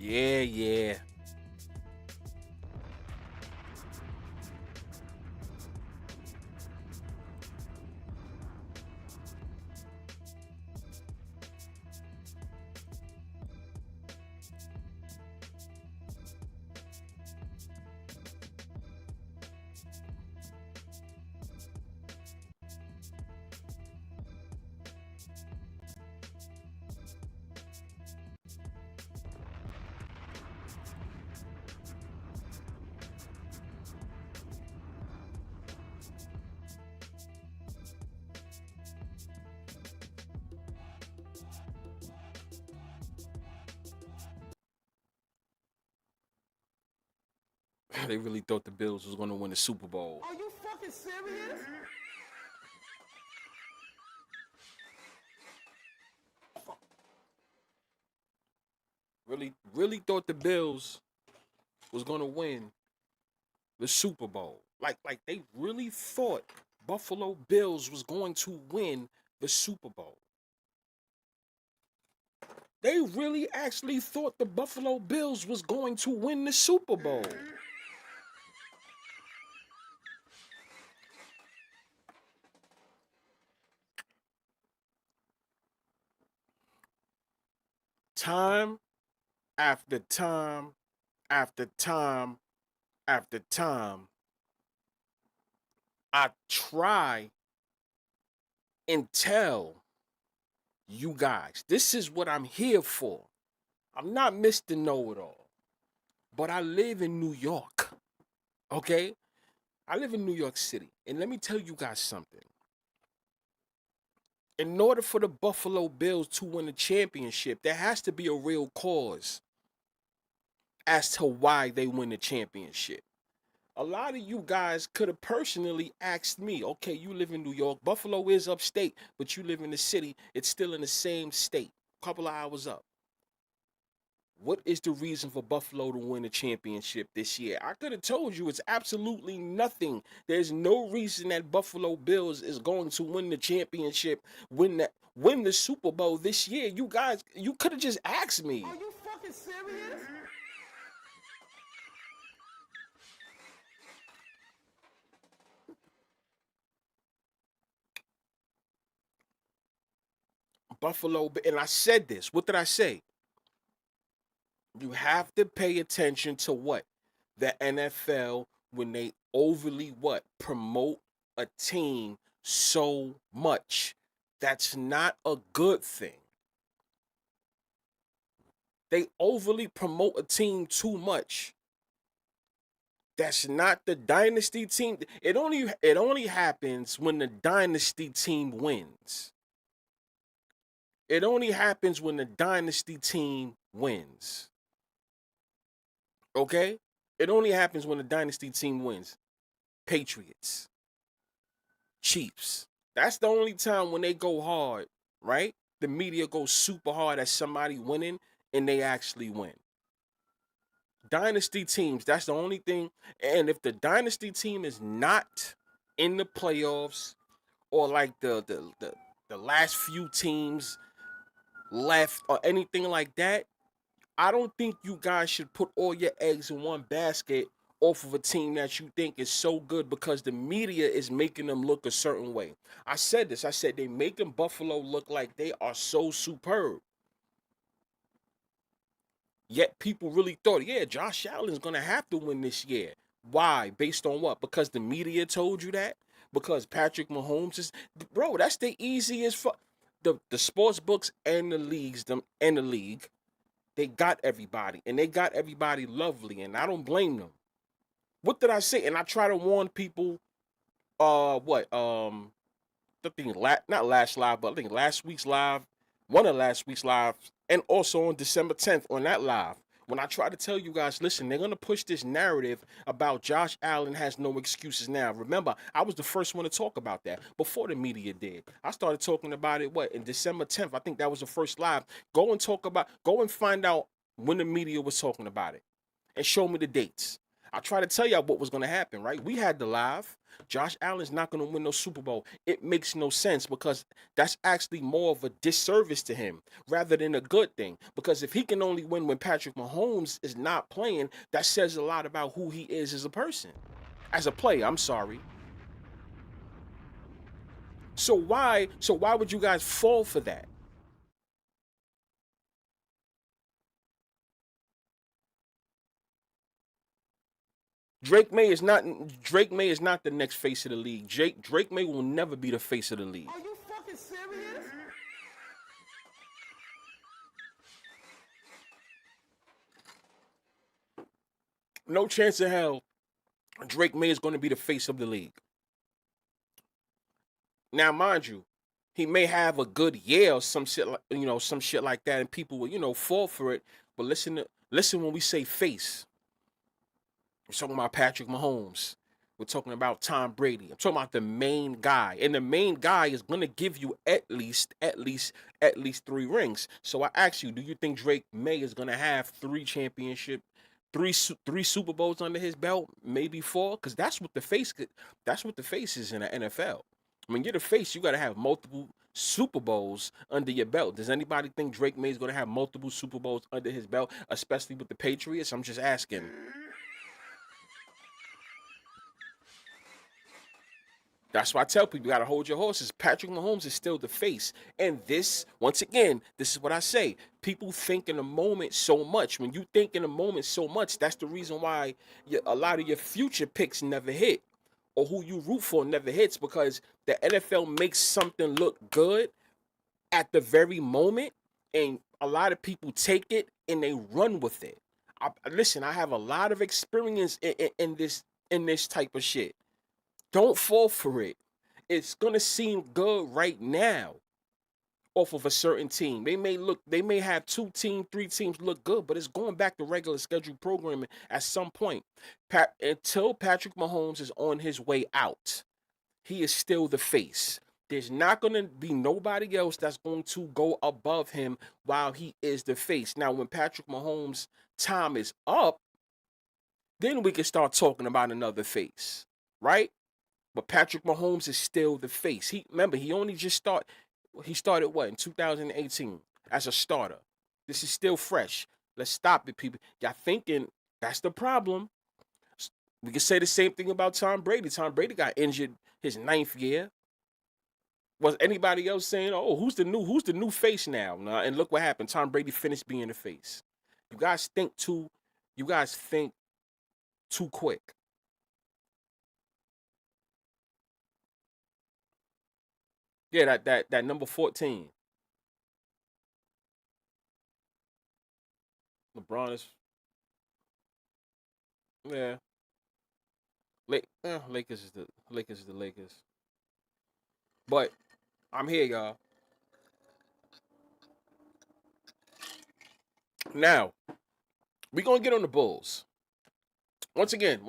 Yeah, yeah. They really thought the Bills was going to win the Super Bowl. Are you fucking serious? Really thought the Bills was going to win the Super Bowl. Like they really thought Buffalo Bills was going to win the Super Bowl. They really actually thought the Buffalo Bills was going to win the Super Bowl. Time after time after time after time, I try and tell you guys, this is what I'm here for. I'm not Mr. Know It All, but I live in New York. Okay? I live in New York City. And let me tell you guys something. In order for the Buffalo Bills to win a championship, there has to be a real cause as to why they win the championship. A lot of you guys could have personally asked me, okay, you live in New York. Buffalo is upstate, but you live in the city. It's still in the same state, a couple of hours up. What is the reason for Buffalo to win the championship this year? I could have told you it's absolutely nothing. There's no reason that Buffalo Bills is going to win the championship, win the Super Bowl this year. You guys, you could have just asked me. Are you fucking serious? Buffalo, and I said this. What did I say? You have to pay attention to what? The NFL, when they overly what? Promote a team so much. That's not a good thing. They overly promote a team too much. That's not the dynasty team. It only happens when the dynasty team wins. It only happens when the dynasty team wins. Okay? It only happens when the dynasty team wins. Patriots, Chiefs. That's the only time when they go hard, right? The media goes super hard at somebody winning and they actually win. Dynasty teams, that's the only thing. And if the dynasty team is not in the playoffs or like the last few teams left or anything like that, I don't think you guys should put all your eggs in one basket off of a team that you think is so good because the media is making them look a certain way. I said this. I said they making Buffalo look like they are so superb. Yet people really thought, yeah, Josh Allen's gonna have to win this year. Why? Based on what? Because the media told you that? Because Patrick Mahomes is, bro, that's the easiest for the sports books and the leagues, them and the league. They got everybody, and they got everybody lovely, and I don't blame them. What did I say? And I try to warn people. What? I think not last live, but I think last week's live, one of last week's live, and also on December 10th on that live. When I try to tell you guys, listen, they're gonna push this narrative about Josh Allen has no excuses now. Remember, I was the first one to talk about that before the media did. I started talking about it what in December 10th. I think that was the first live. Go and find out when the media was talking about it and show me the dates. I try to tell y'all what was going to happen, right? We had the live. Josh Allen's not going to win no Super Bowl. It makes no sense because that's actually more of a disservice to him rather than a good thing. Because if he can only win when Patrick Mahomes is not playing, that says a lot about who he is as a person, as a player. I'm sorry. So why would you guys fall for that? Drake May is not the next face of the league. Drake May will never be the face of the league. Are you fucking serious? No chance in hell Drake May is going to be the face of the league. Now, mind you, he may have a good year or some shit, some shit like that, and people will, fall for it. But listen when we say face. We're talking about Patrick Mahomes. We're talking about Tom Brady. I'm talking about the main guy, and the main guy is gonna give you at least 3 rings. So I ask you, do you think Drake May is gonna have 3 Super Bowls under his belt, maybe 4? Because that's what the face is in the NFL. When you're the face, you gotta have multiple Super Bowls under your belt. Does anybody think Drake May is gonna have multiple Super Bowls under his belt, especially with the Patriots? I'm just asking. That's why I tell people you gotta hold your horses. Patrick Mahomes is still the face. And this, once again, this is what I say. People think in the moment so much. When you think in the moment so much, that's the reason why a lot of your future picks never hit. Or who you root for never hits because the NFL makes something look good at the very moment, and a lot of people take it and they run with it. Listen, I have a lot of experience in this type of shit. Don't fall for it. It's gonna seem good right now off of a certain team. They may have 3 teams look good, but it's going back to regular scheduled programming at some point. Until Patrick Mahomes is on his way out, he is still the face. There's not going to be nobody else that's going to go above him while he is the face. Now, when Patrick Mahomes' time is up, then we can start talking about another face, right? But Patrick Mahomes is still the face. He only just he started what in 2018 as a starter. This is still fresh. Let's stop it, people. Y'all thinking that's the problem. We can say the same thing about Tom Brady. Tom Brady got injured his 9th year. Was anybody else saying, "Oh, who's the new face now?" Nah, and look what happened. Tom Brady finished being the face. You guys think too. You guys think too quick. Yeah, that number 14. LeBron is yeah. Lakers is the Lakers. But I'm here, y'all. Now we gonna get on the Bulls. Once again,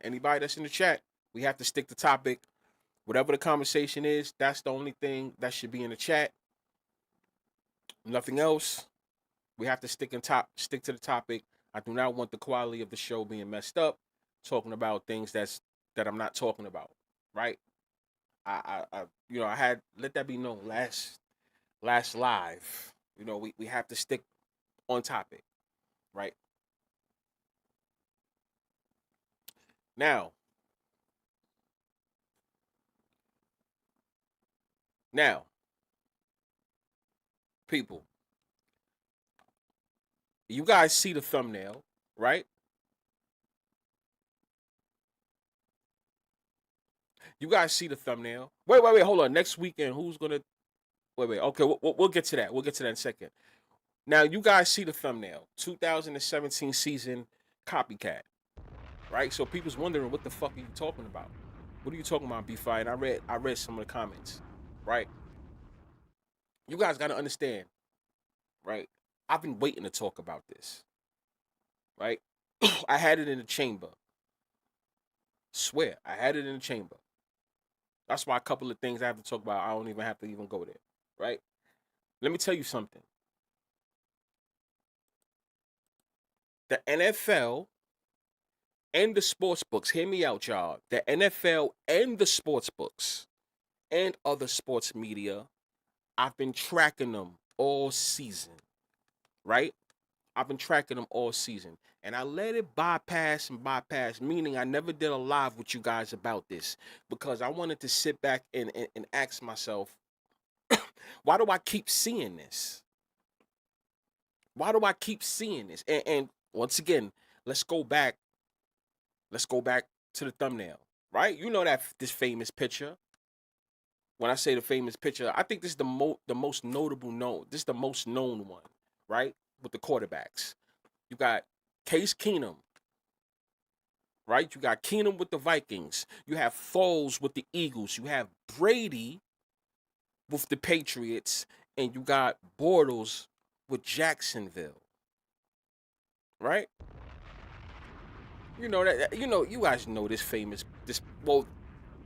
anybody that's in the chat, we have to stick to topic. Whatever the conversation is, that's the only thing that should be in the chat. Nothing else. We have to stick to the topic. I do not want the quality of the show being messed up, talking about things that I'm not talking about. Right? I had let that be known last live. We have to stick on topic. Right? Now, now, people, you guys see the thumbnail, right? You guys see the thumbnail. Wait, hold on. Next weekend, who's gonna? Wait. Okay, we'll get to that. We'll get to that in a second. Now, you guys see the thumbnail. 2017 season, Copycat, right? So people's wondering, what the fuck are you talking about? What are you talking about, B5? And I read some of the comments, right? You guys got to understand, right? I've been waiting to talk about this, right? I had it in the chamber. Swear, I had it in the chamber. That's why a couple of things I have to talk about, I don't even have to even go there, right? Let me tell you something. The NFL and the sports books, hear me out, y'all. The NFL and the sports books and other sports media, I've been tracking them all season, right? I've been tracking them all season. And I let it bypass and bypass, meaning I never did a live with you guys about this because I wanted to sit back and ask myself, why do I keep seeing this? Why do I keep seeing this? And once again, let's go back. Let's go back to the thumbnail, right? You know that this famous picture. When I say the famous picture, I think this is the most notable known. This is the most known one, right? With the quarterbacks. You got Case Keenum, right? You got Keenum with the Vikings. You have Foles with the Eagles. You have Brady with the Patriots, and you got Bortles with Jacksonville, right? You know that you guys know this well,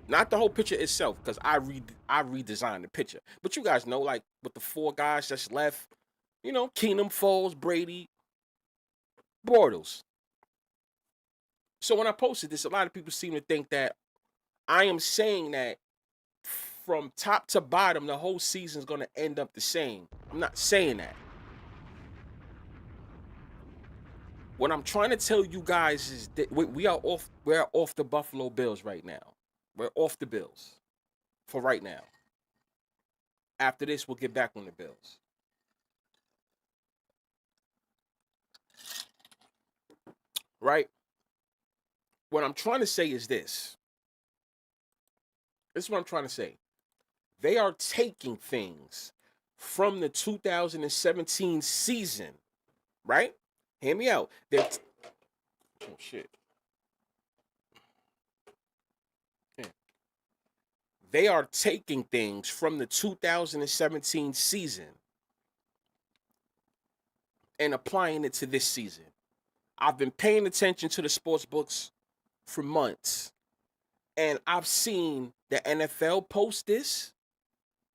not the whole picture itself because I redesigned the picture, but you guys know like with the four guys that's left, Keenum, Foles, Brady, Bortles. So when I posted this, a lot of people seem to think that I am saying that from top to bottom, the whole season is going to end up the same. I'm not saying that. What I'm trying to tell you guys is that we're off the Buffalo Bills right now. We're off the Bills for right now. After this, we'll get back on the Bills. Right? What I'm trying to say is this. This is what I'm trying to say. They are taking things from the 2017 season, right? Hear me out. Oh shit. Yeah. They are taking things from the 2017 season and applying it to this season. I've been paying attention to the sports books for months, and I've seen the NFL post this,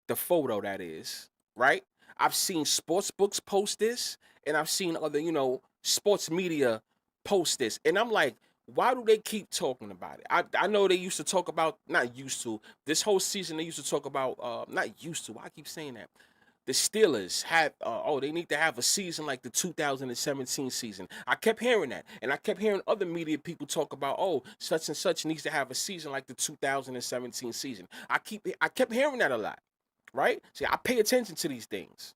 the photo that is, right? I've seen sports books post this, and I've seen other, sports media post this. And I'm like, why do they keep talking about it? I know they used to talk about, not used to, this whole season they used to talk about, not used to, I keep saying that. The Steelers have, they need to have a season like the 2017 season. I kept hearing that. And I kept hearing other media people talk about, such and such needs to have a season like the 2017 season. I kept hearing that a lot. Right? See, I pay attention to these things.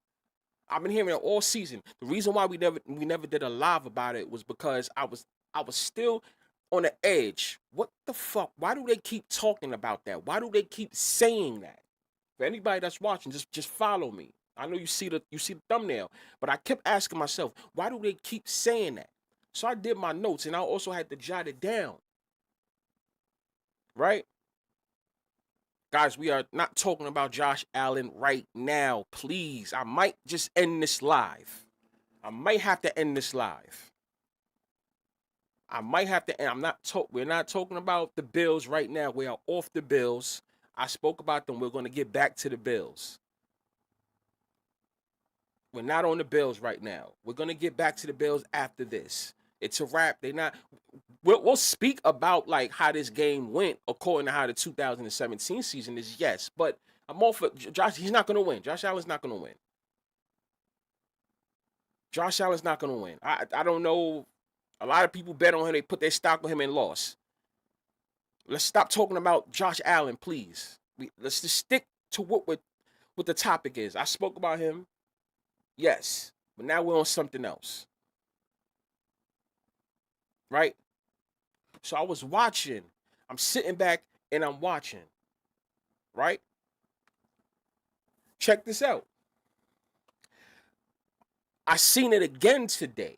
I've been hearing it all season. The reason why we never did a live about it was because I was still on the edge. What the fuck? Why do they keep talking about that? Why do they keep saying that? For anybody that's watching, just follow me. I know you see the thumbnail, but I kept asking myself, why do they keep saying that? So I did my notes and I also had to jot it down. Right? Guys, we are not talking about Josh Allen right now. Please, I might just end this live. I might have to end this live. I might have to end. We're not talking about the Bills right now. We are off the Bills. I spoke about them. We're going to get back to the Bills. We're not on the Bills right now. We're going to get back to the Bills after this. It's a wrap. We'll speak about like how this game went according to how the 2017 season is, yes. But I'm all for Josh. He's not going to win. Josh Allen's not going to win. Josh Allen's not going to win. I don't know. A lot of people bet on him. They put their stock on him and lost. Let's stop talking about Josh Allen, please. Let's just stick to what the topic is. I spoke about him. Yes. But now we're on something else. Right? So I was watching. I'm sitting back and I'm watching. Right? Check this out. I seen it again today.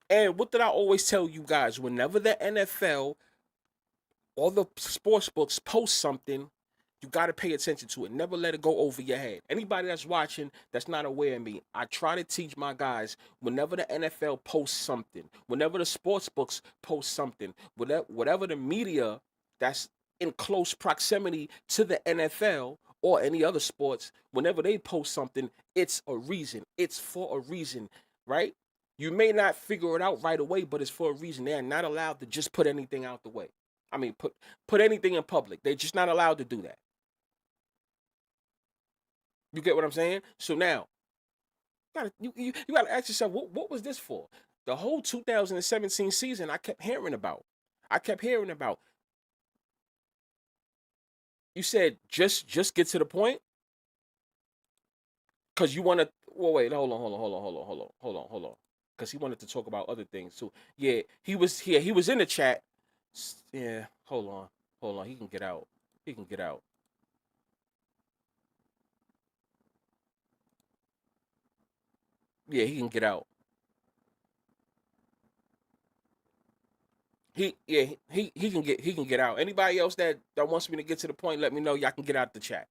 And what did I always tell you guys? Whenever the NFL or the sports books post something, you got to pay attention to it. Never let it go over your head. Anybody that's watching that's not aware of me, I try to teach my guys whenever the NFL posts something, whenever the sports books post something, whatever the media that's in close proximity to the NFL or any other sports, whenever they post something, it's a reason. It's for a reason, right? You may not figure it out right away, but it's for a reason. They are not allowed to just put anything out the way. I mean, put anything in public. They're just not allowed to do that. You get what I'm saying? So now, you gotta ask yourself, what was this for? The whole 2017 season, I kept hearing about. I kept hearing about. You said just get to the point, because you want to. Well, wait, hold on. Because he wanted to talk about other things too. Yeah, he was here. He was in the chat. Yeah, hold on. He can get out. He can get out. Yeah, he can get out. He can get out. Anybody else that wants me to get to the point, let me know. Y'all can get out the chat.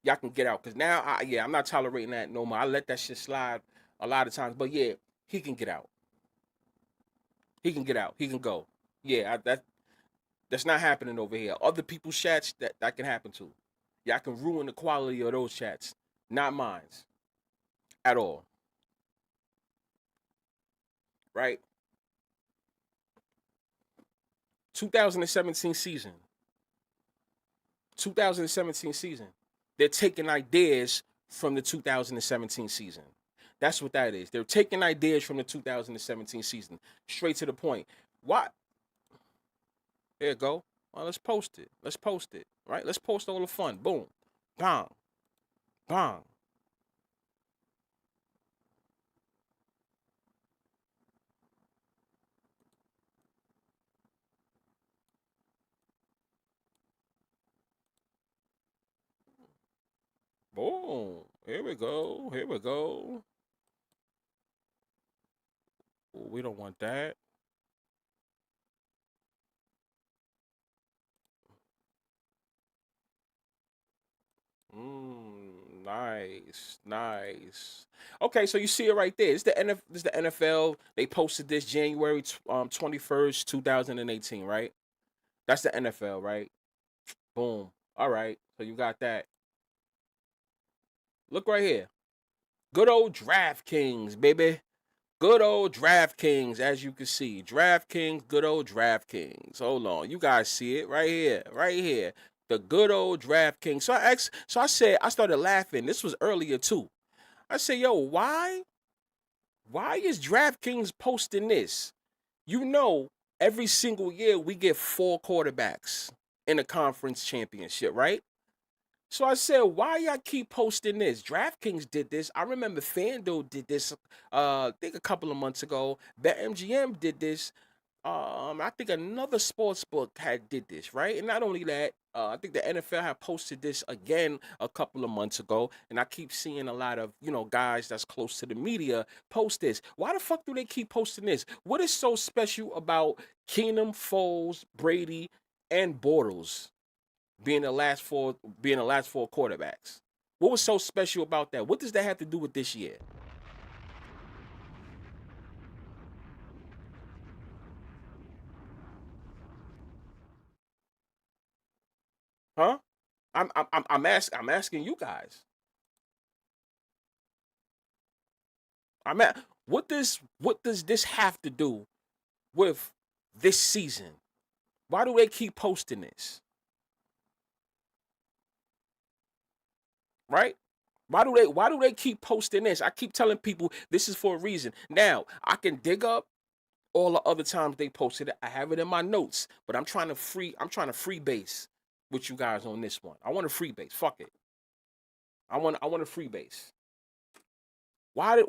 Y'all can get out, because now I'm not tolerating that no more. I let that shit slide a lot of times, but yeah, he can get out. He can get out. He can go. Yeah, that's not happening over here. Other people's chats, that can happen too. Y'all can ruin the quality of those chats, not mine's at all. Right? 2017 season. 2017 season. They're taking ideas from the 2017 season. That's what that is. They're taking ideas from the 2017 season. Straight to the point. Why? There you go. Well, let's post it. Let's post it. Right? Let's post all the fun. Boom. Bang. Bang. Boom. Here we go. Here we go. We don't want that. Nice, nice. Okay, so you see it right there. This is the NFL. They posted this January 21st, 2018, right? That's the NFL, right? Boom. All right. So you got that. Look right here. Good old DraftKings, baby. Good old DraftKings, as you can see. DraftKings, good old DraftKings. Hold on. You guys see it right here. Right here. The good old DraftKings. I started laughing. This was earlier too. I said, yo, why is DraftKings posting this? You know, every single year we get 4 quarterbacks in the conference championship, right? So I said, why y'all keep posting this? DraftKings did this. I remember FanDuel did this, I think a couple of months ago. BetMGM did this. I think another sports book had did this, right? And not only that, I think the NFL had posted this again a couple of months ago, and I keep seeing a lot of guys that's close to the media post this. Why the fuck do they keep posting this? What is so special about Keenum, Foles, Brady, and Bortles being the last four quarterbacks? What was so special about that? What does that have to do with this year? Huh? I'm asking you guys. I'm at what does this have to do with this season? Why do they keep posting this? Right? Why do they keep posting this? I keep telling people this is for a reason. Now, I can dig up all the other times they posted it. I have it in my notes, but I'm trying to free base with you guys on this one. I want to free base. Fuck it. I want a free base. What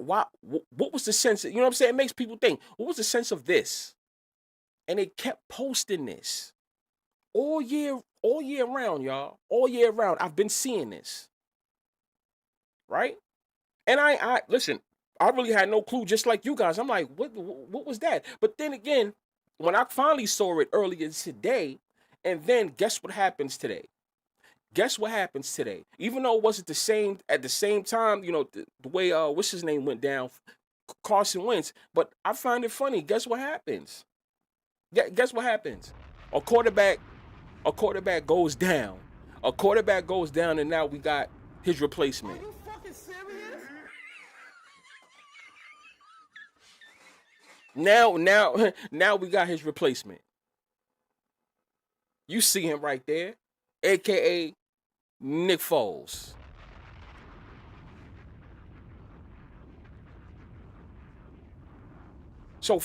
was the sense? You know what I'm saying? It makes people think. What was the sense of this? And they kept posting this all year round, y'all. All year round. I've been seeing this, right? And I listen, I really had no clue, just like you guys. I'm like, what was that? But then again, when I finally saw it earlier today, and then guess what happens today? Guess what happens today? Even though it wasn't the same at the same time, the way what's his name went down, Carson Wentz. But I find it funny. Guess what happens? Guess what happens? A quarterback, a quarterback goes down. A quarterback goes down, and now we got his Are replacement. you fucking serious? Now we got his replacement. You see him right there, aka Nick Foles. So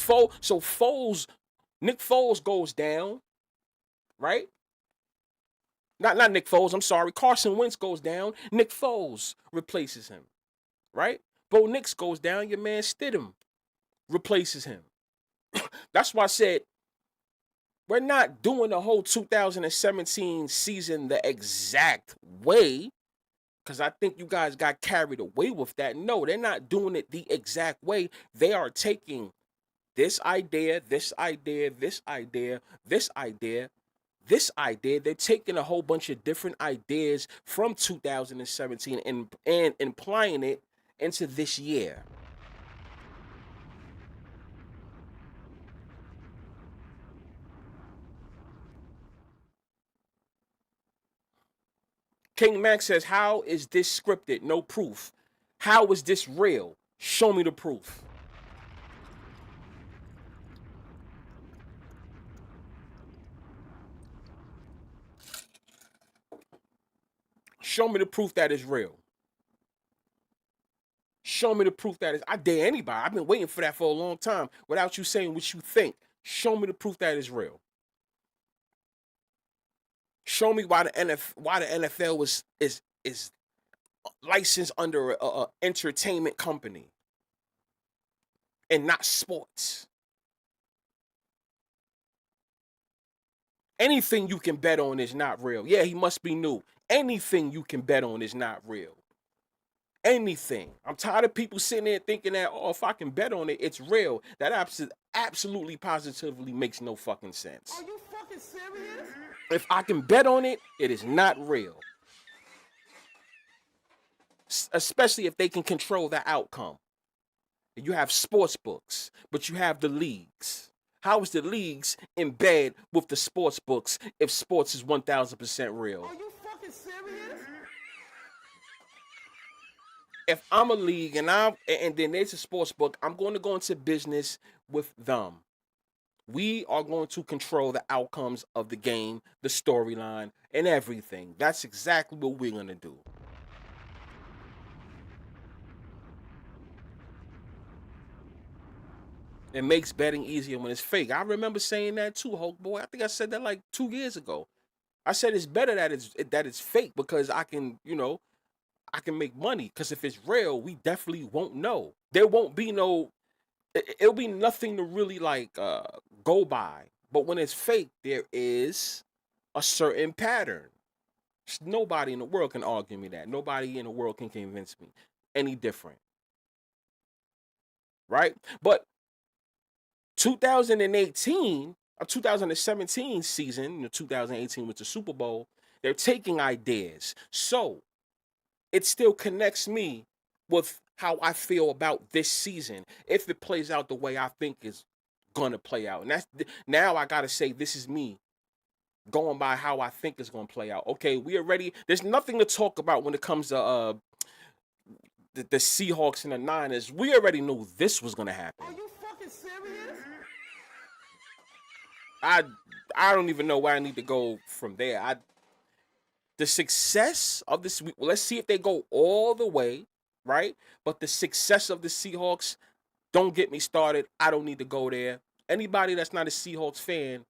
Nick Foles goes down, right? Not Nick Foles. I'm sorry. Carson Wentz goes down. Nick Foles replaces him, right? Bo Nix goes down. Your man Stidham replaces him. That's why I said we're not doing the whole 2017 season the exact way, because I think you guys got carried away with that. No, they're not doing it the exact way. They are taking this idea, this idea, this idea, this idea, this idea. They're taking a whole bunch of different ideas from 2017 and applying it into this year. King Max says, how is this scripted? No proof. How is this real? Show me the proof. Show me the proof that is real. Show me the proof that is. I dare anybody. I've been waiting for that for a long time without you saying what you think. Show me the proof that is real. Show me why the NFL is licensed under a entertainment company and not sports. Anything you can bet on is not real. Yeah, he must be new. Anything you can bet on is not real. Anything. I'm tired of people sitting there thinking that, oh, if I can bet on it, it's real. That absolutely positively makes no fucking sense. Are you fucking serious? If I can bet on it, it is not real. Especially if they can control the outcome. You have sports books, but you have the leagues. How is the leagues in bed with the sports books if sports is 1000% real? Are you fucking serious? If I'm a league and then there's a sports book, I'm going to go into business with them. We are going to control the outcomes of the game, the storyline, and everything. That's exactly what we're going to do. It makes betting easier when it's fake. I remember saying that too, Hulk boy. I think I said that like 2 years ago. I said it's better that it's fake because I can, I can make money. Because if it's real, we definitely won't know. There won't be no. It'll be nothing to really like go by. But when it's fake, there is a certain pattern. Nobody in the world can argue me that. Nobody in the world can convince me any different. Right? But 2018 or 2017 season, 2018 with the Super Bowl, they're taking ideas. So it still connects me with how I feel about this season if it plays out the way I think is gonna play out. And that's now I gotta say this is me going by how I think it's gonna play out. Okay, we already there's nothing to talk about when it comes to the Seahawks and the Niners. We already knew this was gonna happen. Are you fucking serious? I I don't even know where I need to go from there. The success of this week, let's see if they go all the way, right? But the success of the Seahawks, don't get me started. I don't need to go there. Anybody that's not a Seahawks fan,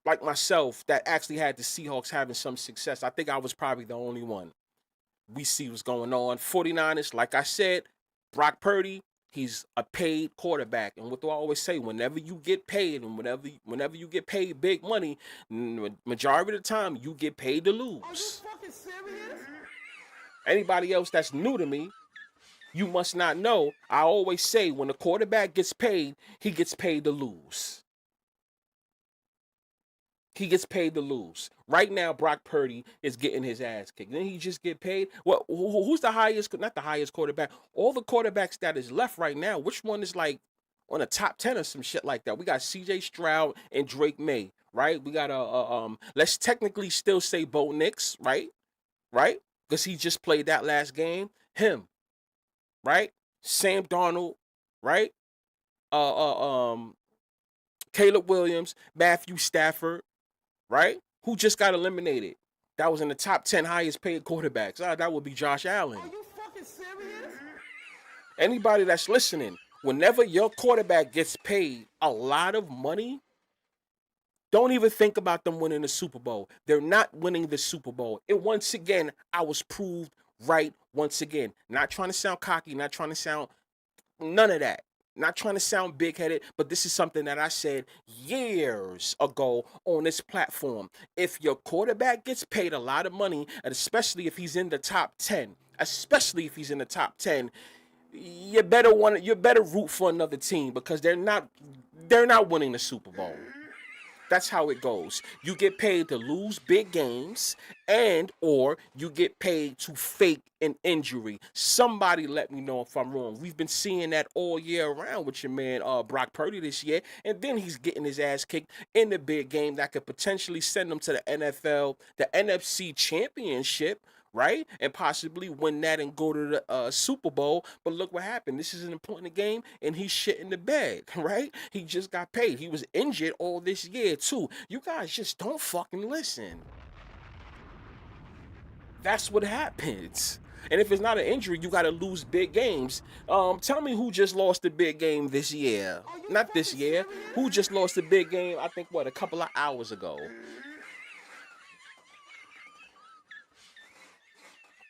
like myself, that actually had the Seahawks having some success, I think I was probably the only one. We see what's going on. 49ers, like I said, Brock Purdy, he's a paid quarterback. And what do I always say? Whenever you get paid and whenever you get paid big money, majority of the time you get paid to Are you lose. fucking serious? Anybody else that's new to me, you must not know. I always say when the quarterback gets paid, he gets paid to lose. He gets paid to lose. Right now, Brock Purdy is getting his ass kicked. Then he just get paid. Well, who's the highest? Not the highest quarterback. All the quarterbacks that is left right now. Which one is like on the top 10 or some shit like that? We got C.J. Stroud and Drake May. Right. We got let's technically still say Bo Nix. Right. Right. Because he just played that last game. Him. Right. Sam Darnold. Right. uh, uh um Caleb Williams, Matthew Stafford, right? Who just got eliminated. That was in the top 10 highest paid quarterbacks. That would be Josh Allen. Are you fucking serious? Anybody that's listening, whenever your quarterback gets paid a lot of money, don't even think about them winning the Super Bowl. They're not winning the Super Bowl. And once again, I was proved right once again. Not trying to sound cocky, not trying to sound none of that. Not trying to sound big headed, but this is something that I said years ago on this platform. If your quarterback gets paid a lot of money, and especially if he's in the top 10, especially if he's in the top 10, you better root for another team because they're not winning the Super Bowl. That's how it goes. You get paid to lose big games and or you get paid to fake an injury. Somebody let me know if I'm wrong. We've been seeing that all year around with your man Brock Purdy this year, and then he's getting his ass kicked in the big game that could potentially send him to the NFL, the NFC Championship, right? And possibly win that and go to the Super Bowl. But look what happened. This is an important game, and he's shit in the bed, right? He just got paid. He was injured all this year, too. You guys just don't fucking listen. That's what happens. And if it's not an injury, you got to lose big games. Tell me who just lost the big game this year. Not this year. Who just lost the big game, I think, a couple of hours ago.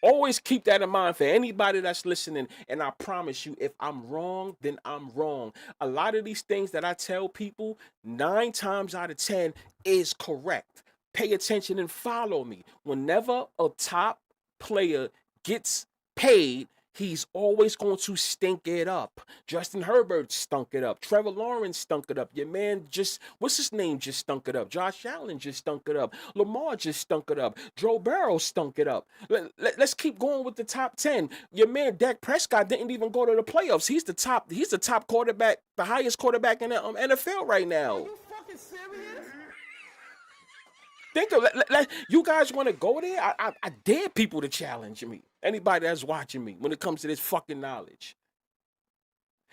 Always keep that in mind for anybody that's listening. And I promise you, if I'm wrong, then I'm wrong. A lot of these things that I tell people, 9 times out of 10 is correct. Pay attention and follow me. Whenever a top player gets paid, he's always going to stink it up. Justin Herbert stunk it up. Trevor Lawrence stunk it up. Your man what's his name just stunk it up. Josh Allen just stunk it up. Lamar just stunk it up. Joe Burrow stunk it up. Let's keep going with the top 10. Your man Dak Prescott didn't even go to the playoffs. He's the top quarterback, the highest quarterback in the NFL right now. Are you fucking serious? Think of you guys want to go there? I dare people to challenge me. Anybody that's watching me when it comes to this fucking knowledge.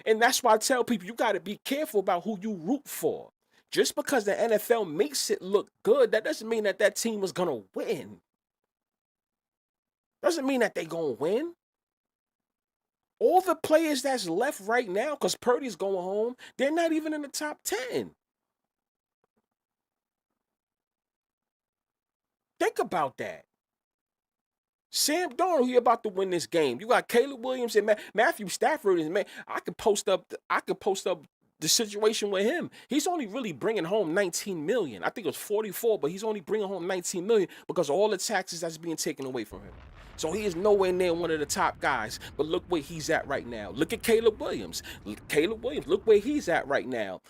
And that's why I tell people you got to be careful about who you root for. Just because the NFL makes it look good, that doesn't mean that team is going to win. Doesn't mean that they're going to win. All the players that's left right now, because Purdy's going home, they're not even in the top 10. Think about that. Sam Darnold, he about to win this game. You got Caleb Williams and Matthew Stafford. And man, I could post up the situation with him. He's only really bringing home 19 million. I think it was 44, but he's only bringing home 19 million because of all the taxes that's being taken away from him. So he is nowhere near one of the top guys. But look where he's at right now. Look at Caleb Williams. Look where he's at right now.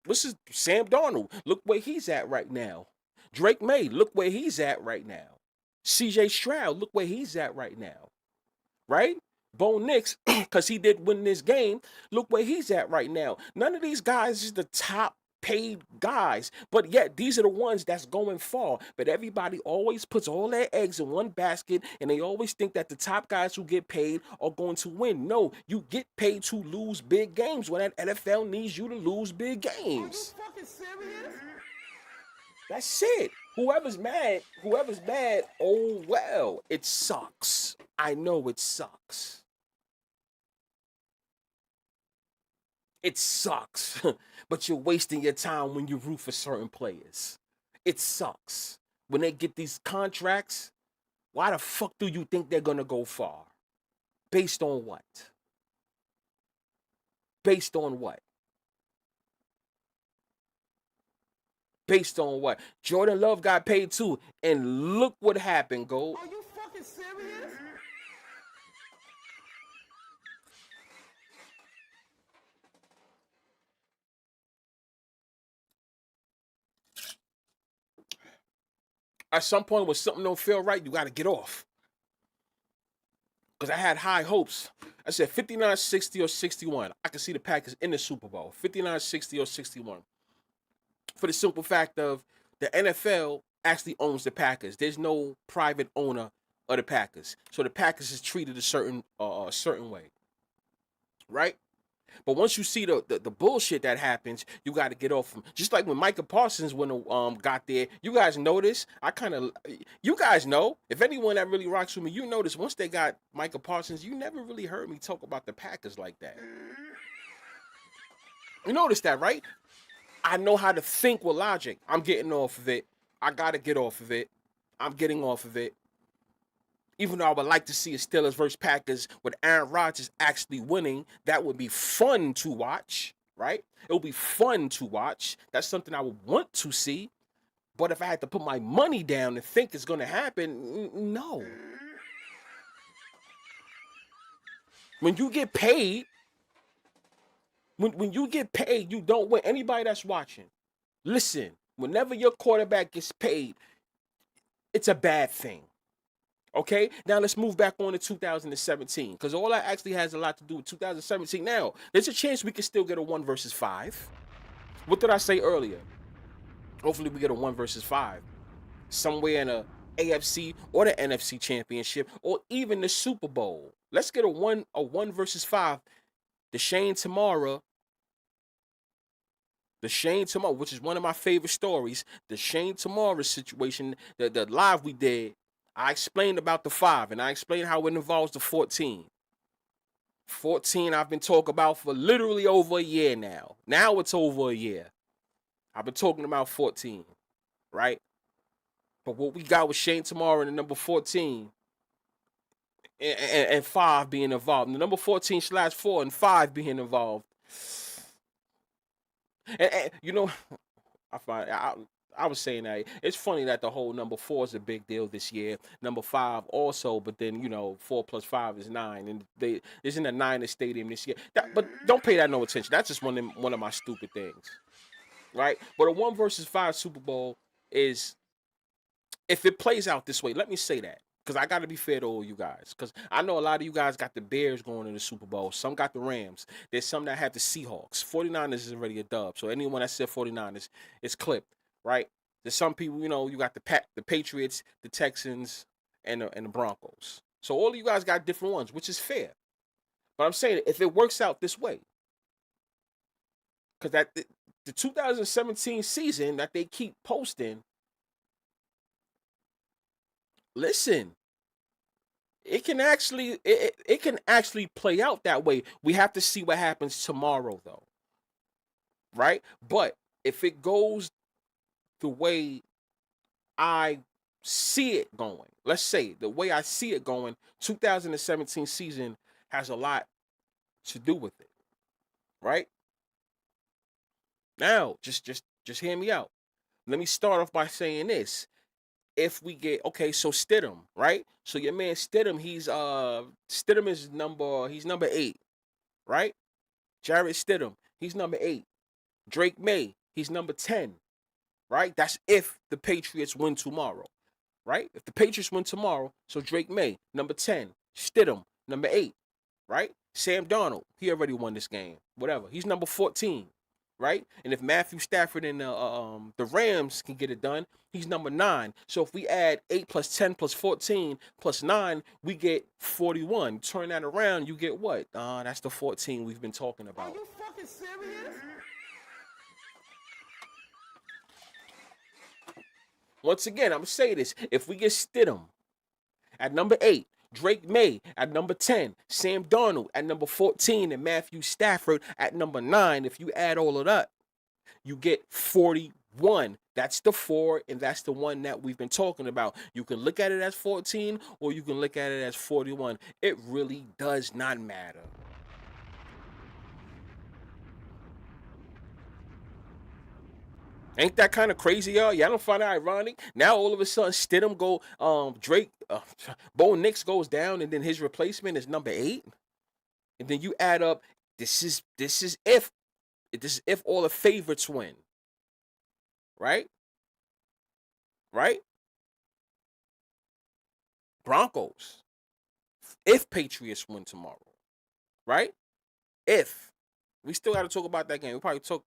This is Sam Darnold. Look where he's at right now. Drake May, look where he's at right now. CJ Stroud, look where he's at right now. Right? Bo Nix, because he did win this game, look where he's at right now. None of these guys is the top paid guys, but yet these are the ones that's going far. But everybody always puts all their eggs in one basket, and they always think that the top guys who get paid are going to win. No, you get paid to lose big games when that NFL needs you to lose big games. Are you fucking serious? That's it. Whoever's mad, oh well, it sucks. I know it sucks. It sucks. But you're wasting your time when you root for certain players. It sucks. When they get these contracts, why the fuck do you think they're gonna go far? Based on what? Based on what? Based on what? Jordan Love got paid too. And look what happened, Gold. Are you fucking serious? At some point when something don't feel right, you gotta get off. Because I had high hopes. I said 59-60 or 61. I could see the Packers in the Super Bowl. 59-60 or 61. For the simple fact of the NFL actually owns the Packers. There's no private owner of the Packers. So the Packers is treated a certain way. Right? But once you see the bullshit that happens, you got to get off them. Just like when Micah Parsons got there, you guys notice. You guys know. If anyone that really rocks with me, you notice once they got Micah Parsons, you never really heard me talk about the Packers like that. You notice that, right? I know how to think with logic. I'm getting off of it. I gotta get off of it. I'm getting off of it. Even though I would like to see a Steelers versus Packers with Aaron Rodgers actually winning, that would be fun to watch, right? It would be fun to watch. That's something I would want to see. But if I had to put my money down and think it's going to happen, no. When you get paid, when you get paid, you don't win. Anybody that's watching, listen, whenever your quarterback gets paid, it's a bad thing. Okay, now let's move back on to 2017 because all that actually has a lot to do with 2017. Now, there's a chance we can still get a 1 versus 5. What did I say earlier? Hopefully, we get a 1 versus 5 somewhere in a AFC or the NFC Championship or even the Super Bowl. Let's get a 1 versus 5. The Shane Tamara, which is one of my favorite stories. The Shane Tamara situation, the live we did. I explained about the 5, and I explained how it involves the 14. 14 I've been talking about for literally over a year now. Now it's over a year. I've been talking about 14, right? But what we got with Shane Tamara and the number 14 and 5 being involved. The number 14/4 and 5 being involved. And you know, I was saying that it's funny that the whole number 4 is a big deal this year. Number 5 also, but then 4 plus 5 is 9, and they is in a Niners stadium this year. But don't pay that no attention. That's just one of my stupid things, right? But a 1 versus 5 Super Bowl is, if it plays out this way. Let me say that because I got to be fair to all you guys, because I know a lot of you guys got the Bears going to the Super Bowl. Some got the Rams. There's some that have the Seahawks. 49ers is already a dub. So anyone that said 49ers is clipped. Right? There's some people, you got the Patriots, the Texans, and the Broncos. So all of you guys got different ones, which is fair. But I'm saying if it works out this way, because the 2017 season that they keep posting, listen, it can actually play out that way. We have to see what happens tomorrow, though. Right? But if it goes the way I see it going, let's say the way I see it going, 2017 season has a lot to do with it, right? Now, just hear me out. Let me start off by saying this. If we get, okay, so Stidham, right? So your man Stidham, Stidham is number 8, right? Jarrett Stidham, he's number 8. Drake May, he's number 10. Right? That's if the Patriots win tomorrow. Right? If the Patriots win tomorrow, so Drake May, number 10. Stidham, number 8. Right? Sam Darnold, he already won this game. Whatever. He's number 14. Right? And if Matthew Stafford and the Rams can get it done, he's number 9. So if we add 8 plus 10 plus 14 plus 9, we get 41. Turn that around, you get what? That's the 14 we've been talking about. Are you fucking serious? Once again, I'm going to say this. If we get Stidham at number 8, Drake May at number 10, Sam Darnold at number 14, and Matthew Stafford at number 9, if you add all of that, you get 41. That's the 4, and that's the one that we've been talking about. You can look at it as 14, or you can look at it as 41. It really does not matter. Ain't that kind of crazy, y'all? Y'all don't find it ironic? Now all of a sudden Stidham Bo Nix goes down, and then his replacement is number 8. And then you add up, this is if all the favorites win. Right? Right? Broncos. If Patriots win tomorrow. Right? If. We still got to talk about that game. We probably talk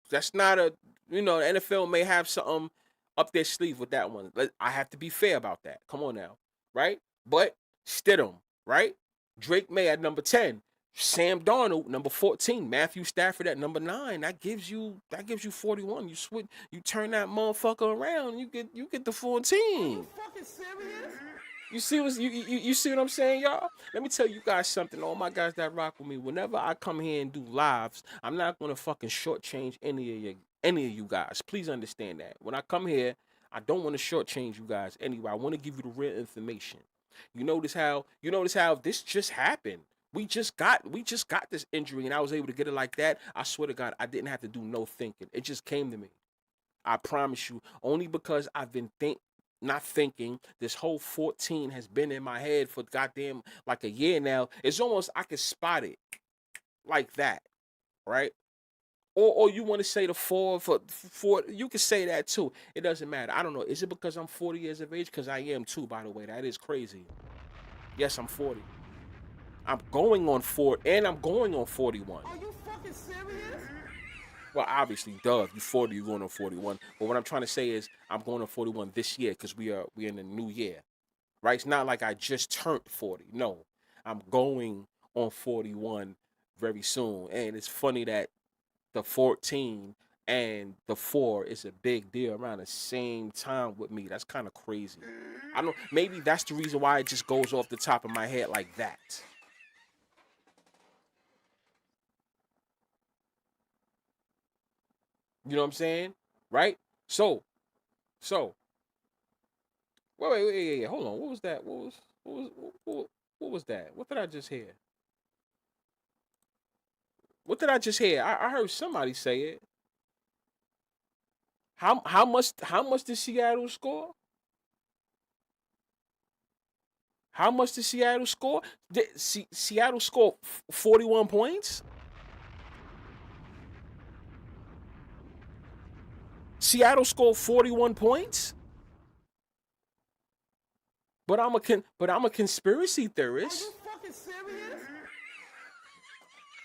that's not the NFL may have something up their sleeve with that one. I have to be fair about that. Come on now, right? But Stidham, right? Drake May at number 10. Sam Darnold, number 14. Matthew Stafford at number 9. That gives you 41. You turn that motherfucker around, you get the Are 14. you fucking serious? You see you see what I'm saying, y'all? Let me tell you guys something. All my guys that rock with me, whenever I come here and do lives, I'm not gonna fucking shortchange any of you guys. Please understand that. When I come here, I don't want to shortchange you guys anyway. I want to give you the real information. You notice how this just happened. We just got this injury and I was able to get it like that. I swear to God, I didn't have to do no thinking. It just came to me. I promise you, only because I've been not thinking. This whole 14 has been in my head for goddamn like a year now. It's almost I can spot it like that, right? Or you want to say the four, you can say that too. It doesn't matter. I don't know. Is it because I'm 40 years of age? Because I am too, by the way. That is crazy. Yes, I'm 40. I'm going on 4 and I'm going on 41. Are you fucking serious? Well, obviously, duh. If you're 40, you're going on 41. But what I'm trying to say is, I'm going on 41 this year because we're in the new year, right? It's not like I just turned 40. No, I'm going on 41 very soon. And it's funny that the 14 and the 4 is a big deal around the same time with me. That's kind of crazy. I don't. Maybe that's the reason why it just goes off the top of my head like that. You know what I'm saying? Right? So, wait. Hold on. What was that? What was that? What did I just hear? What did I just hear? I heard somebody say it. How much did Seattle score? How much did Seattle score? Did Seattle score 41 points? Seattle scored 41 points? But I'm a conspiracy Are theorist. you fucking serious?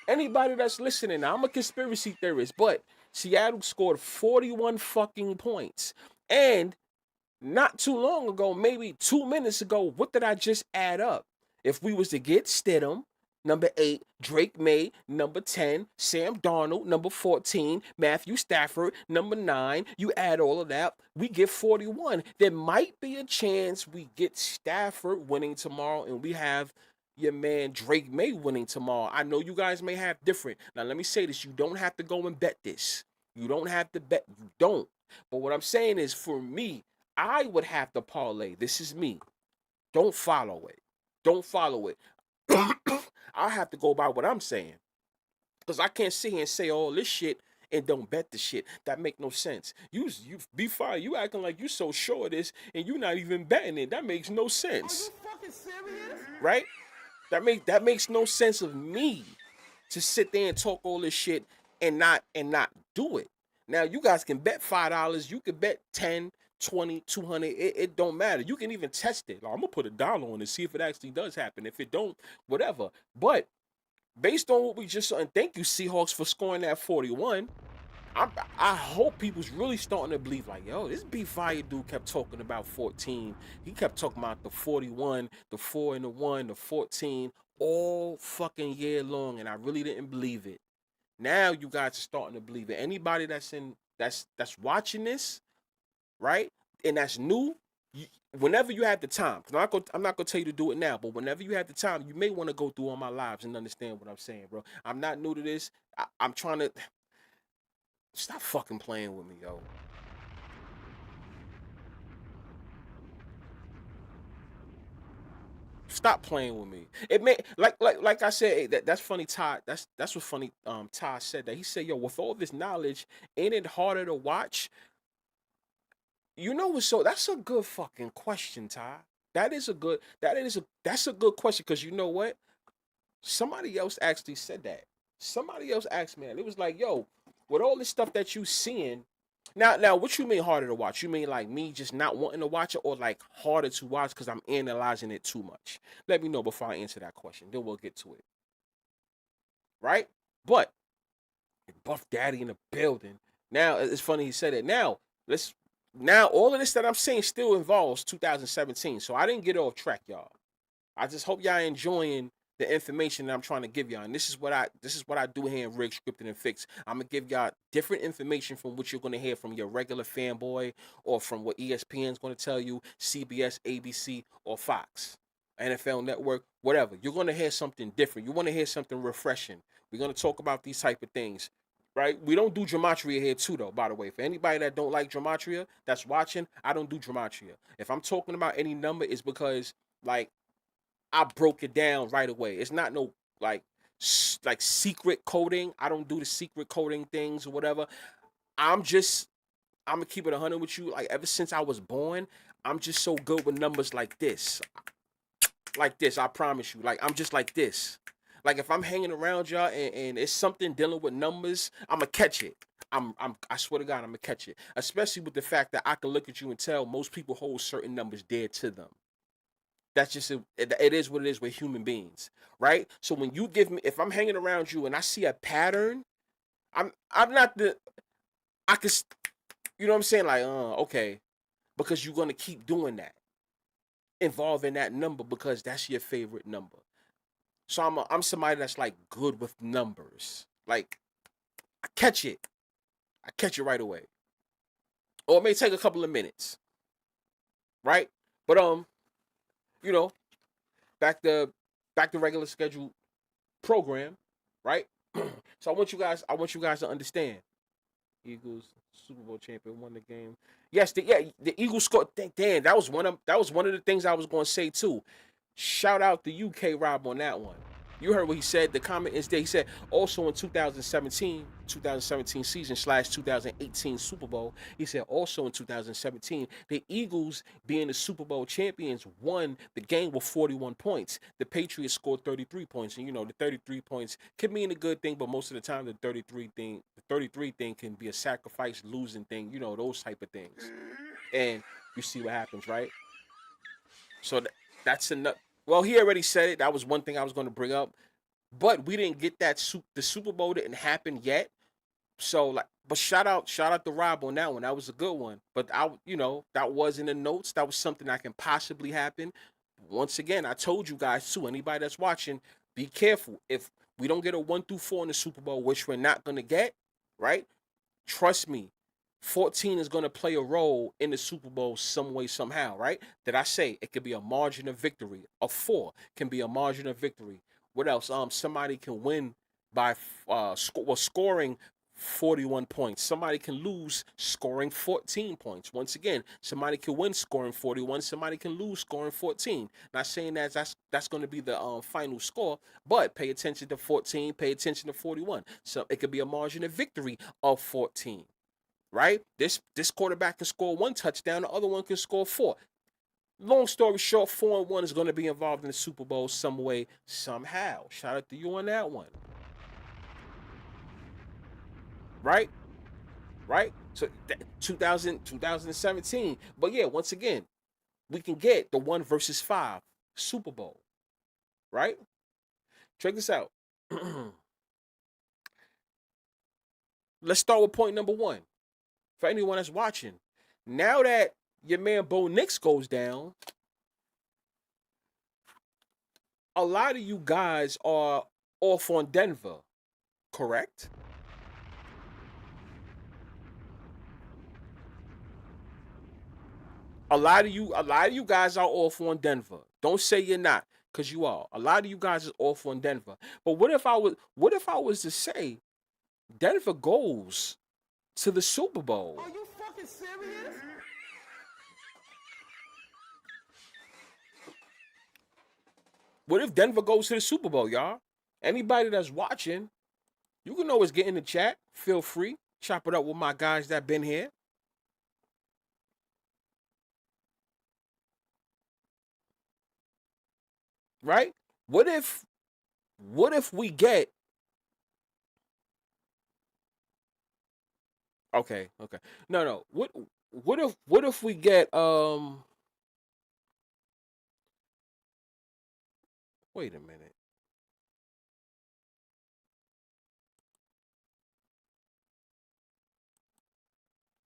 Anybody that's listening, I'm a conspiracy theorist, but Seattle scored 41 fucking points. And not too long ago, maybe 2 minutes ago, what did I just add up? If we was to get Stidham, number 8, Drake May, number 10, Sam Darnold, number 14, Matthew Stafford, number 9, you add all of that, we get 41. There might be a chance we get Stafford winning tomorrow and we have your man Drake May winning tomorrow. I know you guys may have different. Now, let me say this. You don't have to go and bet this. You don't have to bet. You don't. But what I'm saying is, for me, I would have to parlay. This is me. Don't follow it. Don't follow it. I have to go by what I'm saying. Because I can't sit here and say all this shit and don't bet the shit. That make no sense. You be fine. You acting like you so sure of this and you not even betting it. That makes no Are sense. you fucking serious? Right? That makes no sense of me to sit there and talk all this shit and not do it. Now you guys can bet $5, you can bet 10, 20, 200. It don't matter. You can even test it. Like, I'm gonna put $1 on it, see if it actually does happen. If it don't, whatever. But based on what we just saw, and thank you Seahawks for scoring that 41. I hope people's really starting to believe like, yo, this B Fire dude kept talking about 14. He kept talking about the 41, the 4 and the 1, the 14 all fucking year long, and I really didn't believe it. Now you guys are starting to believe it. Anybody that's watching this, right? And that's new, whenever you have the time, because I'm not gonna tell you to do it now, but whenever you have the time, you may want to go through all my lives and understand what I'm saying, bro. I'm not new to this. I'm trying to stop fucking playing with me, yo. Stop playing with me. It may like I said, that's funny, Todd. That's what funny. Todd said that. He said, "Yo, with all this knowledge, ain't it harder to watch?" You know what? So that's a good fucking question, Todd. That's a good question because you know what? Somebody else actually said that. Somebody else asked me, and it was like, "Yo, with all this stuff that you seeing." Now, what you mean harder to watch? You mean like me just not wanting to watch it, or like harder to watch because I'm analyzing it too much? Let me know before I answer that question. Then we'll get to it, right? But Buff Daddy in the building. Now it's funny he said it. Let's now all of this that I'm saying still involves 2017. So I didn't get off track, y'all. I just hope y'all enjoying the information that I'm trying to give y'all. And this is what I do here in Rig Scripted and Fix. I'm gonna give y'all different information from what you're gonna hear from your regular fanboy or from what ESPN's gonna tell you, CBS, ABC, or Fox, NFL Network, whatever. You're gonna hear something different. You want to hear something refreshing. We're gonna talk about these type of things. Right? We don't do gematria here too, though. By the way, for anybody that don't like gematria that's watching, I don't do gematria. If I'm talking about any number, it's because like I broke it down right away. It's not no like like secret coding. I don't do the secret coding things or whatever. I'm just I'm gonna keep it 100 with you. Like ever since I was born, I'm just so good with numbers like this. Like this, I promise you. Like I'm just like this. Like if I'm hanging around y'all and it's something dealing with numbers, I'ma catch it. I swear to God, I'm gonna catch it. Especially with the fact that I can look at you and tell most people hold certain numbers dear to them. That's just it is what it is with human beings, right? So when you give me, if I'm hanging around you and I see a pattern, I'm not the I can, you know what I'm saying? Like, okay, because you're gonna keep doing that, involving that number because that's your favorite number. So I'm somebody that's like good with numbers. Like I catch it, I catch it right away, or it may take a couple of minutes, right? But you know, back to regular schedule program, right? So I want you guys to understand. Eagles Super Bowl champion won the game. Yes, the Eagles scored. Damn, that was one of the things I was going to say too. Shout out to UK Rob on that one. You heard what he said. The comment is there. He said also in 2017 season slash 2018 Super Bowl. He said also in 2017 the Eagles, being the Super Bowl champions, won the game with 41 points. The Patriots scored 33 points, and you know the 33 points can mean a good thing, but most of the time the 33 thing can be a sacrifice losing thing. You know those type of things, and you see what happens, right? So that's enough. Well, he already said it. That was one thing I was going to bring up, but we didn't get that. The Super Bowl didn't happen yet. So like, but shout out to Rob on that one. That was a good one. But that was in the notes. That was something that can possibly happen. Once again, I told you guys too. Anybody that's watching, be careful. If we don't get a 1 through 4 in the Super Bowl, which we're not gonna get, right? Trust me, 14 is going to play a role in the Super Bowl some way, somehow, right? Did I say it could be a margin of victory? A 4 can be a margin of victory. What else? Somebody can win by scoring 41 points. Somebody can lose scoring 14 points. Once again, somebody can win scoring 41. Somebody can lose scoring 14. Not saying that's going to be the final score, but pay attention to 14. Pay attention to 41. So it could be a margin of victory of 14, right? This quarterback can score 1 touchdown, the other one can score 4. Long story short, 4-1 is going to be involved in the Super Bowl some way, somehow. Shout out to you on that one, right? Right? So 2017. But yeah, once again, we can get the 1 versus 5 Super Bowl, right? Check this out. Let's start with point number 1. For anyone that's watching, now that your man Bo Nix goes down, a lot of you guys are off on Denver, correct? A lot of you guys are off on Denver. Don't say you're not, because you are. A lot of you guys is off on Denver. But what if I was to say Denver goes to the Super Bowl? Are you fucking serious? What if Denver goes to the Super Bowl, y'all? Anybody that's watching, you can always get in the chat. Feel free. Chop it up with my guys that been here. Right? What if we get okay, okay. No. What if we get wait a minute.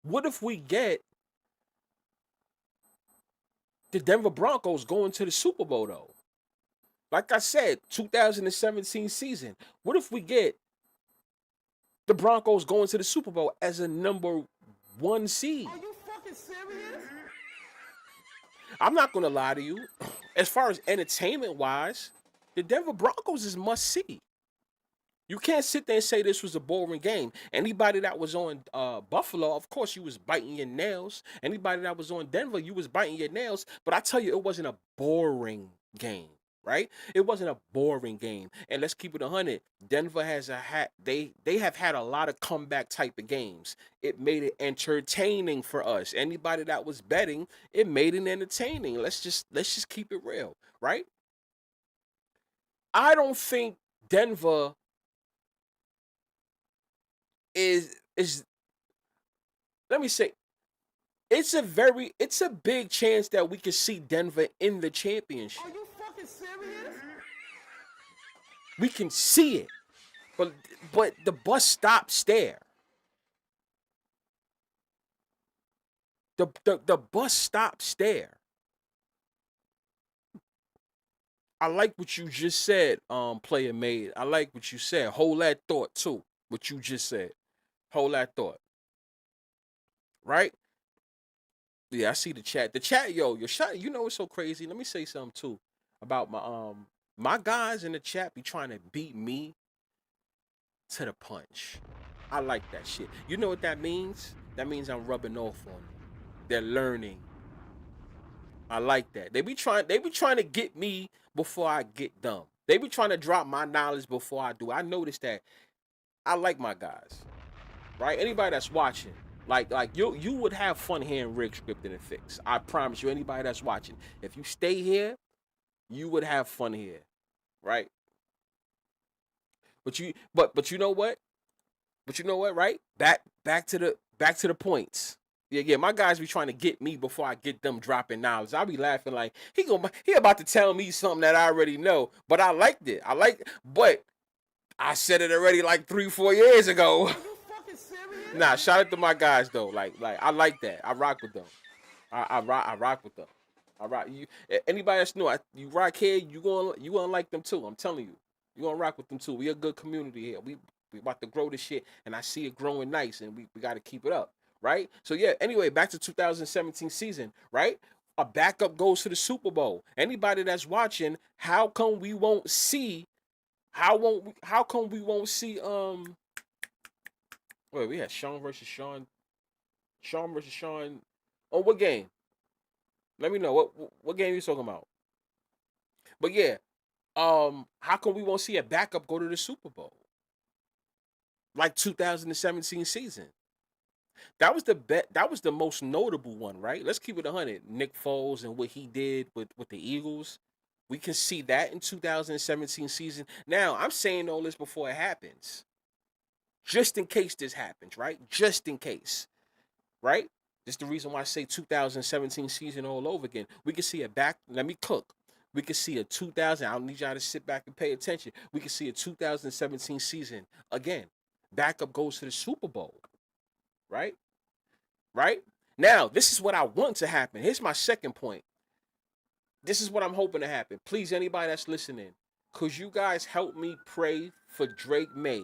What if we get the Denver Broncos going to the Super Bowl though? Like I said, 2017 season. What if we get the Broncos going to the Super Bowl as a number 1 seed? Are you fucking serious? I'm not gonna lie to you. As far as entertainment wise, the Denver Broncos is must see. You can't sit there and say this was a boring game. Anybody that was on Buffalo, of course, you was biting your nails. Anybody that was on Denver, you was biting your nails. But I tell you, it wasn't a boring game, right? It wasn't a boring game. And let's keep it 100. Denver has they have had a lot of comeback type of games. It made it entertaining for us. Anybody that was betting, it made it entertaining. Let's just keep it real, right? I don't think Denver is let me say it's a big chance that we can see Denver in the championship. Are you fucking serious? We can see it. But the bus stops there. The bus stops there. I like what you just said, player made. I like what you said. Hold that thought too. What you just said. Hold that thought. Right? Yeah, I see the chat. The chat, your shot, you know it's so crazy. Let me say something too about my guys in the chat be trying to beat me to the punch. I like that shit. You know what that means? That means I'm rubbing off on them. They're learning. I like that. They be trying to get me before I get them. They be trying to drop my knowledge before I do. I noticed that. I like my guys. Right? Anybody that's watching, like you would have fun hearing Rick scripted and fix. I promise you, anybody that's watching, if you stay here, you would have fun here, right? But you know what? But you know what, right? Back to the points. Yeah, my guys be trying to get me before I get them dropping knowledge. I be laughing like he about to tell me something that I already know. But I liked it. But I said it already like 3-4 years ago. Are you fucking serious? Nah, shout out to my guys though. Like I like that. I rock with them. I rock with them. I rock you. Anybody that's new, you rock here, you gonna like them too. I'm telling you, you gonna rock with them too. We a good community here. We about to grow this shit, and I see it growing nice, and we got to keep it up, right? So yeah. Anyway, back to 2017 season, right? A backup goes to the Super Bowl. Anybody that's watching, how come we won't see? How come we won't see? Wait, we had Sean versus Sean. Sean versus Sean. Oh, what game? Let me know what game you talking about. But yeah, how come we won't see a backup go to the Super Bowl like 2017 season? That was That was the most notable one, right? Let's keep it 100. Nick Foles and what he did with the Eagles. We can see that in 2017 season. Now, I'm saying all this before it happens, just in case this happens, right? Just in case, right? This is the reason why I say 2017 season all over again. We can see a back. Let me cook. We can see a 2000. I don't need y'all to sit back and pay attention. We can see a 2017 season again. Backup goes to the Super Bowl, right? Right? Now, this is what I want to happen. Here's my second point. This is what I'm hoping to happen. Please, anybody that's listening, could you guys help me pray for Drake May?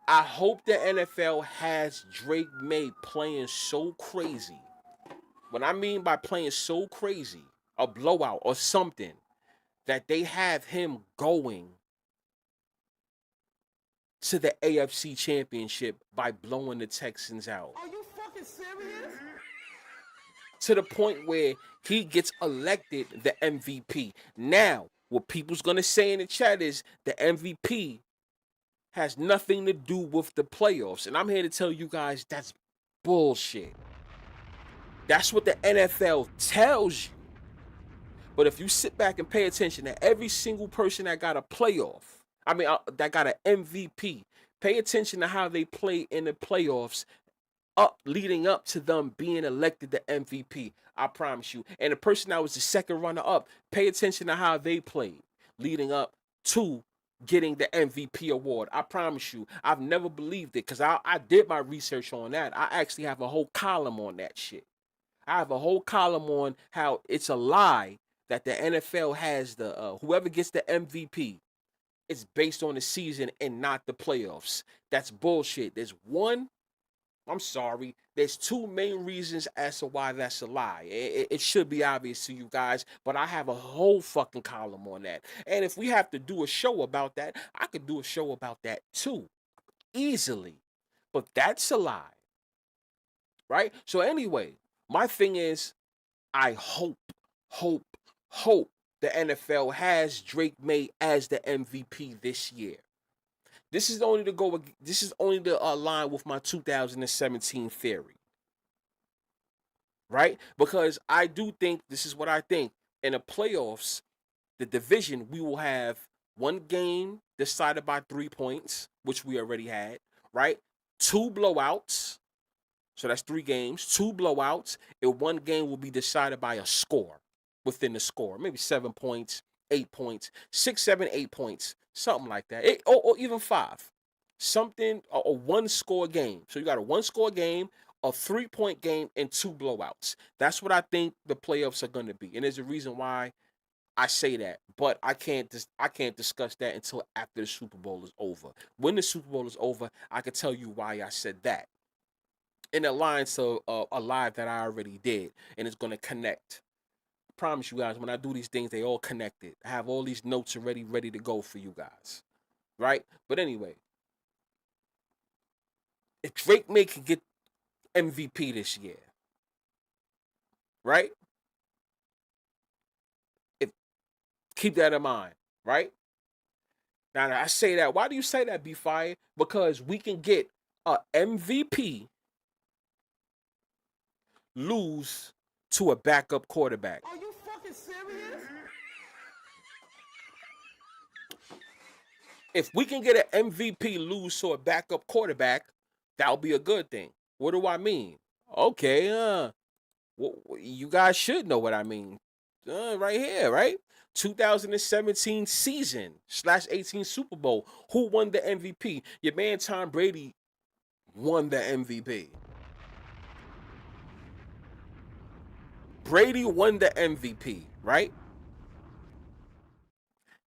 I hope the NFL has Drake May playing so crazy. What I mean by playing so crazy, a blowout or something, that they have him going to the AFC Championship by blowing the Texans out. Are you fucking serious? To the point where he gets elected the MVP. Now, what people's going to say in the chat is the MVP has nothing to do with the playoffs. And I'm here to tell you guys that's bullshit. That's what the NFL tells you. But if you sit back and pay attention to every single person that got a playoff, that got an MVP, pay attention to how they play in the playoffs leading up to them being elected the MVP. I promise you. And the person that was the second runner up, pay attention to how they played leading up to getting the MVP award. I promise you. I've never believed it because I did my research on that. I actually have a whole column on that shit. I have a whole column on how it's a lie that the NFL has the whoever gets the MVP, it's based on the season and not the playoffs. That's bullshit. I'm sorry. There's two main reasons as to why that's a lie. It should be obvious to you guys, but I have a whole fucking column on that. And if we have to do a show about that, I could do a show about that too, easily. But that's a lie, right? So anyway, my thing is, I hope, hope the NFL has Drake May as the MVP this year. This is only to go. This is only to align with my 2017 theory, right? Because I do think this is what I think in the playoffs, the division we will have one game decided by 3 points, which we already had, right? Two blowouts, so that's 3 games. 2 blowouts, and one game will be decided by a score within the score, maybe 7 points, 8 points, 6, 7, 8 points, something like that, or even 5. Something, a 1-score game. So you got a 1-score game, a 3-point game, and 2 blowouts. That's what I think the playoffs are going to be, and there's a reason why I say that, but I can't discuss that until after the Super Bowl is over. When the Super Bowl is over, I can tell you why I said that. And it aligns to a live that I already did, and it's going to connect. I promise you guys, when I do these things, they all connected. I have all these notes already ready to go for you guys, right? But anyway, if Drake May can get MVP this year, right? If Keep that in mind, right? Now I say that. Why do you say that, B-Fire? Because we can get a MVP lose to a backup quarterback. Are you fucking serious? If we can get an MVP lose to a backup quarterback, that'll be a good thing. What do I mean? Okay, you guys should know what I mean. Right here, right? 2017 season /18 Super Bowl. Who won the MVP? Your man Tom Brady won the MVP. Brady won the MVP, right?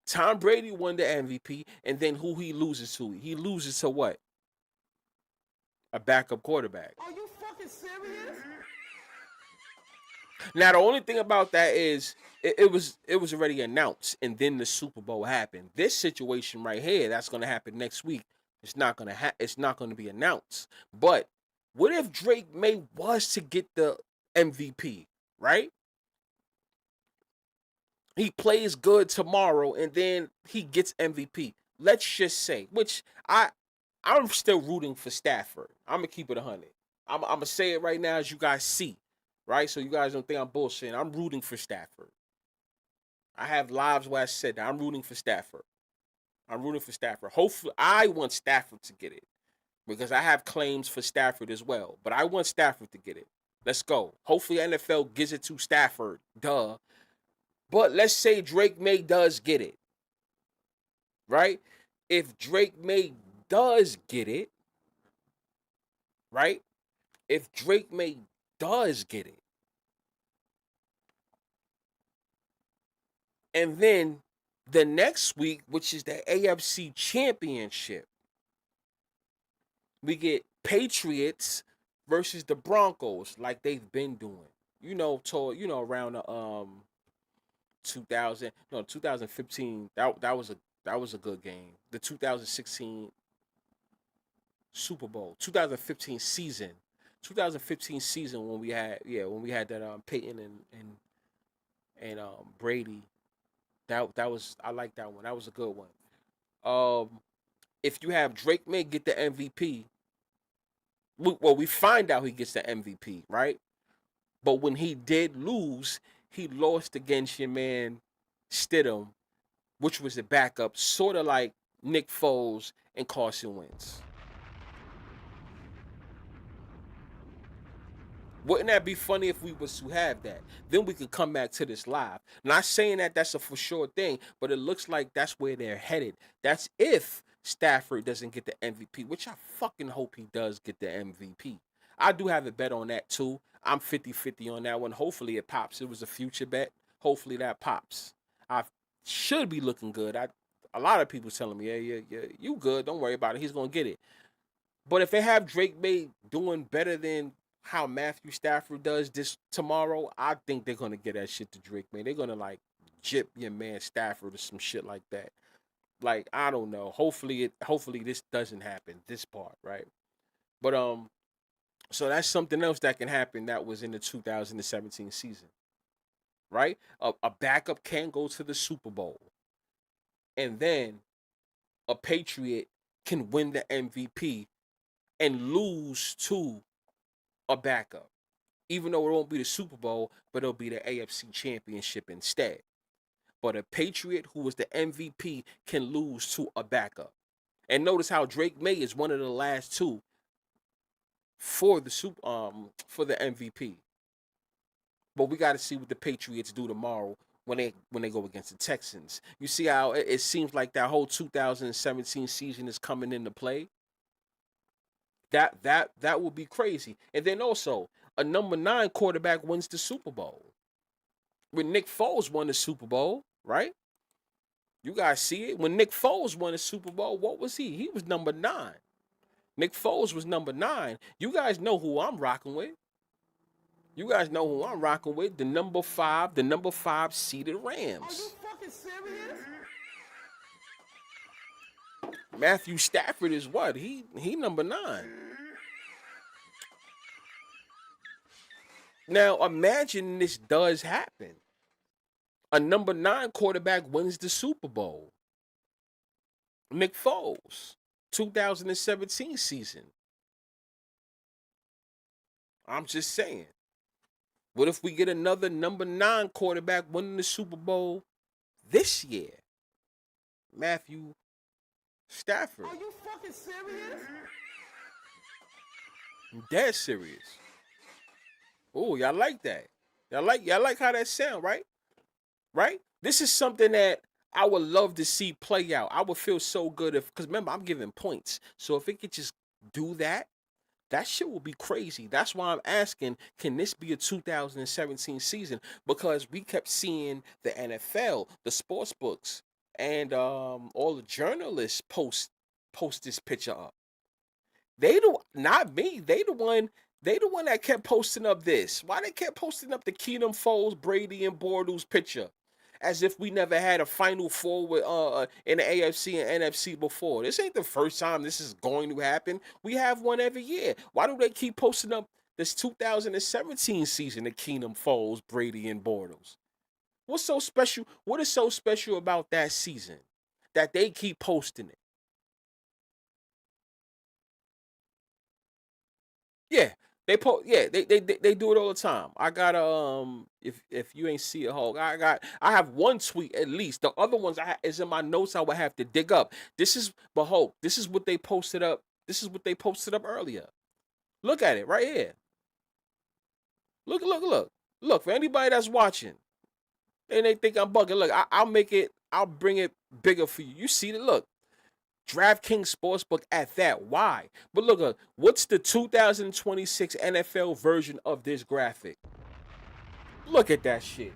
Tom Brady won the MVP, and then who he loses to? He loses to what? A backup quarterback. Are you fucking serious? Now the only thing about that is it was already announced, and then the Super Bowl happened. This situation right here, that's gonna happen next week. It's not gonna be announced. But what if Drake May was to get the MVP, right? He plays good tomorrow, and then he gets MVP. Let's just say, which I'm still rooting for Stafford. I'm gonna keep it 100. I'm gonna say it right now, as you guys see, right? So you guys don't think I'm bullshitting. I'm rooting for Stafford. I have lives where I said that I'm rooting for Stafford. I'm rooting for Stafford. Hopefully, I want Stafford to get it because I have claims for Stafford as well. But I want Stafford to get it. Let's go. Hopefully, NFL gives it to Stafford. Duh. But let's say Drake May does get it, right? If Drake May does get it, right? If Drake May does get it, and then the next week, which is the AFC Championship, we get Patriots versus the Broncos, like they've been doing. Around the 2015. That was a good game. The 2016 Super Bowl, 2015 season. 2015 season when we had that Peyton and Brady. That was, I like that one. That was a good one. If you have Drake May get the MVP, we find out he gets the MVP, right? But when he did lose, he lost against your man Stidham, which was the backup, sort of like Nick Foles and Carson Wentz. Wouldn't that be funny if we was to have that? Then we could come back to this live. Not saying that that's a for sure thing, but it looks like that's where they're headed. That's if Stafford doesn't get the MVP, which I fucking hope he does get the MVP. I do have a bet on that too. I'm 50-50 on that one. Hopefully it pops. It was a future bet. Hopefully that pops. I should be looking good. A lot of people telling me, yeah, you good. Don't worry about it. He's gonna get it. But if they have Drake May doing better than how Matthew Stafford does this tomorrow, I think they're gonna get that shit to Drake May. They're gonna like jip your man Stafford or some shit like that. Like I don't know. Hopefully this doesn't happen. This part, right? But so that's something else that can happen that was in the 2017 season, right? A backup can go to the Super Bowl, and then a Patriot can win the MVP and lose to a backup, even though it won't be the Super Bowl, but it'll be the AFC Championship instead. But a Patriot who was the MVP can lose to a backup. And notice how Drake May is one of the last two for the for the MVP. But we got to see what the Patriots do tomorrow when they go against the Texans. You see how it seems like that whole 2017 season is coming into play. That would be crazy. And then also a number 9 quarterback wins the Super Bowl. When Nick Foles won the Super Bowl, right? You guys see it. When Nick Foles won the Super Bowl, what was he? He was number 9. Nick Foles was number 9. You guys know who I'm rocking with. You guys know who I'm rocking with. The number 5 seeded Are Rams. you fucking serious? Matthew Stafford is what? He number 9. Now imagine this does happen. A number 9 quarterback wins the Super Bowl. Nick Foles, 2017 season. I'm just saying. What if we get another number 9 quarterback winning the Super Bowl this year? Matthew Stafford. Are you fucking serious? I'm dead serious. Oh, y'all like that. Y'all like how that sound, right? Right? This is something that I would love to see play out. I would feel so good because remember, I'm giving points. So if it could just do that, that shit will be crazy. That's why I'm asking, can this be a 2017 season? Because we kept seeing the NFL, the sports books, and all the journalists post this picture up. Not me. They the one that kept posting up this. Why they kept posting up the Keenum, Foles, Brady, and Bortles picture? As if we never had a Final Four with, in the AFC and NFC before. This ain't the first time this is going to happen. We have one every year. Why do they keep posting up this 2017 season, the Keenum, Foles, Brady, and Bortles? What's so special? What is so special about that season that they keep posting it? Yeah, they do it all the time. I got if you ain't see it, Hulk, I have one tweet at least. The other ones is in my notes. I would have to dig up. But Hulk, this is what they posted up. This is what they posted up earlier. Look at it right here. Look for anybody that's watching and they think I'm bugging. Look, I'll bring it bigger for you. You see it? Look. DraftKings Sportsbook at that. Why? But look, what's the 2026 NFL version of this graphic? Look at that shit.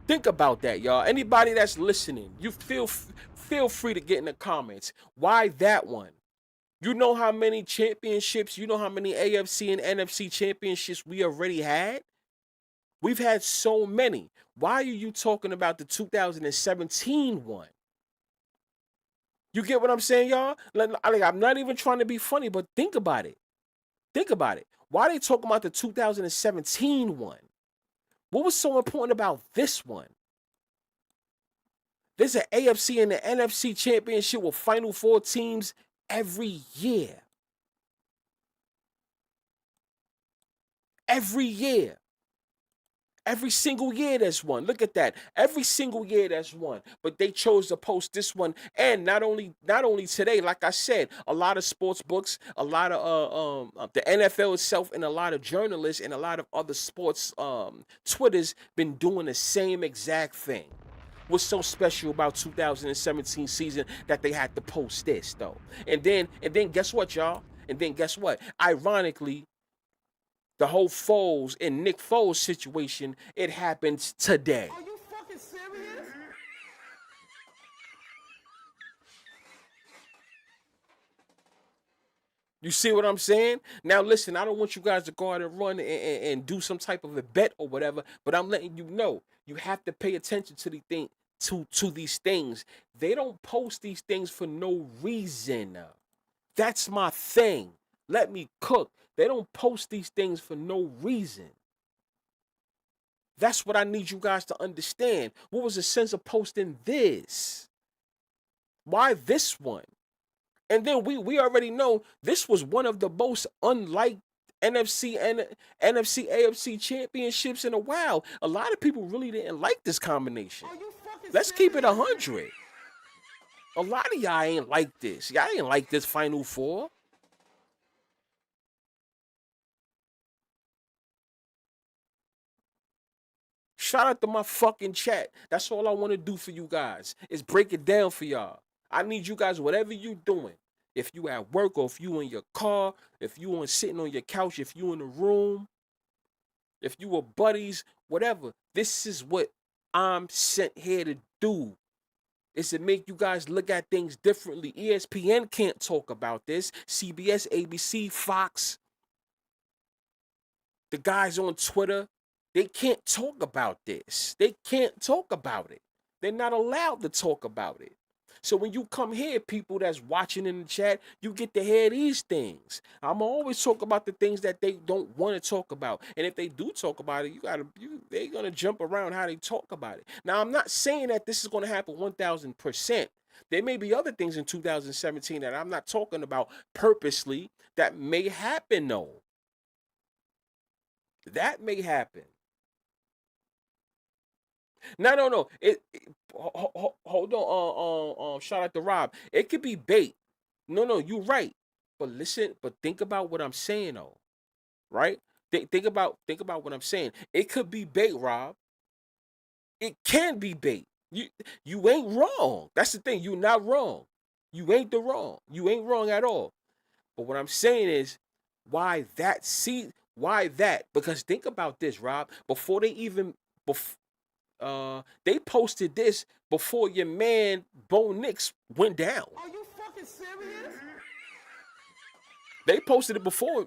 Think about that, y'all. Anybody that's listening, you feel free to get in the comments. Why that one? You know how many championships, you know how many AFC and NFC championships we already had? We've had so many. Why are you talking about the 2017 one? You get what I'm saying, y'all? Like, I'm not even trying to be funny, but think about it. Think about it. Why are they talking about the 2017 one? What was so important about this one? There's an AFC and an NFC championship with Final Four teams every year. Every year. Every single year there's one. Look at that. Every single year there's one. But they chose to post this one. And not only today, like I said, a lot of sports books, a lot of the NFL itself, and a lot of journalists and a lot of other sports Twitter's been doing the same exact thing. What's so special about 2017 season that they had to post this though? And then guess what, y'all? And then guess what? Ironically, The whole Foles and Nick Foles situation, it happens today. Are you fucking serious? You see what I'm saying? Now, listen, I don't want you guys to go out and run and do some type of a bet or whatever, but I'm letting you know you have to pay attention to these things. They don't post these things for no reason. That's my thing. Let me cook. They don't post these things for no reason. That's what I need you guys to understand. What was the sense of posting this? Why this one? And then we already know this was one of the most unliked NFC and NFC AFC championships in a while. A lot of people really didn't like this combination. Are you fucking Let's keep it serious? 100. A lot of y'all ain't like this. Y'all ain't like this Final Four. Shout out to my fucking chat. That's all I want to do for you guys is break it down for y'all. I need you guys, whatever you doing. If you at work or if you in your car, if you on sitting on your couch, if you in the room, if you were buddies, whatever. This is what I'm sent here to do. Is to make you guys look at things differently. ESPN can't talk about this. CBS, ABC, Fox, the guys on Twitter, they can't talk about this. They can't talk about it. They're not allowed to talk about it. So when you come here, people that's watching in the chat, you get to hear these things. I'm always talk about the things that they don't want to talk about. And if they do talk about it, they're gonna jump around how they talk about it. Now, I'm not saying that this is gonna happen 1,000%. There may be other things in 2017 that I'm not talking about purposely that may happen though. That may happen. No. Hold on. Shout out to Rob. It could be bait. No, you're right. But listen. But think about what I'm saying, though. Right? Think about what I'm saying. It could be bait, Rob. It can be bait. You ain't wrong. That's the thing. You're not wrong. You ain't the wrong. You ain't wrong at all. But what I'm saying is, why that? See, why that? Because think about this, Rob. Before they even they posted this before your man Bo Nix went down. Are you fucking serious? They posted it before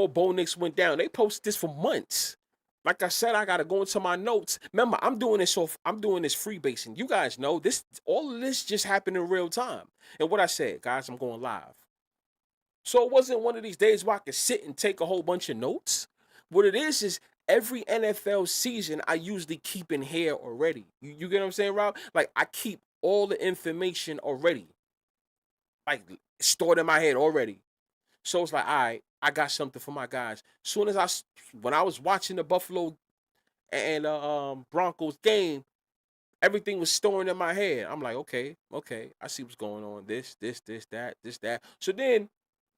Bo Nix went down. They posted this for months. Like I said, I gotta go into my notes. Remember, I'm doing this freebasing. You guys know this. All of this just happened in real time. And what I said, guys, I'm going live. So it wasn't one of these days where I could sit and take a whole bunch of notes. What it is every NFL season, I usually keep in here already. You get what I'm saying, Rob? Like, I keep all the information already. Like, stored in my head already. So it's like, all right, I got something for my guys. When I was watching the Buffalo and Broncos game, everything was storing in my head. I'm like, okay, I see what's going on. This, that. So then,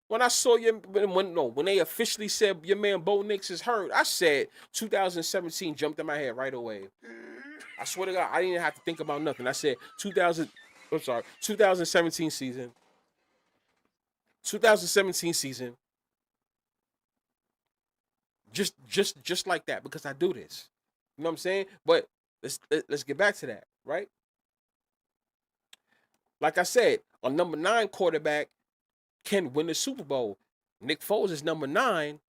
when I saw when they officially said your man Bo Nix is hurt, I said 2017 jumped in my head right away. I swear to God, I didn't have to think about nothing. I said 2017 season. 2017 season. Just like that, because I do this. You know what I'm saying? But let's get back to that, right? Like I said, a number 9 quarterback can win the Super Bowl. Nick Foles is number 9.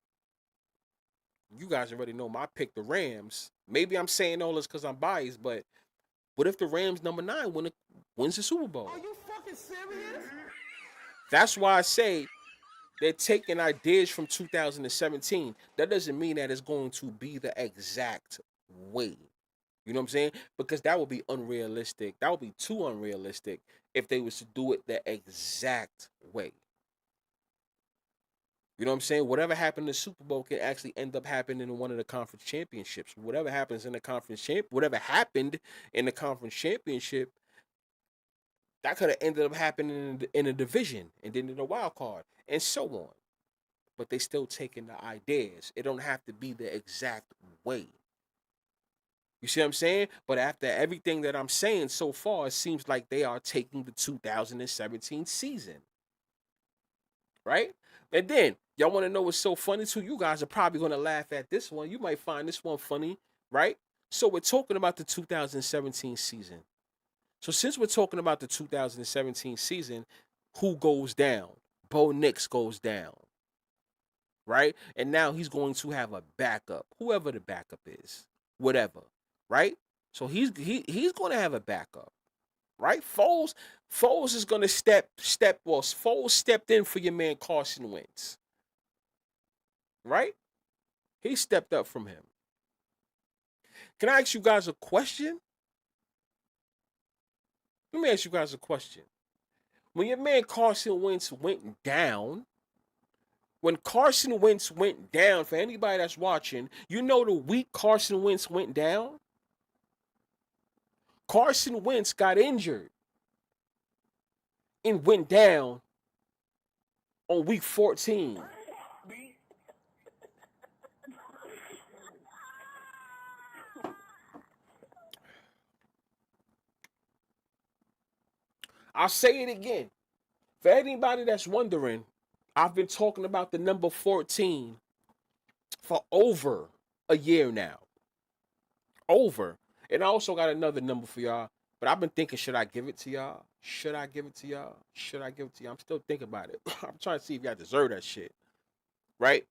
You guys already know my pick, the Rams. Maybe I'm saying all this because I'm biased, but what if the Rams number 9 wins the Super Bowl? Are you fucking serious? That's why I say they're taking ideas from 2017. That doesn't mean that it's going to be the exact way. You know what I'm saying? Because that would be unrealistic. That would be too unrealistic if they was to do it the exact way. You know what I'm saying? Whatever happened in the Super Bowl can actually end up happening in one of the conference championships. Whatever happened in the conference championship, that could have ended up happening in a division and then in a wild card and so on. But they still taking the ideas. It don't have to be the exact way. You see what I'm saying? But after everything that I'm saying so far, it seems like they are taking the 2017 season. Right? And then Y'all want to know what's so funny too? You guys are probably going to laugh at this one. You might find this one funny, right? So we're talking about the 2017 season. So since we're talking about the 2017 season, who goes down? Bo Nix goes down, right? And now he's going to have a backup, whoever the backup is, whatever, right? So he's going to have a backup, right? Foles is going to Foles stepped in for your man Carson Wentz, right? He stepped up from him. Can I ask you guys a question? Let me ask you guys a question. When your man Carson Wentz went down, when Carson Wentz went down, for anybody that's watching, you know the week Carson Wentz went down? Carson Wentz got injured and went down on week 14. I'll say it again. For anybody that's wondering, I've been talking about the number 14 for over a year now. Over. And I also got another number for y'all. But I've been thinking, should I give it to y'all? Should I give it to y'all? Should I give it to y'all? I'm still thinking about it. I'm trying to see if y'all deserve that shit. Right?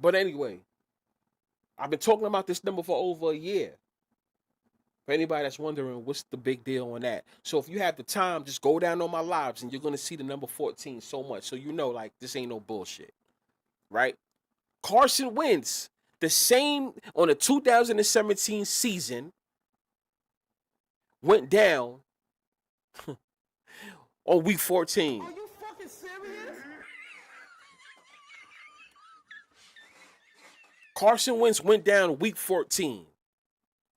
But anyway, I've been talking about this number for over a year. For anybody that's wondering, what's the big deal on that? So if you have the time, just go down on my lives and you're going to see the number 14 so much. So you know, like, this ain't no bullshit. Right? Carson Wentz, the same on the 2017 season, went down on week 14. Are you fucking serious? Carson Wentz went down week 14.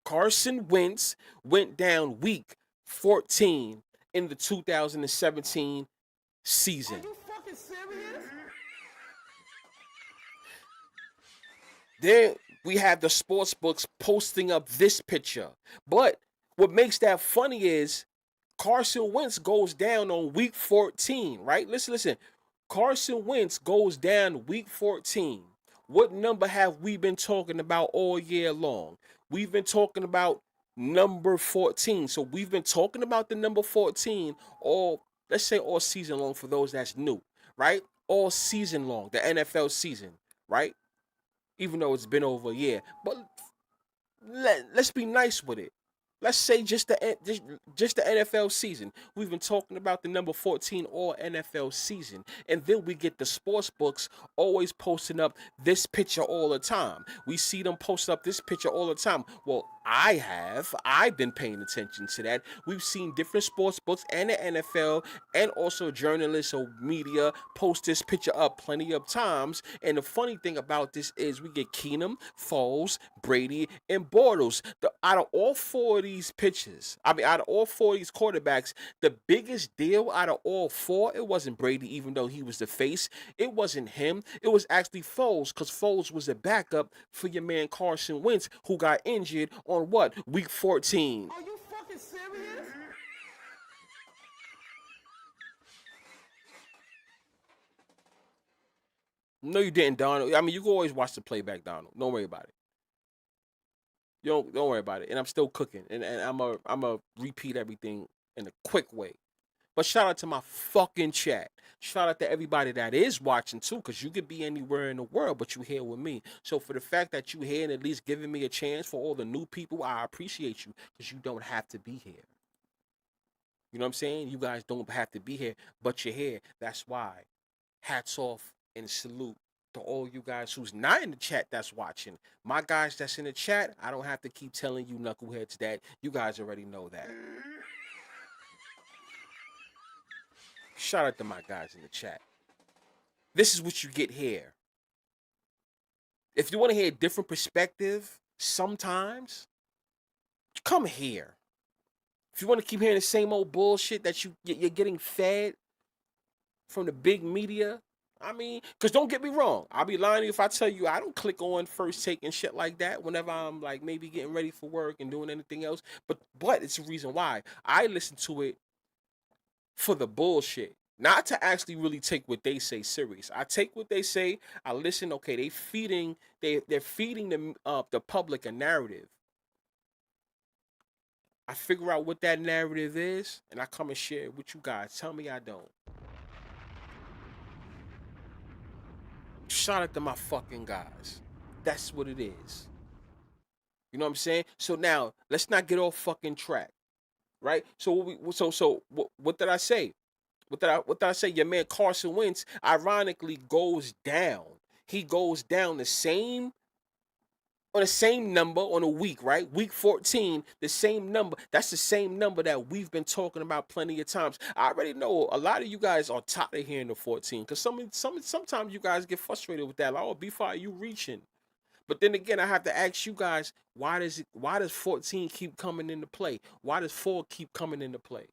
Carson Wentz went down week 14 in the 2017 season. Are you fucking serious? Then we have the sports books posting up this picture. But what makes that funny is Carson Wentz goes down on week 14, right? Listen. Carson Wentz goes down week 14. What number have we been talking about all year long? We've been talking about number 14. So we've been talking about the number 14 let's say all season long for those that's new, right? All season long, the NFL season, right? Even though it's been over a year. But let's be nice with it. Let's say just the NFL season. We've been talking about the number 14 all NFL season. And then we get the sports books always posting up this picture all the time. We see them post up this picture all the time. Well, I've been paying attention to that. We've seen different sports books and the NFL and also journalists or media post this picture up plenty of times. And the funny thing about this is we get Keenum, Foles, Brady, and Bortles. Out of all four of these pictures, out of all four of these quarterbacks, the biggest deal out of all four, it wasn't Brady, even though he was the face. It wasn't him. It was actually Foles, because Foles was a backup for your man Carson Wentz, who got injured on what? Week 14. Are you fucking serious? No, you didn't, Donald. I mean, you can always watch the playback, Donald. Don't worry about it. Don't worry about it. And I'm still cooking. And I'm a repeat everything in a quick way. But shout out to my fucking chat. Shout out to everybody that is watching too, because you could be anywhere in the world, but you here with me. So for the fact that you here and at least giving me a chance, for all the new people, I appreciate you, because you don't have to be here. You know what I'm saying? You guys don't have to be here, but you're here. That's why. Hats off and salute to all you guys who's not in the chat that's watching. My guys that's in the chat, I don't have to keep telling you knuckleheads that. You guys already know that. Shout out to my guys in the chat. This is what you get here. If you want to hear a different perspective, sometimes, come here. If you want to keep hearing the same old bullshit that you're getting fed from the big media, I mean, because don't get me wrong, I'll be lying to you if I tell you I don't click on First Take and shit like that whenever I'm like maybe getting ready for work and doing anything else. But it's the reason why I listen to it for the bullshit. Not to actually really take what they say serious. I take what they say. I listen. Okay, they're feeding the public a narrative. I figure out what that narrative is, and I come and share it with you guys. Tell me I don't. Shout out to my fucking guys. That's what it is. You know what I'm saying? So now let's not get off fucking track, right? So what did I say? What did I say? Your man Carson Wentz ironically goes down. He goes down the same number on a week, right? Week 14, the same number. That's the same number that we've been talking about plenty of times. I already know a lot of you guys are tired of hearing the 14 because sometimes you guys get frustrated with that. Like, oh, B5, you reaching. But then again, I have to ask you guys, why does 14 keep coming into play? Why does 4 keep coming into play?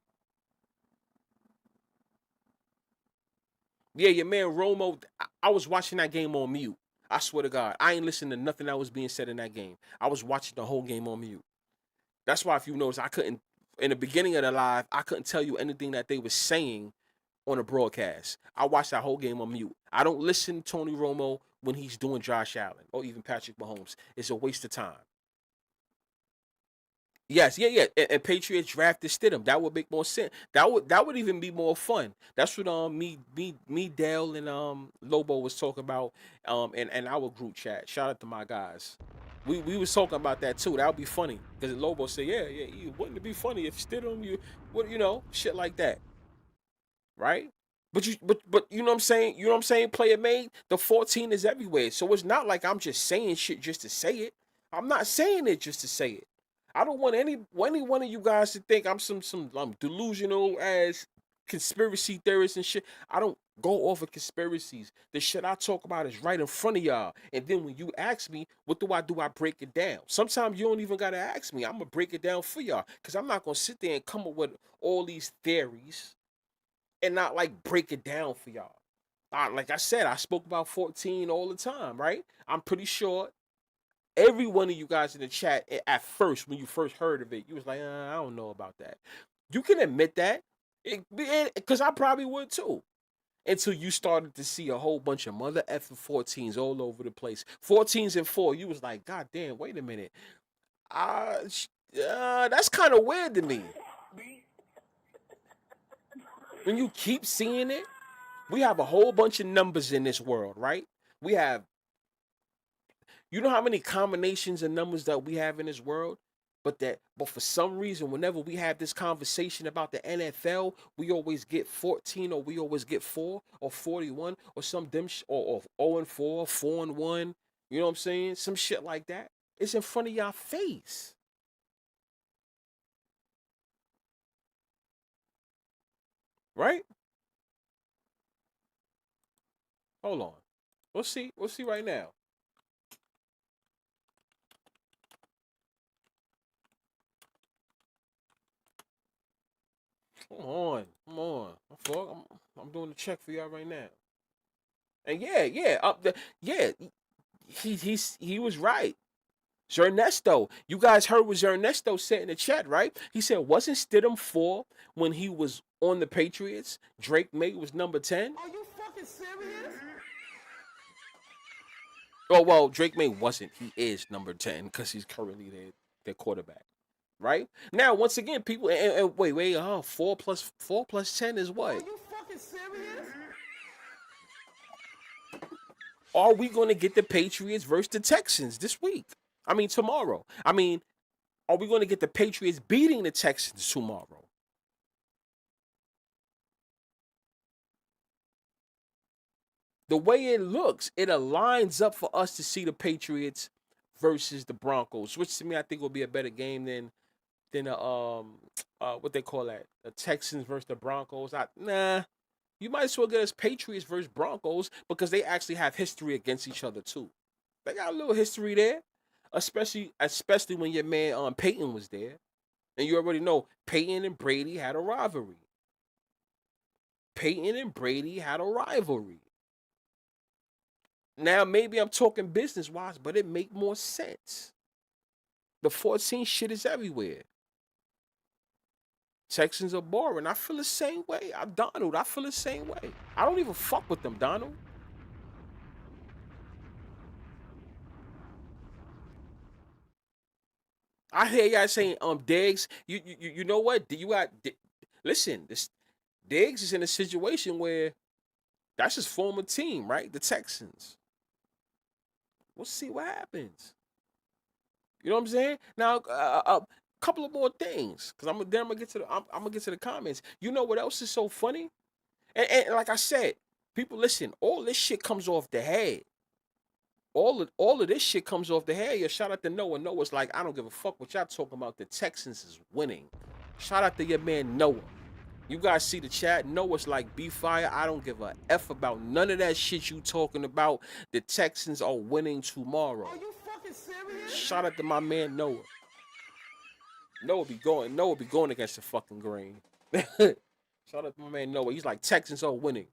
Yeah, your man Romo, I was watching that game on mute. I swear to God, I ain't listening to nothing that was being said in that game. I was watching the whole game on mute. That's why if you notice, I couldn't in the beginning of the live, I couldn't tell you anything that they were saying on a broadcast. I watched that whole game on mute. I don't listen to Tony Romo when he's doing Josh Allen or even Patrick Mahomes. It's a waste of time. Yes, yeah, yeah. And Patriots drafted Stidham. That would make more sense. That would even be more fun. That's what me Dale and Lobo was talking about in our group chat. Shout out to my guys. We was talking about that too. That would be funny because Lobo said, yeah, wouldn't it be funny if Stidham shit like that, right? But you know what I'm saying? You know what I'm saying? Player made the 14 is everywhere. So it's not like I'm just saying shit just to say it. I'm not saying it just to say it. I don't want any one of you guys to think I'm some delusional as conspiracy theorist and shit. I don't go off of conspiracies. The shit I talk about is right in front of y'all. And then when you ask me, what do I do? I break it down. Sometimes you don't even gotta ask me. I'm gonna break it down for y'all. Cause I'm not gonna sit there and come up with all these theories and not like break it down for y'all. Like I said, I spoke about 14 all the time, right? I'm pretty sure every one of you guys in the chat at first, when you first heard of it, you was like, I don't know about that. You can admit that, because I probably would too. Until you started to see a whole bunch of mother effing 14s all over the place. 14s and 4, you was like, God damn, wait a minute. That's kind of weird to me. When you keep seeing it, we have a whole bunch of numbers in this world, right? We have, you know how many combinations of numbers that we have in this world? But for some reason, whenever we have this conversation about the NFL, we always get 14, or we always get 4 or 41 or some or 0 and 4, 4 and 1. You know what I'm saying? Some shit like that. It's in front of y'all face, right? Hold on. We'll see. We'll see right now. Come on. Come on. I'm doing the check for y'all right now. And yeah, yeah, he was right. Ernesto, you guys heard what Ernesto said in the chat, right? He said, wasn't Stidham 4 when he was on the Patriots? Drake May was number 10. Are you fucking serious? Oh, well, Drake May wasn't. He is number 10 because he's currently their quarterback, right? Now, once again, people, and wait, 4 plus 10 is Are what? you fucking serious? Are we going to get the Patriots versus the Texans this week? I mean, tomorrow. I mean, are we going to get the Patriots beating the Texans tomorrow? The way it looks, it aligns up for us to see the Patriots versus the Broncos, which to me I think will be a better game than what they call that, the Texans versus the Broncos. You might as well get us Patriots versus Broncos because they actually have history against each other too. They got a little history there, especially when your man Peyton was there, and you already know Peyton and Brady had a rivalry. Peyton and Brady had a rivalry. Now maybe I'm talking business wise, but it make more sense. The 14 shit is everywhere. Texans are boring. I feel the same way. I'm Donald. I feel the same way. I don't even fuck with them, Donald. I hear y'all saying, Diggs. You know what? You got listen. This Diggs is in a situation where that's his former team, right? The Texans. We'll see what happens. You know what I'm saying? Now, a couple of more things, cause I'm gonna get to I'm gonna get to the comments. You know what else is so funny? And like I said, people listen. All this shit comes off the head. All of this shit comes off the head. Yeah, shout out to Noah. Noah's like, I don't give a fuck what y'all talking about. The Texans is winning. Shout out to your man Noah. You guys see the chat? Noah's like, be fire. I don't give a F about none of that shit you talking about. The Texans are winning tomorrow. Are you fucking serious? Shout out to my man Noah. Noah be going against the fucking grain. Shout out to my man Noah. He's like, Texans are winning.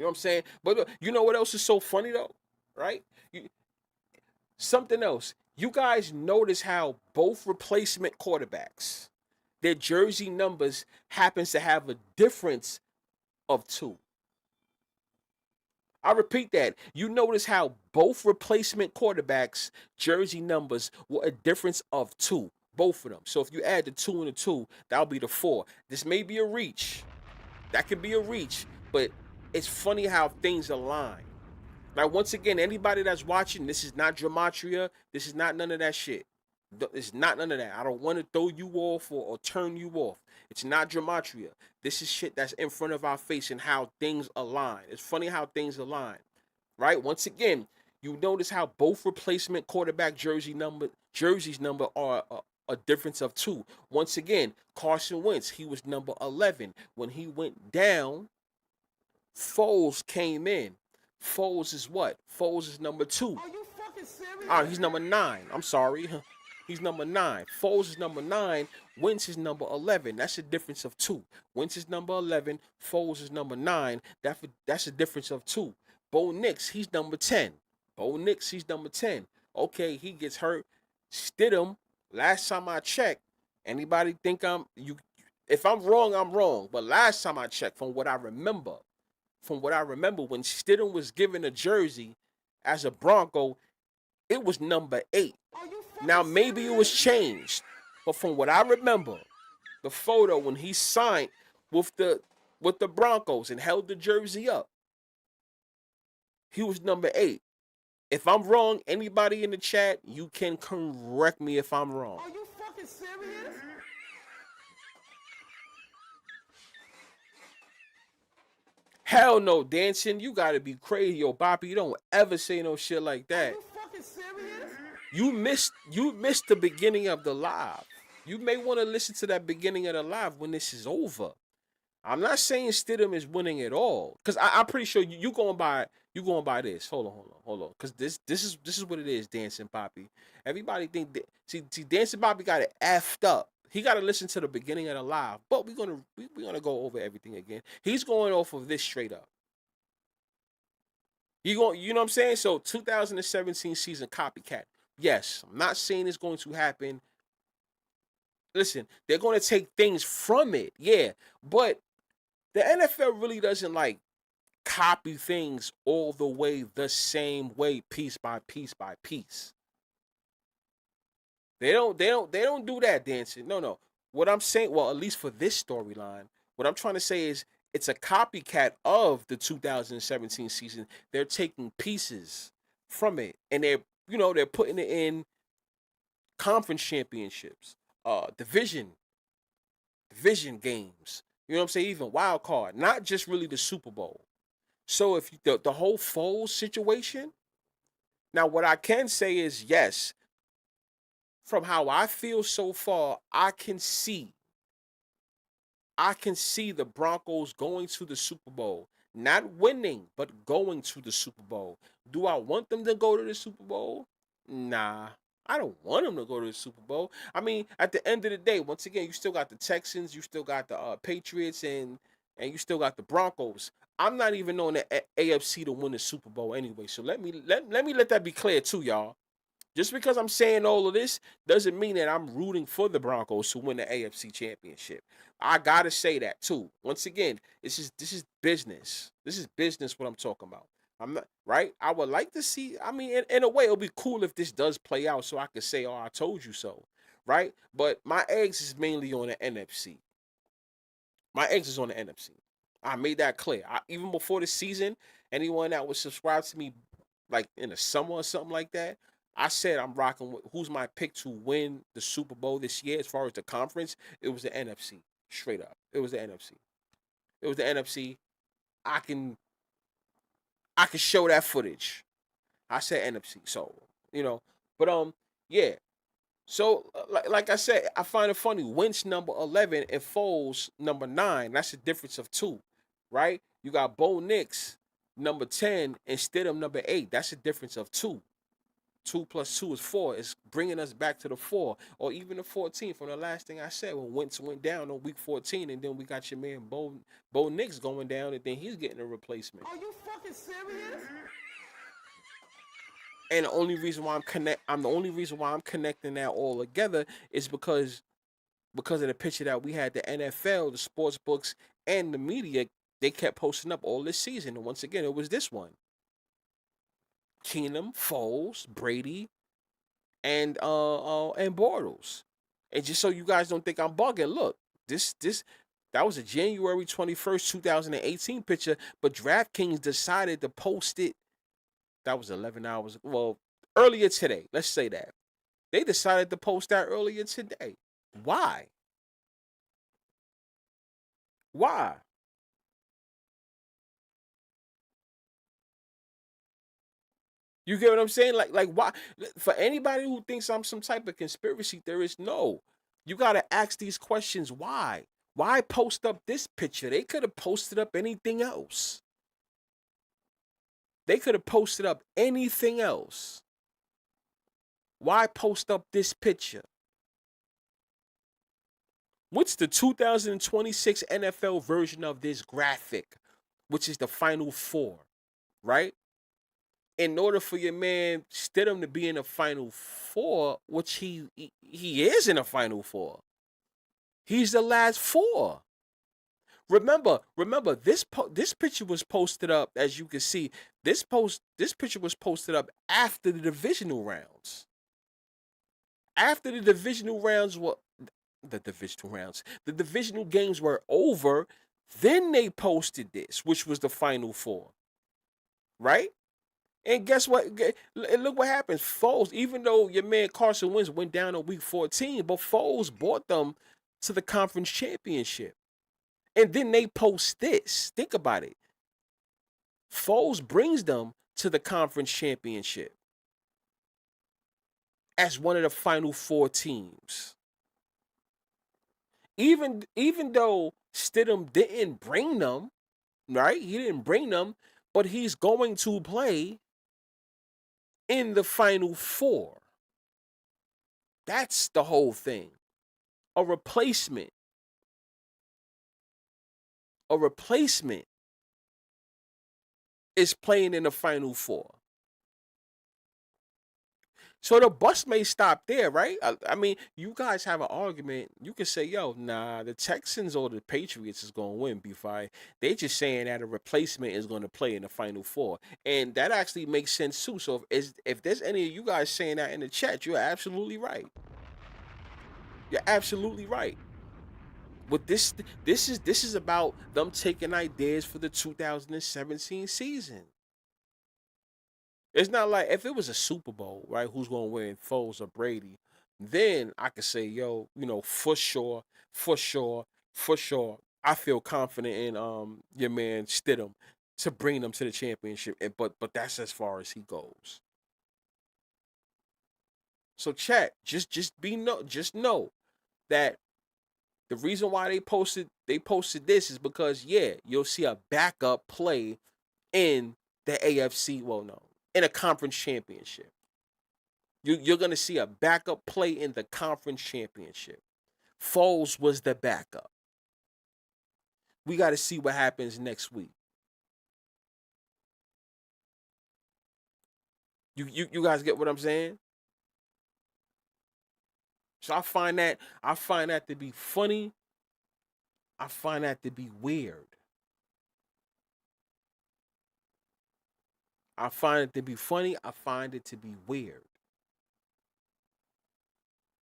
You know what I'm saying? But you know what else is so funny though? Right? Something else. You guys notice how both replacement quarterbacks, their jersey numbers happens to have a difference of 2. I repeat that. You notice how both replacement quarterbacks' jersey numbers were a difference of 2. Both of them. So if you add the 2 and the 2, that'll be the 4. This may be a reach. That could be a reach. But it's funny how things align. Now, once again, anybody that's watching, this is not gematria. This is not none of that shit. It's not none of that. I don't want to throw you off or turn you off. It's not gematria. This is shit that's in front of our face and how things align. It's funny how things align, right? Once again, you notice how both replacement quarterback jerseys number are a difference of 2. Once again, Carson Wentz, he was number 11. When he went down, Foles came in. Foles is what? Foles is number 2. Are you fucking serious? He's number 9. I'm sorry. He's number 9. Foles is number 9. Wentz is number 11. That's a difference of 2. Wentz is number 11. Foles is number 9. That's a difference of 2. Bo Nix, he's number 10. Bo Nix, he's number 10. Okay, he gets hurt. Stidham, last time I checked, anybody think if I'm wrong, I'm wrong. But last time I checked, from what I remember, when Stidham was given a jersey as a Bronco, it was number 8. Now maybe it was changed, but from what I remember, the photo when he signed with the Broncos and held the jersey up, he was number 8. If I'm wrong, anybody in the chat, you can correct me if I'm wrong. Are you fucking serious? Hell no, dancing. You gotta be crazy, yo, Boppy. You don't ever say no shit like Are that. you fucking serious? You missed the beginning of the live. You may want to listen to that beginning of the live when this is over. I'm not saying Stidham is winning at all, because I'm pretty sure you going by this. Hold on, because this is what it is, Dancing Poppy. Everybody think that see Dancing Poppy got it effed up. He got to listen to the beginning of the live, but we're gonna go over everything again. He's going off of this straight up. You know what I'm saying? So 2017 season Copycat. Yes, I'm not saying it's going to happen. Listen, they're going to take things from it, yeah, but the NFL really doesn't like copy things all the way the same way, piece by piece by piece. They don't do that, dancing. No. What I'm saying, well, at least for this storyline, what I'm trying to say is it's a copycat of the 2017 season. They're taking pieces from it and they're putting it in conference championships, division games. You know what I'm saying? Even wild card, not just really the Super Bowl. So if the whole Foles situation, now what I can say is yes, from how I feel so far, I can see the Broncos going to the Super Bowl. Not winning, but going to the Super Bowl. Do I want them to go to the Super Bowl? Nah. I don't want them to go to the Super Bowl. I mean, at the end of the day, once again, you still got the Texans, you still got the Patriots, and you still got the Broncos. I'm not even on the AFC to win the Super Bowl anyway. So let me let that be clear too, y'all. Just because I'm saying all of this doesn't mean that I'm rooting for the Broncos to win the AFC Championship. I gotta say that too. Once again, this is business. This is business. What I'm talking about. I'm not right. I would like to see. I mean, in a way, it'll be cool if this does play out, so I could say, "Oh, I told you so." Right. But my eggs is mainly on the NFC. My eggs is on the NFC. I made that clear. Even before the season, anyone that was subscribed to me like in the summer or something like that, I said I'm rocking with who's my pick to win the Super Bowl this year as far as the conference. It was the NFC. Straight up. It was the NFC. It was the NFC. I can I can show that footage. I said NFC. So, you know, but yeah. So, like I said, I find it funny. Wentz number 11 and Foles number 9. That's a difference of 2, right? You got Bo Nix number 10 and Stidham number 8. That's a difference of 2. 2 plus 2 is 4. It's bringing us back to the 4 or even the 14 from the last thing I said when Wentz went down on week 14, and then we got your man Bo Nix going down, and then he's getting a replacement. Are you fucking serious? And the only reason why I'm the only reason why I'm connecting that all together is because of the picture that we had. The NFL, the sports books, and the media, they kept posting up all this season. And once again, it was this one: Keenum, Foles, Brady, and Bortles. And just so you guys don't think I'm bugging, look, this that was a January 21st, 2018 picture, but DraftKings decided to post it. That was 11 hours. Well, earlier today. Let's say that. They decided to post that earlier today. Why? Why? You get what I'm saying? Like why? For anybody who thinks I'm some type of conspiracy theorist, no. You gotta ask these questions. Why? Why post up this picture? They could have posted up anything else. They could have posted up anything else. Why post up this picture? What's the 2026 NFL version of this graphic, which is the Final Four, right? In order for your man Stidham to be in the Final Four, which he is in the Final Four, he's the last 4. Remember this picture was posted up, as you can see. This picture was posted up after the divisional rounds. After the divisional rounds were the divisional games were over, then they posted this, which was the Final Four, right? And guess what? Look what happens. Foles, even though your man Carson Wentz went down on week 14, but Foles brought them to the conference championship. And then they post this. Think about it. Foles brings them to the conference championship as one of the Final Four teams. Even though Stidham didn't bring them, right? He didn't bring them, but he's going to play in the Final Four. That's the whole thing. A replacement. A replacement is playing in the Final Four. So the bus may stop there, right? I mean, you guys have an argument. You can say, yo, nah, the Texans or the Patriots is going to win, B5. They're just saying that a replacement is going to play in the Final Four. And that actually makes sense, too. So if there's any of you guys saying that in the chat, you're absolutely right. You're absolutely right. But this is about them taking ideas for the 2017 season. It's not like if it was a Super Bowl, right? Who's gonna win, Foles or Brady? Then I could say, yo, for sure, for sure, for sure. I feel confident in your man Stidham to bring them to the championship. But that's as far as he goes. So chat, just know that the reason why they posted this is because you'll see a backup play in the AFC. Well, no, in a conference championship. You're gonna see a backup play in the conference championship. Foles was the backup. We got to see what happens next week. You guys get what I'm saying? So I find that to be funny. I find that to be weird. I find it to be funny. I find it to be weird.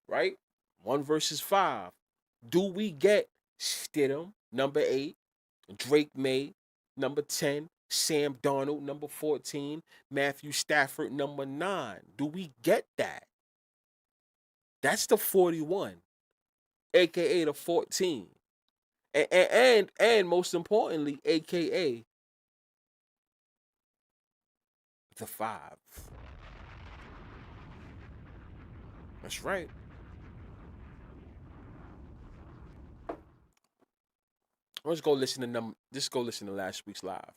Right? 1 versus 5. Do we get Stidham, number 8, Drake May, number 10, Sam Darnold, number 14, Matthew Stafford, number 9? Do we get that? That's the 41, aka the 14. And most importantly, aka the 5. That's right. Let's go listen to Just go listen to last week's live.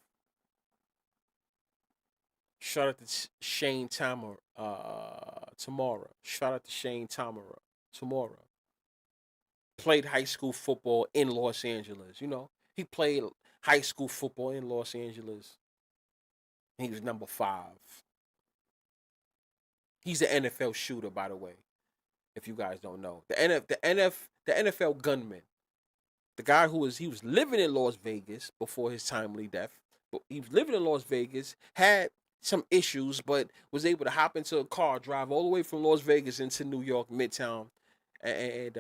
Shout out to Shane Tamara, Tamara. Shout out to Shane Tamara, Tamara. Played high school football in Los Angeles. He played high school football in Los Angeles. He was number 5. He's an NFL shooter, by the way. If you guys don't know, the NFL gunman, the guy he was living in Las Vegas before his timely death. But he was living in Las Vegas, had some issues, but was able to hop into a car, drive all the way from Las Vegas into New York Midtown, and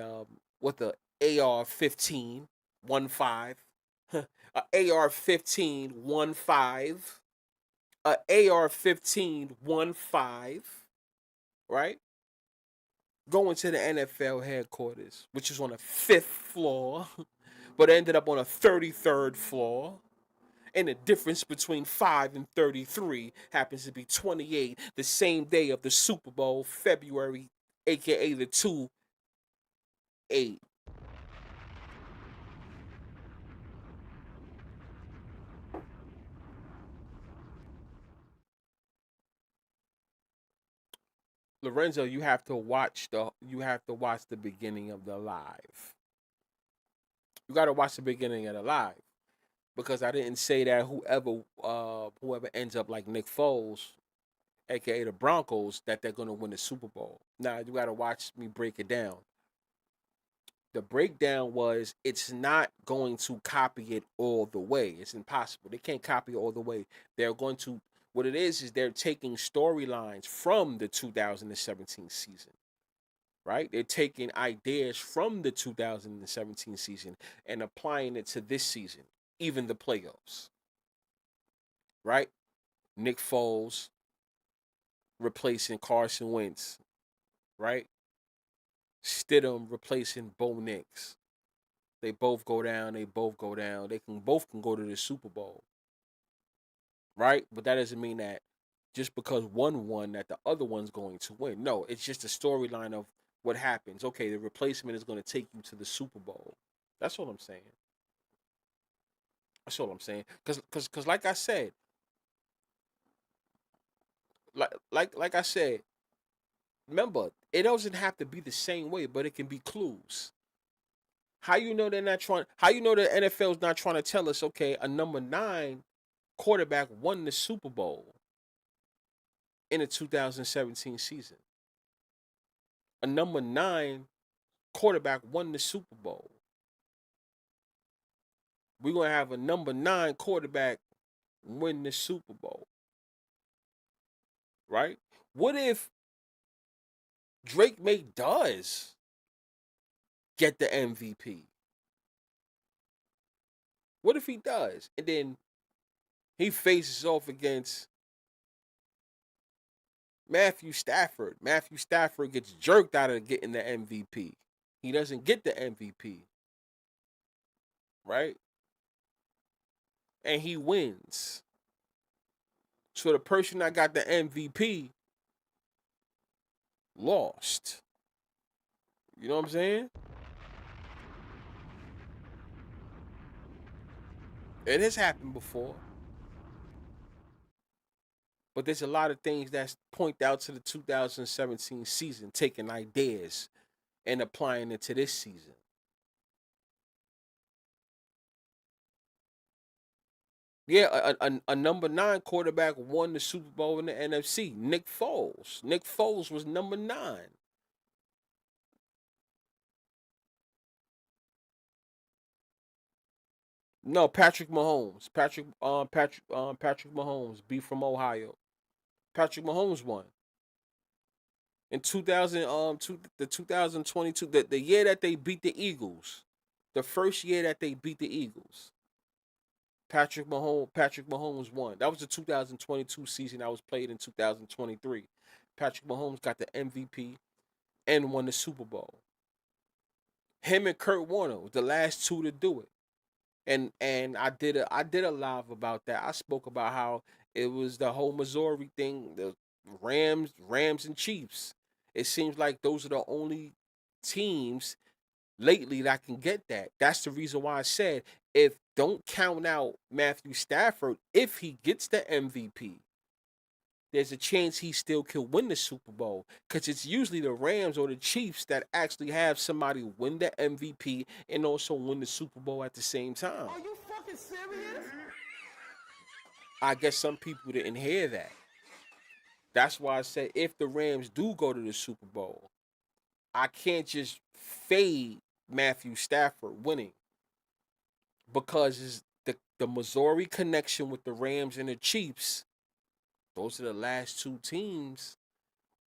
with the AR-15 15, a AR-15 15, a AR-15 15, right? Going to the NFL headquarters, which is on the 5th floor, but ended up on a 33rd floor. And the difference between 5 and 33 happens to be 28, the same day of the Super Bowl, February, aka the 2/8. Lorenzo, you have to watch the beginning of the live. You got to watch the beginning of the live because I didn't say that whoever ends up like Nick Foles, aka the Broncos, that they're gonna win the Super Bowl. Now you got to watch me break it down. The breakdown was it's not going to copy it all the way. It's impossible. They can't copy it all the way. They're going to What it is they're taking storylines from the 2017 season, right? They're taking ideas from the 2017 season and applying it to this season, even the playoffs, right? Nick Foles replacing Carson Wentz, right? Stidham replacing Bo Nix. They both go down. They both go down. They can both go to the Super Bowl, right? But that doesn't mean that just because one won that the other one's going to win. No, it's just a storyline of what happens. Okay, the replacement is going to take you to the Super Bowl. That's all I'm saying. That's all I'm saying. Cause like I said, like I said, remember, it doesn't have to be the same way, but it can be clues. How you know they're not trying? How you know the NFL's not trying to tell us? Okay, a number 9 quarterback won the Super Bowl in the 2017 season. A number 9 quarterback won the Super Bowl. We're gonna have a number 9 quarterback win the Super Bowl, right? What if Drake May does get the MVP? What if he does? And then he faces off against Matthew Stafford. Matthew Stafford gets jerked out of getting the MVP. He doesn't get the MVP, right? And he wins. So the person that got the MVP lost. You know what I'm saying? It has happened before. But there's a lot of things that point out to the 2017 season, taking ideas and applying it to this season. Yeah, a number 9 quarterback won the Super Bowl in the NFC. Nick Foles. Nick Foles was number 9. No, Patrick Mahomes. Patrick Mahomes, be from Ohio. Patrick Mahomes won in 2000 the 2022, the year that they beat the Eagles. The first year that they beat the Eagles. Patrick Mahomes won. That was the 2022 season that was played in 2023. Patrick Mahomes got the MVP and won the Super Bowl. Him and Kurt Warner was the last two to do it. And I did a live about that. I spoke about how it was the whole Missouri thing, the Rams and Chiefs. It seems like those are the only teams lately that can get that. That's the reason why I said, if don't count out Matthew Stafford, if he gets the MVP, there's a chance he still could win the Super Bowl. Because it's usually the Rams or the Chiefs that actually have somebody win the MVP and also win the Super Bowl at the same time. Are you fucking serious? I guess some people didn't hear that. That's why I said, if the Rams do go to the Super Bowl, I can't just fade Matthew Stafford winning, because it's the Missouri connection with the Rams and the Chiefs. Those are the last two teams.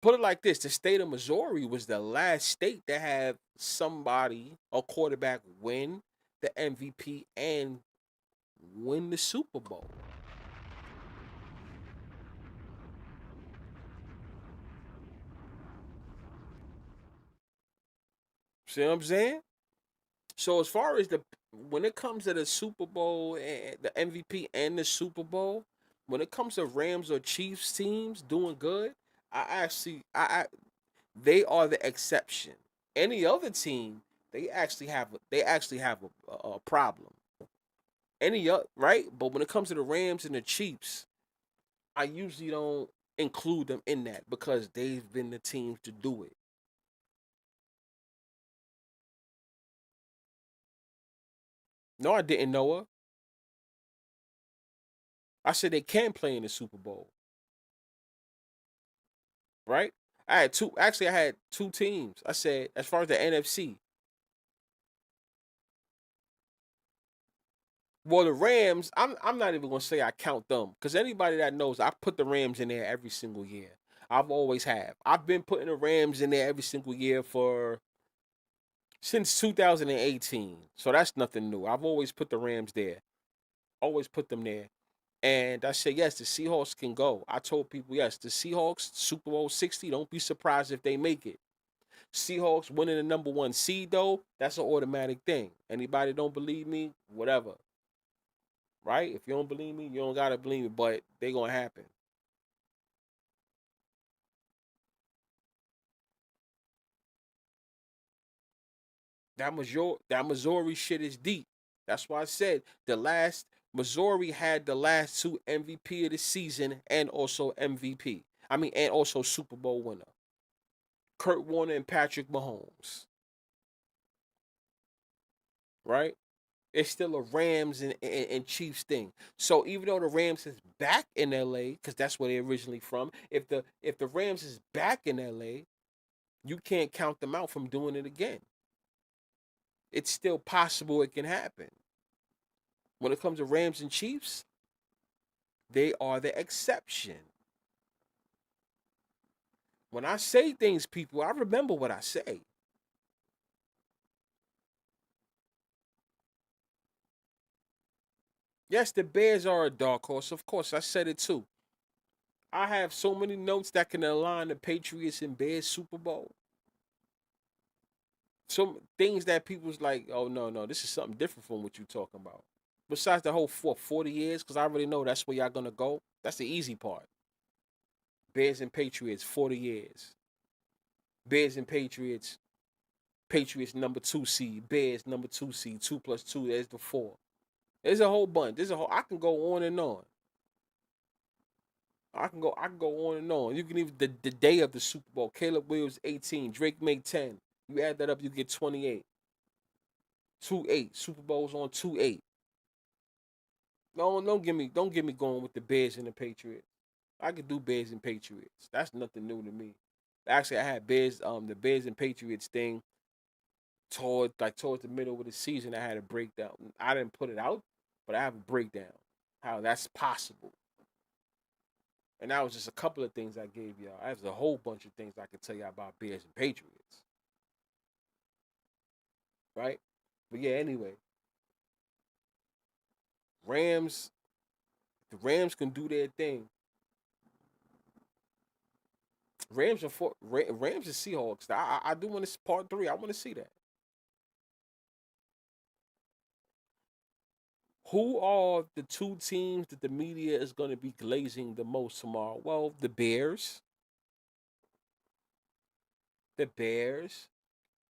Put it like this: the state of Missouri was the last state that had somebody, a quarterback, win the MVP and win the Super Bowl. See what I'm saying? So as far as the when it comes to the Super Bowl and the MVP and the Super Bowl, when it comes to Rams or Chiefs teams doing good, I they are the exception. Any other team, they actually have a problem. Any other, right? But when it comes to the Rams and the Chiefs, I usually don't include them in that because they've been the teams to do it. No, I didn't, Noah. I said they can play in the Super Bowl, right? I had two teams. I said, as far as the NFC, well, the Rams, I'm not even gonna say I count them, because anybody that knows, I put the Rams in there every single year. I've always have. I've been putting the Rams in there every single year for since 2018. So that's nothing new. I've always put the Rams there. Always put them there. And I said, yes, the Seahawks can go. I told people, yes, the Seahawks, Super Bowl 60, don't be surprised if they make it. Seahawks winning the number one seed, though, that's an automatic thing. Anybody don't believe me, whatever. Right? If you don't believe me, you don't gotta believe me, but they gonna happen. That Missouri shit is deep. That's why I said the last Missouri had the last two MVP of the season and also MVP. I mean, and also Super Bowl winner. Kurt Warner and Patrick Mahomes. Right? It's still a Rams and Chiefs thing. So even though the Rams is back in LA, because that's where they're originally from, if the Rams is back in LA, you can't count them out from doing it again. It's still possible it can happen. When it comes to Rams and Chiefs, they are the exception. When I say things, people, I remember what I say. Yes, the Bears are a dark horse. Of course, I said it too. I have so many notes that can align the Patriots and Bears Super Bowl. Some things that people's like, oh no, no, this is something different from what you talking about. Besides the whole 40 years, because I already know that's where y'all gonna go. That's the easy part. Bears and Patriots, 40 years. Bears and Patriots, Patriots number two seed, Bears number two seed, two plus two, there's the four. There's a whole bunch. There's a whole I can go on and on. I can go on and on. You can even the day of the Super Bowl. Caleb Williams 18, Drake made 10. You add that up, you get 28. 2-8. Super Bowls on 2-8. No, don't get me going with the Bears and the Patriots. I could do Bears and Patriots. That's nothing new to me. Actually, I had the Bears and Patriots thing towards the middle of the season. I had a breakdown. I didn't put it out. but I have a breakdown how that's possible. And that was just a couple of things I gave y'all. There's a whole bunch of things I could tell y'all about Bears and Patriots, right? But yeah, anyway, Rams, the Rams can do their thing. Rams and Seahawks. I do want to part three. I want to see that. Who are the two teams that the media is going to be glazing the most tomorrow? Well, the Bears,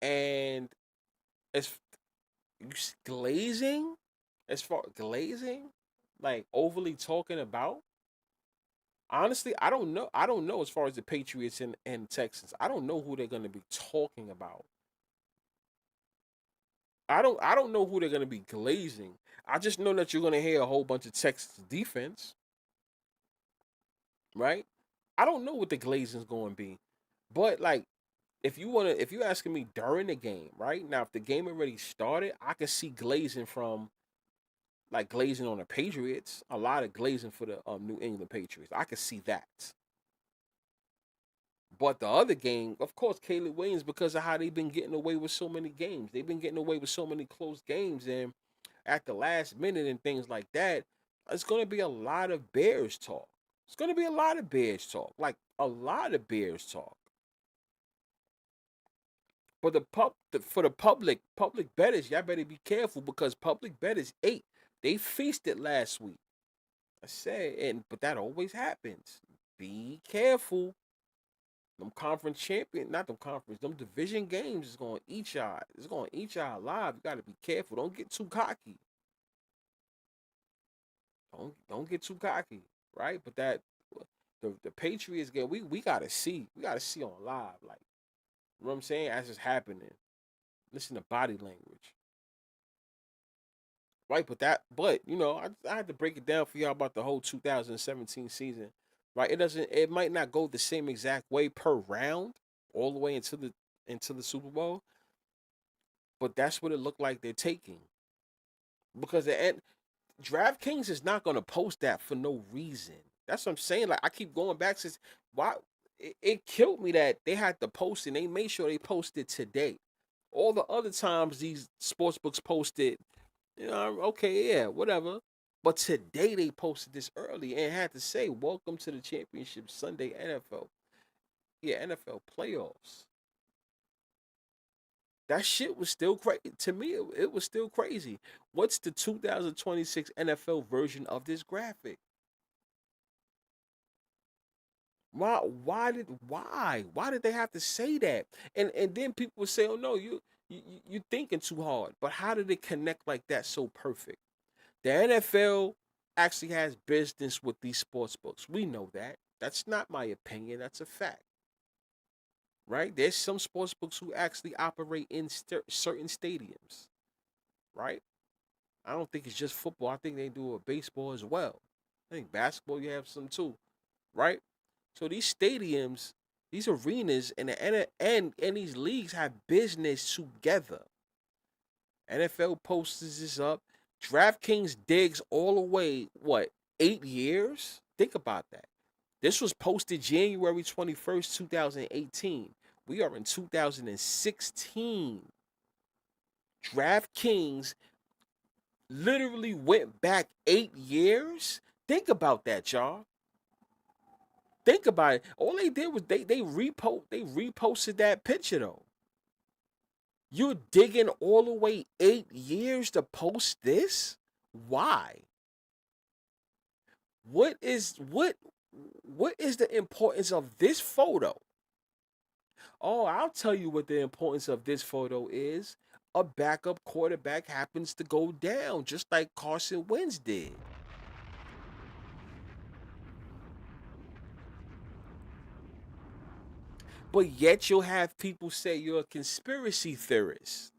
and as glazing, as far glazing, like overly talking about. Honestly, I don't know. I don't know as far as the Patriots and Texans. I don't know who they're going to be talking about. I don't know who they're going to be glazing. I just know that you're going to hear a whole bunch of Texas defense, right? I don't know what the glazing's going to be. But like if you asking me during the game, right? Now if the game already started, I can see glazing from like glazing on the Patriots, a lot of glazing for the New England Patriots. I can see that. But the other game, of course, Caleb Williams, because of how they've been getting away with so many games. They've been getting away with so many close games, and at the last minute and things like that, it's going to be a lot of Bears talk. It's going to be a lot of Bears talk, like a lot of Bears talk. But for the public betters, y'all better be careful because public betters ate. They feasted last week. I said, and but that always happens. Be careful. Them conference champion, not them conference, them division games is gonna eat y'all. It's gonna eat y'all alive. You gotta be careful. Don't get too cocky. Don't get too cocky, right? But that the Patriots game, we gotta see. We gotta see on live, like you know what I'm saying, as it's happening. Listen to body language, right? But I had to break it down for y'all about the whole 2017 season, right? It might not go the same exact way per round, all the way into the Super Bowl, but that's what it looked like they're taking. Because DraftKings is not going to post that for no reason. That's what I'm saying. Like I keep going back since why it killed me that they had to post and they made sure they posted today. All the other times these sports books posted, okay, yeah, whatever. But today they posted this early and had to say, "Welcome to the Championship Sunday NFL." Yeah, NFL playoffs. That shit was still crazy to me. It was still crazy. What's the 2026 NFL version of this graphic? Why did they have to say that? And then people would say, "Oh no, you thinking too hard." But how did it connect like that so perfect? The NFL actually has business with these sports books. We know that. That's not my opinion. That's a fact, right? There's some sports books who actually operate in certain stadiums, right? I don't think it's just football. I think they do a baseball as well. I think basketball you have some too, right? So these stadiums, these arenas, and these leagues have business together. NFL posts this up. DraftKings digs all the way, what, 8 years? Think about that. This was posted January 21st, 2018. We are in 2016. DraftKings literally went back 8 years. Think about that, y'all. Think about it. All they did was they reposted that picture though. You're digging all the way 8 years to post this? Why? What is the importance of this photo? Oh, I'll tell you what the importance of this photo is. A backup quarterback happens to go down, just like Carson Wentz did. But yet you'll have people say you're a conspiracy theorist.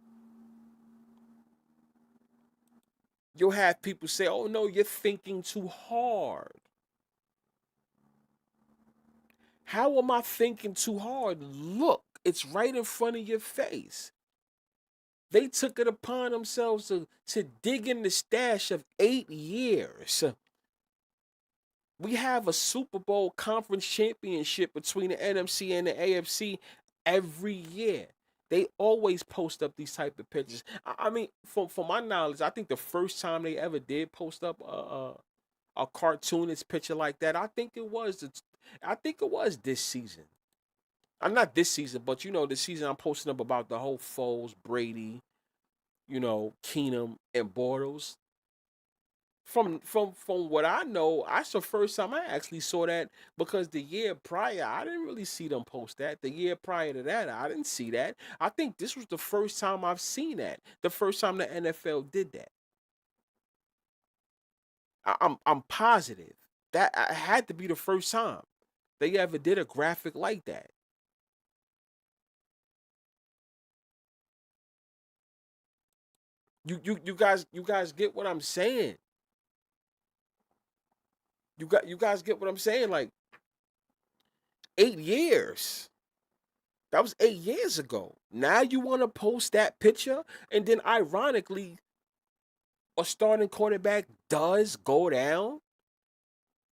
You'll have people say, oh no, you're thinking too hard. How am I thinking too hard? Look, it's right in front of your face. They took it upon themselves to dig in the stash of 8 years. We have a Super Bowl conference championship between the NFC and the AFC every year. They always post up these type of pictures. I mean, from my knowledge, I think the first time they ever did post up a cartoonist picture like that, I think it was this season. I'm not this season, but the season I'm posting up about the whole Foles, Brady, Keenum and Bortles. From what I know, that's the first time I actually saw that because the year prior, I didn't really see them post that. The year prior to that, I didn't see that. I think this was the first time I've seen that. The first time the NFL did that. I'm positive that had to be the first time they ever did a graphic like that. You guys get what I'm saying. You guys get what I'm saying. Like 8 years. That was 8 years ago. Now you want to post that picture, and then ironically, a starting quarterback does go down,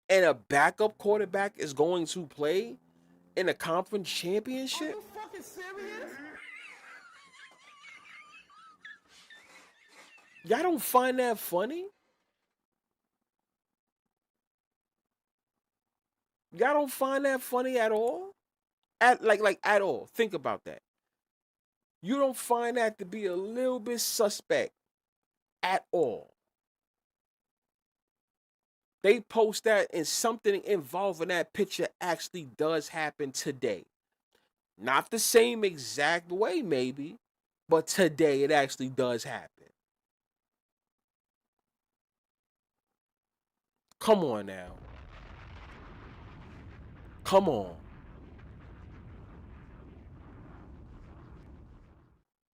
and a backup quarterback is going to play in a conference Are championship. you fucking serious? Y'all don't find that funny? Y'all don't find that funny at all? Like at all. Think about that. You don't find that to be a little bit suspect at all. They post that and something involving that picture actually does happen today. Not the same exact way, maybe, but today it actually does happen. Come on now. Come on.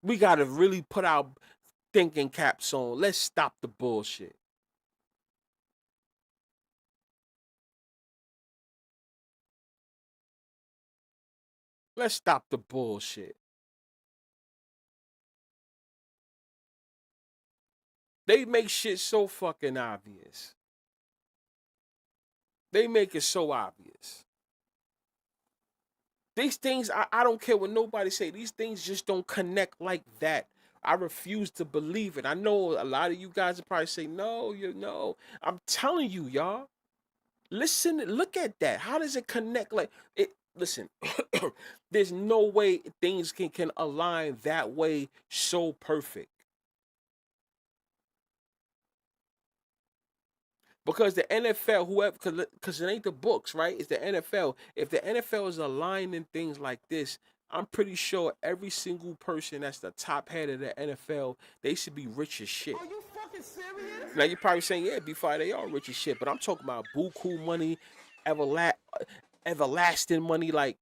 We got to really put our thinking caps on. Let's stop the bullshit. Let's stop the bullshit. They make shit so fucking obvious. They make it so obvious. These things, I don't care what nobody say. These things just don't connect like that. I refuse to believe it. I know a lot of you guys will probably say, no, you know. I'm telling you, y'all. Listen, look at that. How does it connect? Like it listen, there's no way things can align that way so perfect. Because the NFL, whoever, because it ain't the books, right? It's the NFL. If the NFL is aligning things like this, I'm pretty sure every single person that's the top head of the NFL, they should be rich as shit. Are you fucking serious? Now you're probably saying, yeah, before they are rich as shit, but I'm talking about buku money, everla- everlasting money, like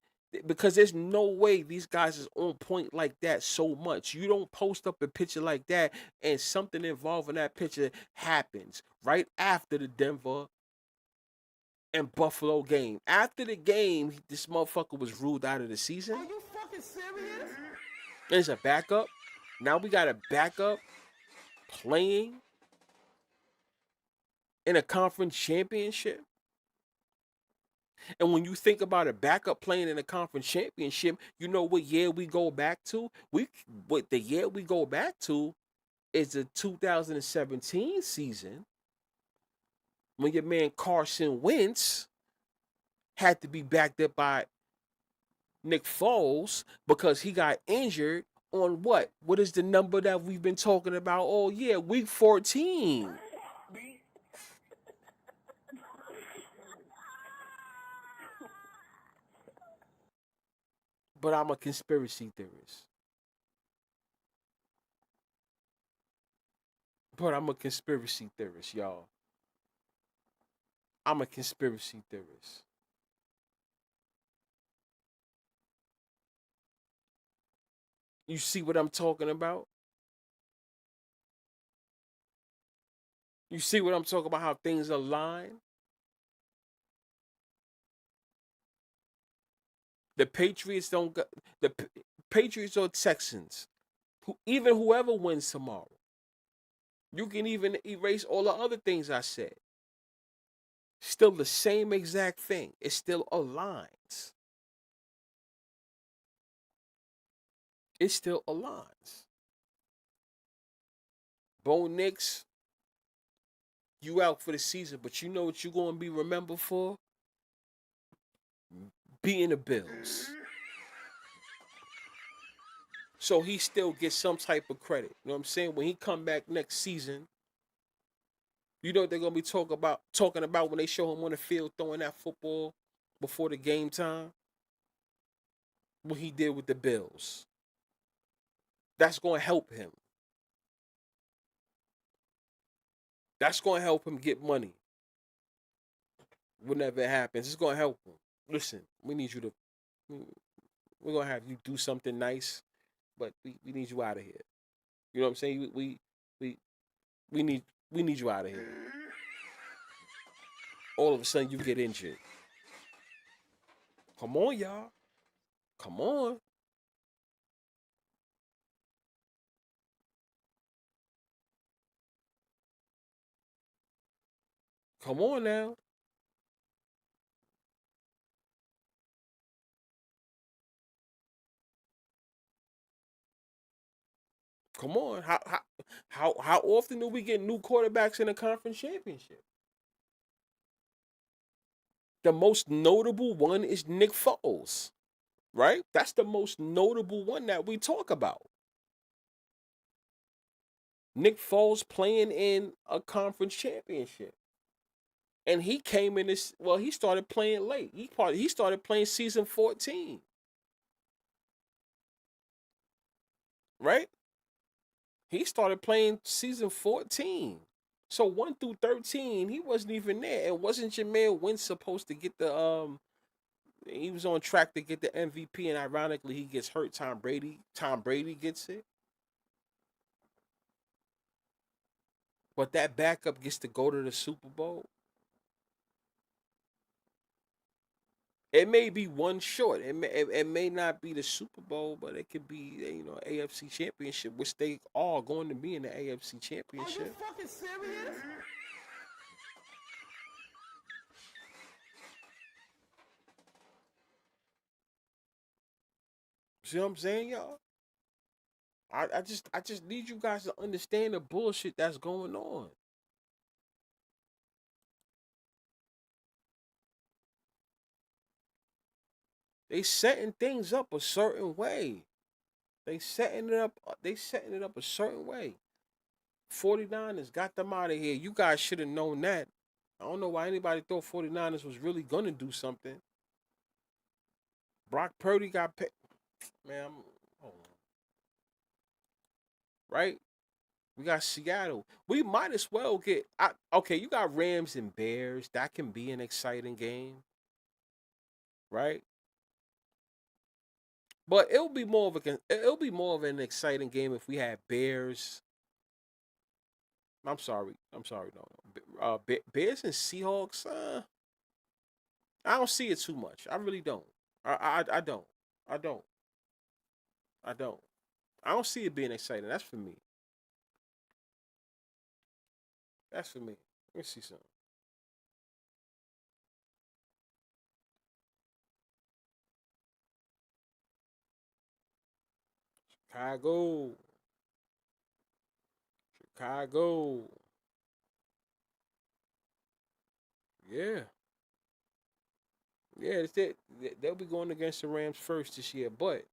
because there's no way these guys is on point like that so much. You don't post up a picture like that and something involving that picture happens right after the Denver and Buffalo game. After the game, this motherfucker was ruled out of the season. Are you fucking serious? There's a backup. Now we got a backup playing in a conference championship. And when you think about a backup playing in a conference championship, you know what year we go back to? What the year we go back to is the 2017 season when your man Carson Wentz had to be backed up by Nick Foles because he got injured on what? What is the number that we've been talking about all year? Week 14. But I'm a conspiracy theorist. But I'm a conspiracy theorist, y'all. I'm a conspiracy theorist. You see what I'm talking about? You see what I'm talking about? How things align? The Patriots don't got the Patriots or Texans. Even whoever wins tomorrow, you can even erase all the other things I said. Still the same exact thing. It still aligns. It still aligns. Bo Nix, you out for the season, but you know what you're going to be remembered for? Beating the Bills. So he still gets some type of credit. You know what I'm saying? When he come back next season, you know what they're gonna be talking about when they show him on the field throwing that football before the game time? What he did with the Bills. That's gonna help him. That's gonna help him get money. Whenever it happens, it's gonna help him. Listen, we need you to we're gonna have you do something nice, but we need you out of here. You know what I'm saying? We we need we need you out of here. All of a sudden you get injured. Come on, y'all. Come on. Come on now. Come on. How often do we get new quarterbacks in a conference championship? The most notable one is Nick Foles, right? That's the most notable one that we talk about. Nick Foles playing in a conference championship. And he came in this, well, he started playing late. He started playing season 14. Right? He started playing season 14. So 1 through 13, he wasn't even there. And wasn't Jameer Wentz supposed to get he was on track to get the MVP, and ironically he gets hurt. Tom Brady gets it. But that backup gets to go to the Super Bowl. It may be one short. It may not be the Super Bowl, but it could be, AFC Championship, which they are going to be in the AFC Are you Championship. fucking serious? See what I'm saying, y'all? I just need you guys to understand the bullshit that's going on. They setting things up a certain way. They setting it up a certain way. 49ers got them out of here. You guys should have known that. I don't know why anybody thought 49ers was really gonna do something. Brock Purdy got picked. Man, hold on. Right? We got Seattle. We might as well get. Okay, you got Rams and Bears. That can be an exciting game, right? But it'll be more of an exciting game if we had Bears. I'm sorry. I'm sorry. No, no. Bears and Seahawks. I don't see it too much. I really don't. I don't. I don't. I don't. I don't see it being exciting. That's for me. That's for me. Let me see something. Chicago. Chicago. Yeah. Yeah, it's it. They'll be going against the Rams first this year, but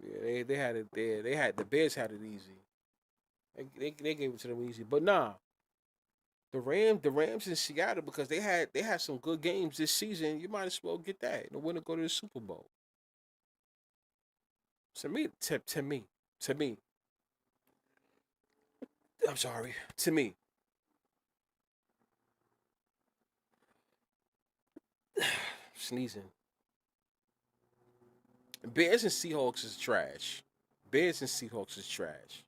yeah, they had it there. The Bears had it easy. They gave it to them easy, but nah, the Rams in Seattle, because they had some good games this season. You might as well get that. The winner go to the Super Bowl. To me, I'm sorry. To me, sneezing. Bears and Seahawks is trash. Bears and Seahawks is trash.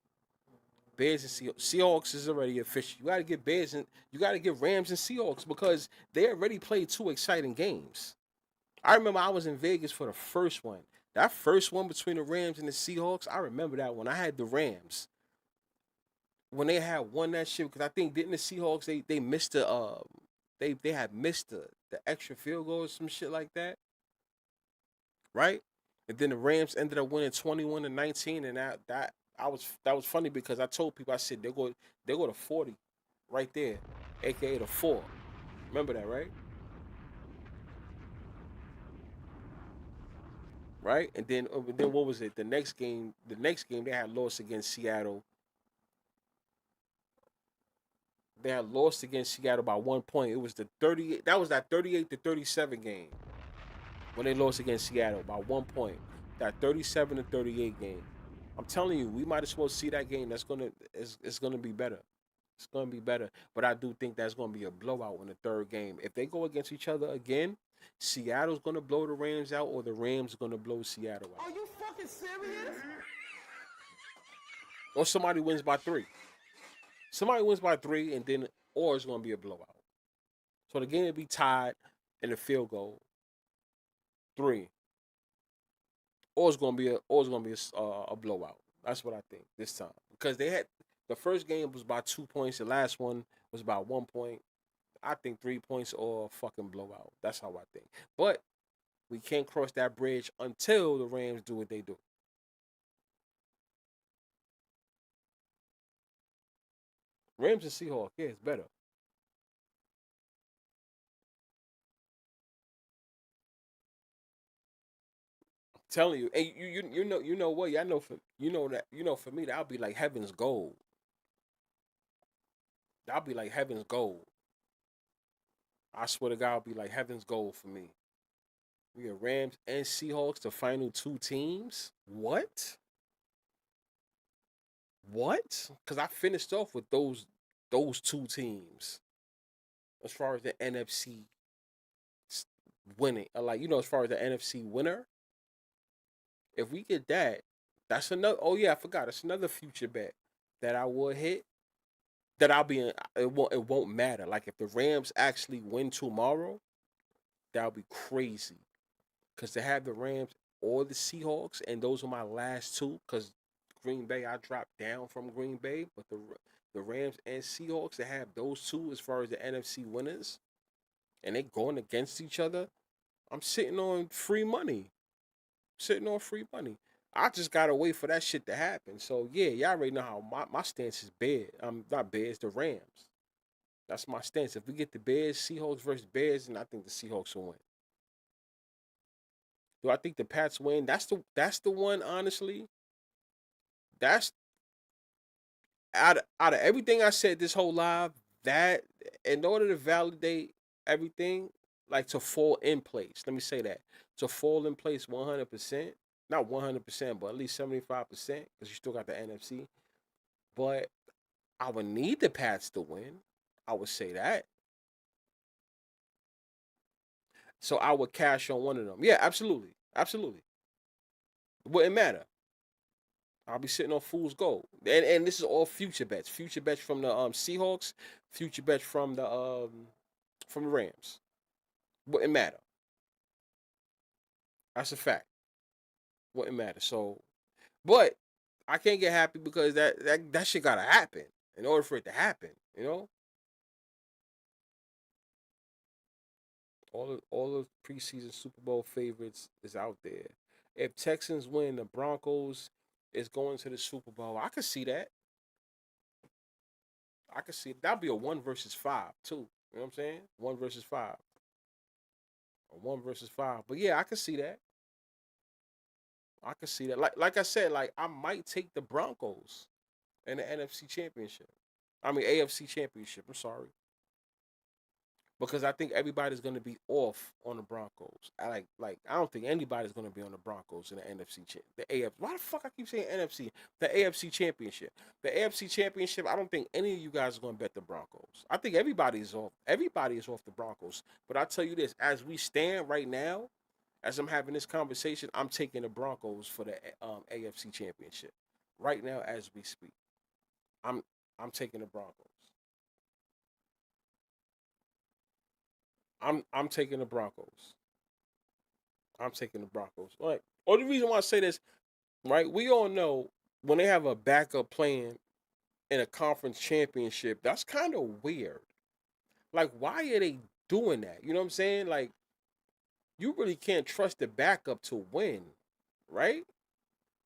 Bears and Seahawks is already official. You got to get Bears and you got to get Rams and Seahawks because they already played two exciting games. I remember I was in Vegas for the first one. That first one between the Rams and the Seahawks, I remember that one. I had the Rams when they had won that shit because I think didn't the Seahawks they missed the they had missed the extra field goal or some shit like that, right? And then the Rams ended up winning 21-19, and that was funny because I told people I said they go to 40 right there, aka the 4. Remember that, right? Right? And then what was it? The next game they had lost against Seattle. They had lost against Seattle by 1 point. It was the 38. That was that 38-37 game when they lost against Seattle by 1 point. That 37-38 game. I'm telling you, we might as well see that game. It's gonna be better. It's gonna be better. But I do think that's gonna be a blowout in the third game. If they go against each other again, Seattle's gonna blow the Rams out, or the Rams are gonna blow Seattle out, Are you fucking serious? or somebody wins by 3. Somebody wins by 3, and then or it's gonna be a blowout. So the game will be tied in the field goal 3, or it's gonna be a blowout. That's what I think this time because they had the first game was by 2 points. The last one was about 1 point. I think 3 points or a fucking blowout. That's how I think. But we can't cross that bridge until the Rams do what they do. Rams and Seahawks, yeah, it's better. I'm telling you, and you know what? Yeah, I know for for me that'll be like heaven's gold. That'll be like heaven's gold. I swear to God, it'll be like heaven's gold for me. We got Rams and Seahawks, the final two teams. What? What? Because I finished off with those two teams as far as the NFC winning. Like as far as the NFC winner, if we get that, that's another. Oh yeah, I forgot. It's another future bet that I will hit. That I'll be in. It won't matter. Like if the Rams actually win tomorrow, that'll be crazy. Because to have the Rams or the Seahawks, and those are my last two. Because Green Bay, I dropped down from Green Bay, but the Rams and Seahawks to have those two as far as the NFC winners, and they going against each other, I'm sitting on free money. Sitting on free money. I just gotta wait for that shit to happen. So yeah, y'all already know how my stance is bad. I'm not bad, it's the Rams. That's my stance. If we get the Bears, Seahawks versus Bears, then I think the Seahawks will win. Do I think the Pats win? That's the one, honestly. That's out of everything I said this whole live, that in order to validate everything, like to fall in place. Let me say that. To fall in place 100%. Not 100%, but at least 75%, because you still got the NFC. But I would need the Pats to win. I would say that. So I would cash on one of them. Yeah, absolutely. Absolutely. Wouldn't matter. I'll be sitting on fool's gold. And this is all future bets. Future bets from the Seahawks, future bets from the Rams. Wouldn't matter. That's a fact. Wouldn't matter. So but I can't get happy because that shit gotta happen in order for it to happen, you know? All the preseason Super Bowl favorites is out there. If Texans win, the Broncos is going to the Super Bowl. I could see that. I could see that'd be a 1 versus 5 too. You know what I'm saying? 1 versus 5. A 1 versus 5. But yeah, I could see that. I could see that. Like I said, like I might take the Broncos in the NFC Championship. I mean AFC Championship. I'm sorry. Because I think everybody's going to be off on the Broncos. I don't think anybody's going to be on the Broncos in the NFC the AFC. Why the fuck I keep saying NFC? The AFC Championship. The AFC Championship. I don't think any of you guys are going to bet the Broncos. I think everybody is off. Everybody is off the Broncos. But I tell you this: as we stand right now, as I'm having this conversation, I'm taking the Broncos for the AFC Championship. Right now, as we speak, I'm I'm taking the Broncos. I'm taking the Broncos. I'm taking the Broncos. Like, only reason why I say this, right? We all know when they have a backup playing in a conference championship, that's kind of weird. Like, why are they doing that? You know what I'm saying? Like, you really can't trust the backup to win, right?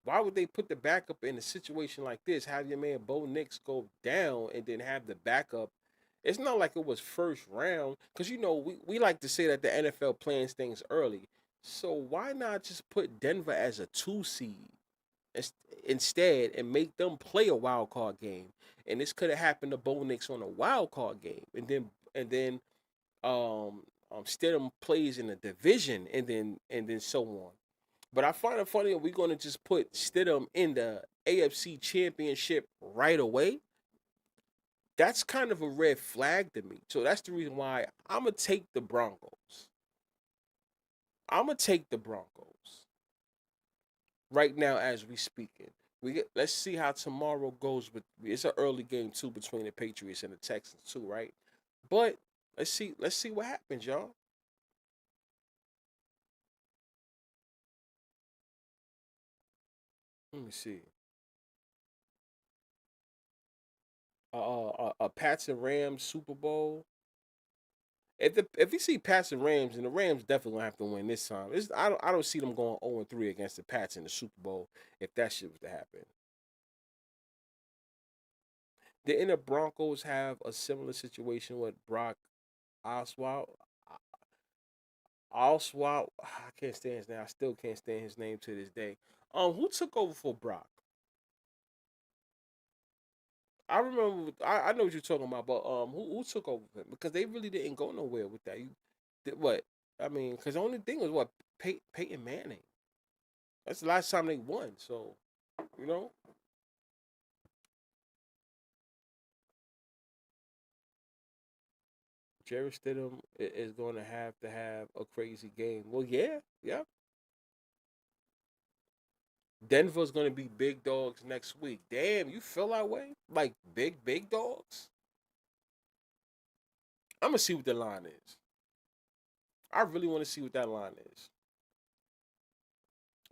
Why would they put the backup in a situation like this? Have your man Bo Nix go down and then have the backup? It's not like it was first round, because we like to say that the NFL plans things early. So why not just put Denver as a 2 seed instead and make them play a wild card game? And this could have happened to Bo Nix on a wild card game, and then Stidham plays in a division, and then so on. But I find it funny that we're going to just put Stidham in the AFC Championship right away. That's kind of a red flag to me. So that's the reason why I'm going to take the Broncos. I'm going to take the Broncos right now as we speaking. Let's see how tomorrow goes. It's an early game too between the Patriots and the Texans too, right? But let's see what happens, y'all. Let me see. A Pats and Rams Super Bowl. If you see Pats and Rams, and the Rams definitely gonna have to win this time. I don't see them going 0-3 against the Pats in the Super Bowl if that shit was to happen. Didn't the Broncos have a similar situation with Brock Oswald? Oswald, I can't stand his name. I still can't stand his name to this day. Who took over for Brock? I remember. I know what you're talking about, but who took over for him? Because they really didn't go nowhere with that. You did what? I mean, because the only thing was what Peyton Manning. That's the last time they won. So you know, Jerry Stidham is going to have a crazy game. Well, yeah, yeah. Denver's going to be big dogs next week. Damn, you feel that way? Like big dogs? I'm gonna see what the line is. I really want to see what that line is.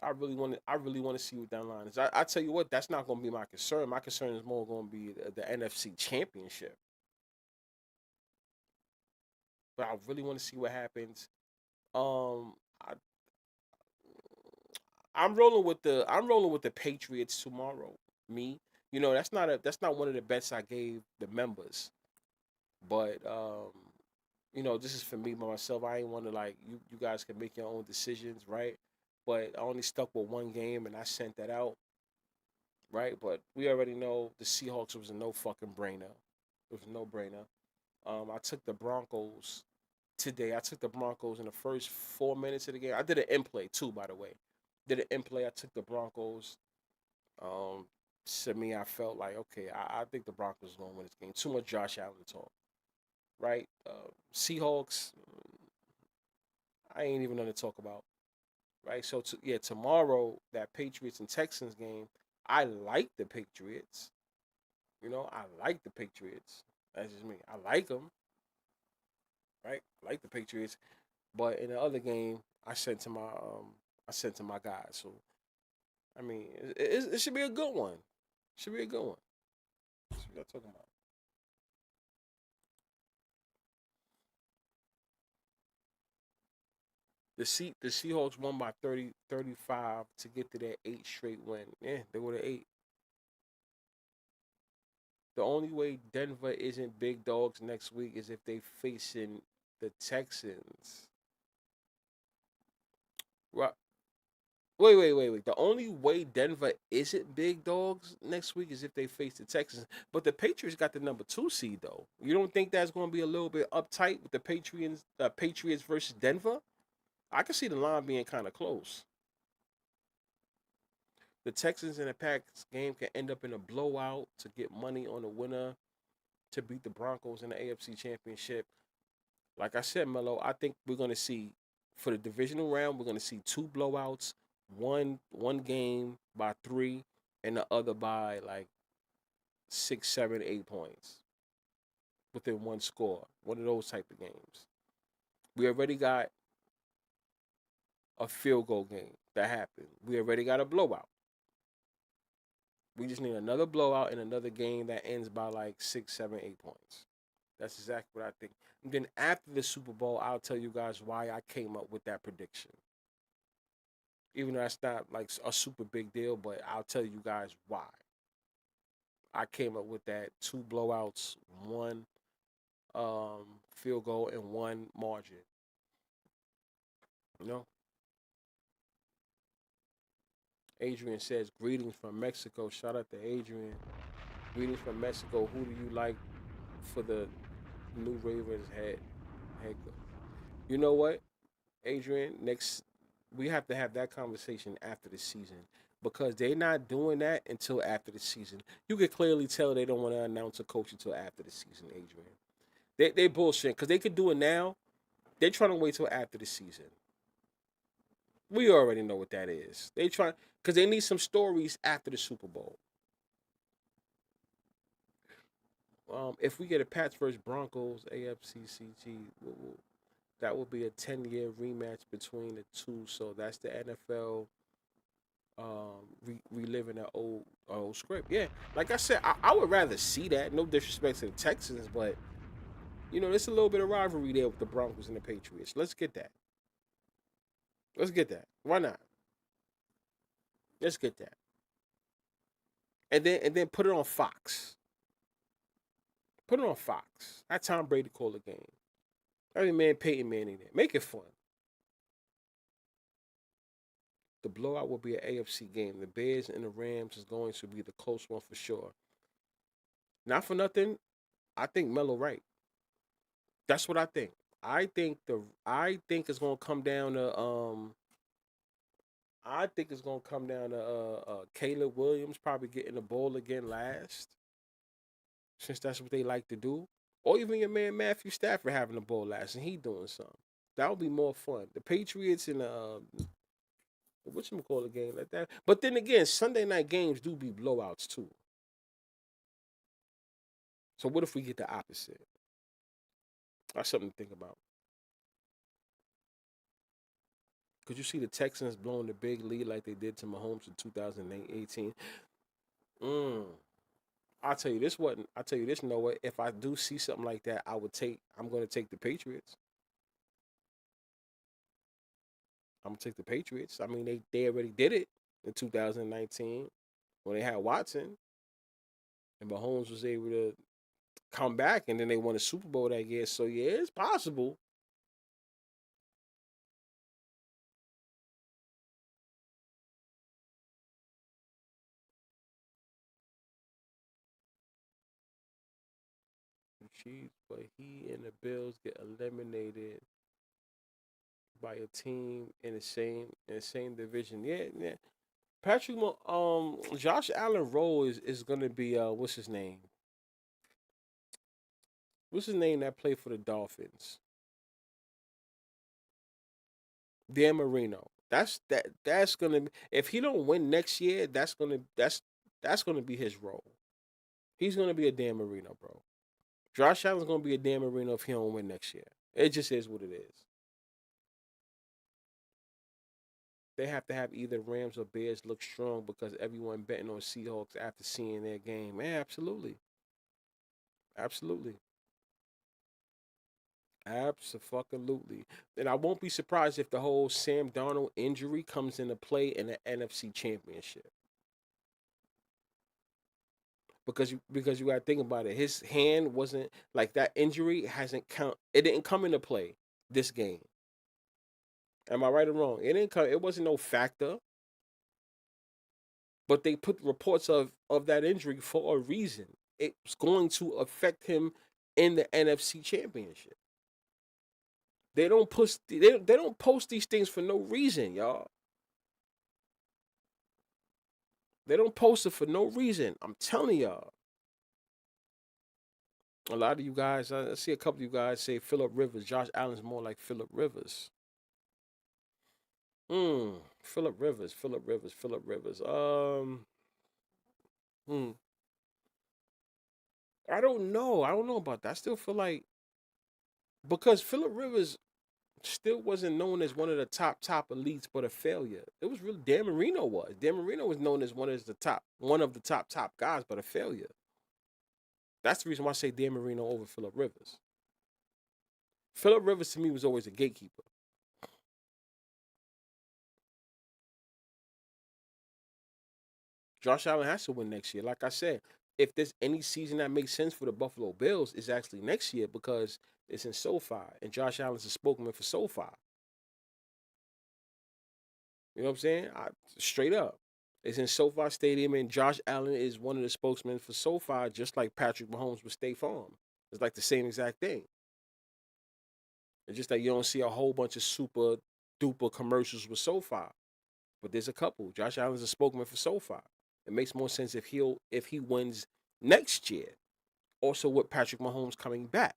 I really want to see what that line is. I tell you what, that's not going to be my concern. My concern is more going to be the NFC Championship. But I really want to see what happens. I, I'm rolling with the Patriots tomorrow. Me, that's not one of the bets I gave the members. But this is for me by myself. I ain't want to like you guys can make your own decisions, right? But I only stuck with one game and I sent that out, right? But we already know the Seahawks was a no fucking brainer. It was a no brainer. I took the Broncos today. I took the Broncos in the first 4 minutes of the game. I did an in play too, by the way. Did an in play. I took the Broncos. Um, to me, I felt like okay, I think the Broncos are gonna win this game. Too much Josh Allen talk, right? Seahawks, I ain't even gonna talk about, right? So yeah, tomorrow that Patriots and Texans game, I like the Patriots. I like the Patriots. That's just me. I like them, right? I like the Patriots. But in the other game, I sent to my guys. So I mean, it should be a good one. Should be a good one. That's what y'all talking about. The Seahawks won by 35 to get to their eighth straight win. Yeah, they were the eight. The only way Denver isn't big dogs next week is if they facing the Texans. Right. Wait. The only way Denver isn't big dogs next week is if they face the Texans. But the Patriots got the number 2 seed though. You don't think that's going to be a little bit uptight with the Patriots versus Denver? I can see the line being kind of close. The Texans and the Packs game can end up in a blowout to get money on the winner to beat the Broncos in the AFC Championship. Like I said, Melo, I think we're gonna see for the divisional round, we're gonna see two blowouts, one game by 3, and the other by like 6, 7, 8 points within one score. One of those type of games. We already got a field goal game that happened. We already got a blowout. We just need another blowout and another game that ends by like 6, 7, 8 points. That's exactly what I think. And then after the Super Bowl, I'll tell you guys why I came up with that prediction. Even though that's not like a super big deal, but I'll tell you guys why I came up with that: two blowouts, one field goal, and one margin. You know, Adrian says greetings from Mexico. Shout out to Adrian. Greetings from Mexico. Who do you like for the new Ravens head coach? You know what, Adrian? Next, we have to have that conversation after the season because they're not doing that until after the season. You can clearly tell they don't want to announce a coach until after the season, Adrian. They bullshit because they could do it now. They're trying to wait till after the season. We already know what that is. They try because they need some stories after the Super Bowl. If we get a Pats versus Broncos AFCCG, that will be a 10-year rematch between the two. So that's the NFL reliving that old script. Yeah, like I said, I would rather see that. No disrespect to the Texans, but there's a little bit of rivalry there with the Broncos and the Patriots. Let's get that. Let's get that. Why not? Let's get that. And then put it on Fox. Put it on Fox. Have Tom Brady call the game. Every man Peyton Manning there. Make it fun. The blowout will be an AFC game. The Bears and the Rams is going to be the close one for sure. Not for nothing. I think Melo right. That's what I think. I think it's gonna come down to Caleb Williams probably getting the ball again last, since that's what they like to do. Or even your man Matthew Stafford having the ball last and he doing something. That would be more fun. The Patriots and the what you call a game like that. But then again, Sunday night games do be blowouts too. So what if we get the opposite? That's something to think about. Could you see the Texans blowing the big lead like they did to Mahomes in 2018? Mm. I'll tell you this, Noah. If I do see something like that, I'm gonna take the Patriots. I'm gonna take the Patriots. I mean, they already did it in 2019 when they had Watson and Mahomes was able to come back and then they won a Super Bowl that year. So yeah, it's possible. Chiefs, but he and the Bills get eliminated by a team in the same division. Yeah, yeah. Josh Allen role is gonna be what's his name? What's his name that played for the Dolphins? Dan Marino. That's gonna be, if he don't win next year, that's gonna be his role. He's gonna be a Dan Marino, bro. Josh Allen's gonna be a Dan Marino if he don't win next year. It just is what it is. They have to have either Rams or Bears look strong because everyone betting on Seahawks after seeing their game. Man, absolutely. Absolutely. Absolutely. And I won't be surprised if the whole Sam Darnold injury comes into play in the NFC Championship. Because you gotta think about it. His hand wasn't like that injury hasn't count it didn't come into play this game. Am I right or wrong? It wasn't no factor, but they put reports of that injury for a reason. It's going to affect him in the NFC Championship. They don't post these things for no reason, y'all. They don't post it for no reason. I'm telling y'all. A lot of you guys, I see a couple of you guys say Philip Rivers. Josh Allen's more like Philip Rivers. Philip Rivers, Philip Rivers, Philip Rivers. Hmm. I don't know. I don't know about that. I still feel like because still wasn't known as one of the top elites, but a failure. It was really Dan Marino was. Dan Marino was known as one of the top guys, but a failure. That's the reason why I say Dan Marino over Phillip Rivers. Phillip Rivers to me was always a gatekeeper. Josh Allen has to win next year. Like I said, if there's any season that makes sense for the Buffalo Bills, it's actually next year because it's in SoFi, and Josh Allen's a spokesman for SoFi. You know what I'm saying? Straight up. It's in SoFi Stadium, and Josh Allen is one of the spokesmen for SoFi, just like Patrick Mahomes with State Farm. It's like the same exact thing. It's just that you don't see a whole bunch of super duper commercials with SoFi, but there's a couple. Josh Allen's a spokesman for SoFi. It makes more sense if he wins next year. Also, with Patrick Mahomes coming back,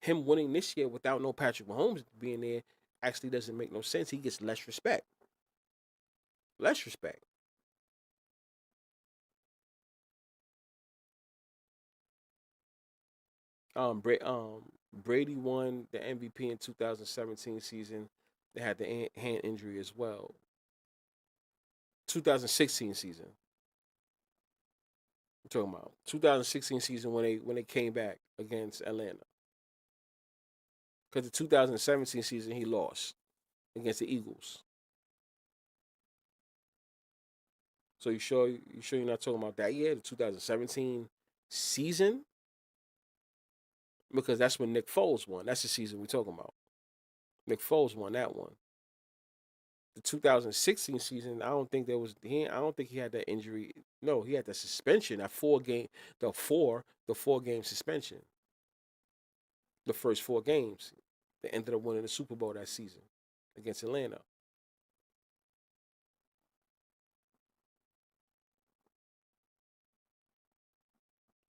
him winning this year without no Patrick Mahomes being there actually doesn't make no sense. He gets less respect. Less respect. Brady won the MVP in 2017 season. They had the hand injury as well. 2016 season. I'm talking about 2016 season when they came back against Atlanta. Because the 2017 season he lost against the Eagles. So you sure you're not talking about that year, the 2017 season? Because that's when Nick Foles won. That's the season we're talking about. Nick Foles won that one. The 2016 season, I don't think I don't think he had that injury. No, he had the suspension, the 4 game suspension. The first 4 games. They ended up winning the Super Bowl that season against Atlanta.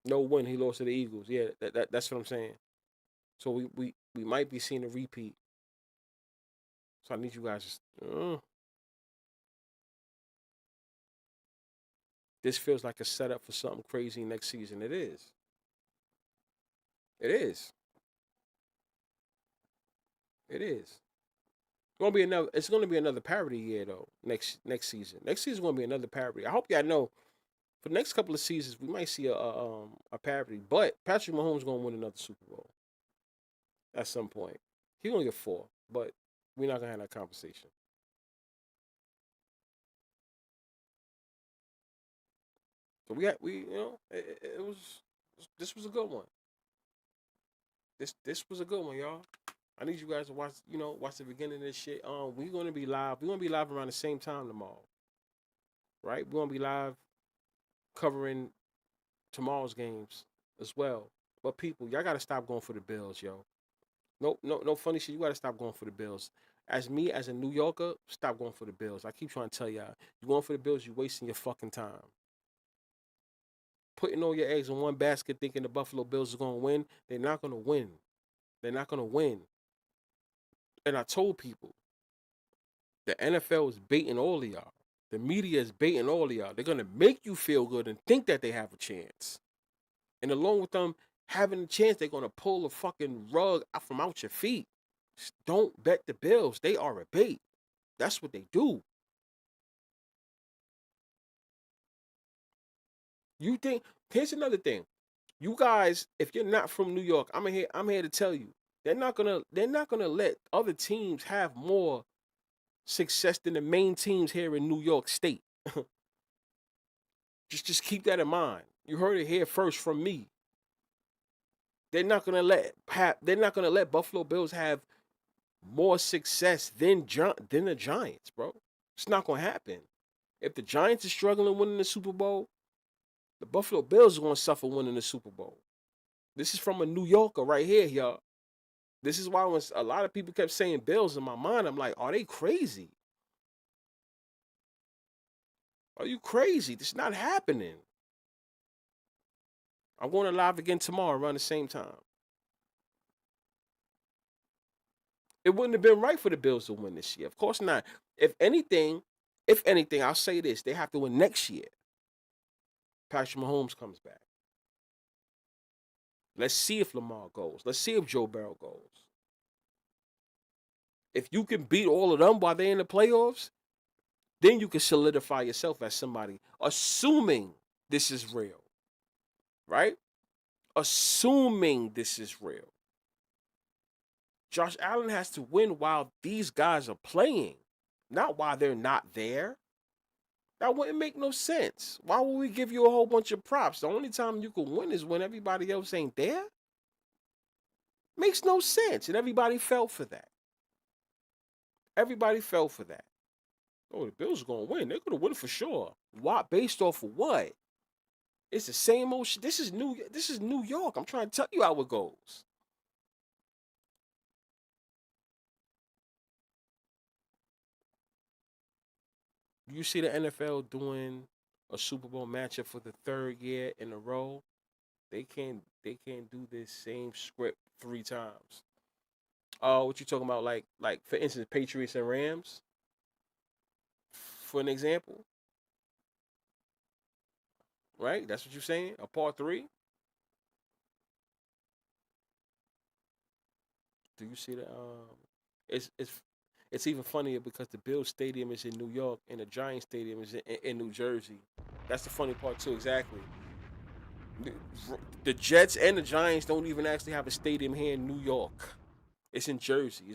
No win, he lost to the Eagles. Yeah, that's what I'm saying. So we might be seeing a repeat. So I need you guys this feels like a setup for something crazy next season. It is. It is. It is. It's gonna be another parody year though. Next season. Next season is gonna be another parody. I hope y'all know for the next couple of seasons we might see a parody. But Patrick Mahomes is gonna win another Super Bowl at some point. He gonna get 4, but we're not gonna have that conversation. So we it was this was a good one. This was a good one, y'all. I need you guys to watch the beginning of this shit. We're gonna be live. We're gonna be live around the same time tomorrow, right? We're gonna be live covering tomorrow's games as well. But people, y'all gotta stop going for the Bills, yo. No funny shit. You gotta stop going for the Bills. As me, as a New Yorker, stop going for the Bills. I keep trying to tell y'all, you going for the Bills, you wasting your fucking time. Putting all your eggs in one basket, thinking the Buffalo Bills are gonna win. They're not gonna win. They're not gonna win. And I told people, the NFL is baiting all of y'all. The media is baiting all of y'all. They're gonna make you feel good and think that they have a chance. And along with them having a chance, they're gonna pull the fucking rug out from out your feet. Don't bet the Bills. They are a bait. That's what they do. You think here's another thing. You guys, if you're not from New York, I'm here to tell you. They're not gonna let other teams have more success than the main teams here in New York State. Just keep that in mind. You heard it here first from me. They're not gonna let Buffalo Bills have more success than the Giants, bro. It's not gonna happen. If the Giants are struggling winning the Super Bowl, the Buffalo Bills are gonna suffer winning the Super Bowl. This is from a New Yorker right here, y'all. This is why when a lot of people kept saying Bills in my mind, I'm like, are they crazy? Are you crazy? This is not happening. I'm going to live again tomorrow around the same time. It wouldn't have been right for the Bills to win this year. Of course not. If anything, I'll say this: they have to win next year. Patrick Mahomes comes back. Let's see if Lamar goes. Let's see if Joe Burrow goes. If you can beat all of them while they're in the playoffs, then you can solidify yourself as somebody. Assuming this is real, right? Assuming this is real. Josh Allen has to win while these guys are playing, not while they're not there. That wouldn't make no sense. Why would we give you a whole bunch of props? The only time you can win is when everybody else ain't there. Makes no sense. And everybody fell for that. Everybody fell for that. Oh, the Bills are gonna win. They're gonna win for sure. Why? Based off of what? It's the same old shit. This is New York. I'm trying to tell you how it goes. You see the NFL doing a Super Bowl matchup for the third year in a row. They can't do this same script 3 times. Oh, what you talking about? Like for instance, Patriots and Rams, for an example, right? That's what you're saying. A part three. Do you see the It's it's even funnier because the Bills Stadium is in New York and the Giants Stadium is in New Jersey. That's the funny part too. Exactly. The, the Jets and the Giants don't even actually have a stadium here in New York. It's in Jersey.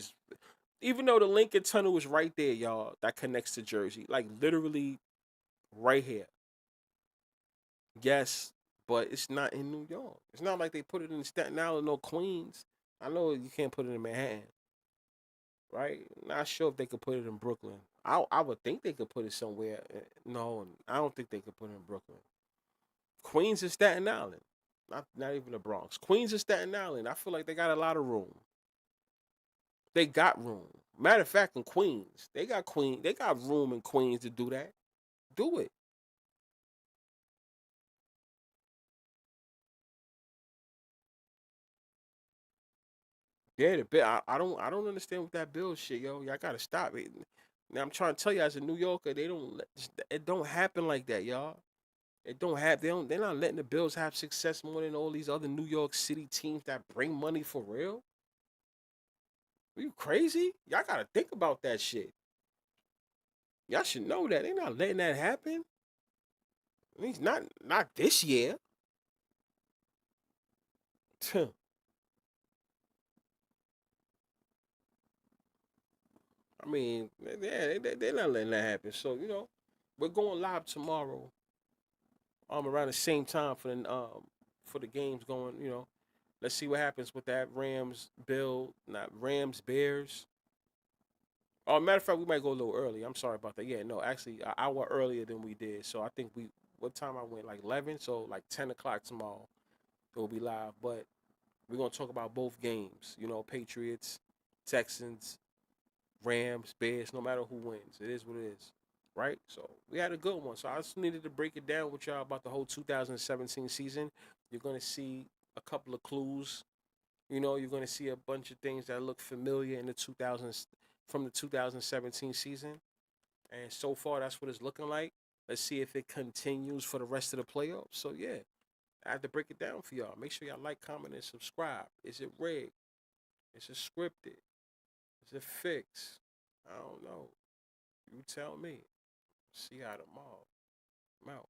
Even though the Lincoln Tunnel is right there, y'all, that connects to Jersey, like literally right here. Yes, but it's not in New York. It's not like they put it in Staten Island or Queens. I know you can't put it in Manhattan, right? Not sure if they could put it in Brooklyn. I would think they could put it somewhere. No, I don't think they could put it in Brooklyn. Queens and Staten Island, not even the Bronx. Queens and Staten Island. I feel like they got a lot of room. They got room. Matter of fact, in Queens, they got room in Queens to do that. Do it. Yeah, the bill. I don't understand with that bill shit, yo. Y'all gotta stop it. Now I'm trying to tell you, as a New Yorker, it don't happen like that, y'all. It don't have. They're not letting the Bills have success more than all these other New York City teams that bring money for real. Are you crazy? Y'all gotta think about that shit. Y'all should know that they're not letting that happen. At least not this year. I mean, yeah, they're not letting that happen. So we're going live tomorrow. Around the same time for the games going. Let's see what happens with that Rams Bill, not Rams Bears. Oh, matter of fact, we might go a little early. I'm sorry about that. Yeah, no, actually, an hour earlier than we did. So I think what time I went? Like 11. So like 10 o'clock tomorrow, it will be live. But we're gonna talk about both games. Patriots, Texans, Rams, Bears. No matter who wins, it is what it is, right? So we had a good one. So I just needed to break it down with y'all about the whole 2017 season. You're gonna see a couple of clues. You're gonna see a bunch of things that look familiar in the 2000s from the 2017 season. And so far, that's what it's looking like. Let's see if it continues for the rest of the playoffs. So yeah, I have to break it down for y'all. Make sure y'all like, comment, and subscribe. Is it rigged? Is it scripted? Is it fixed? I don't know. You tell me. See y'all tomorrow. I'm out.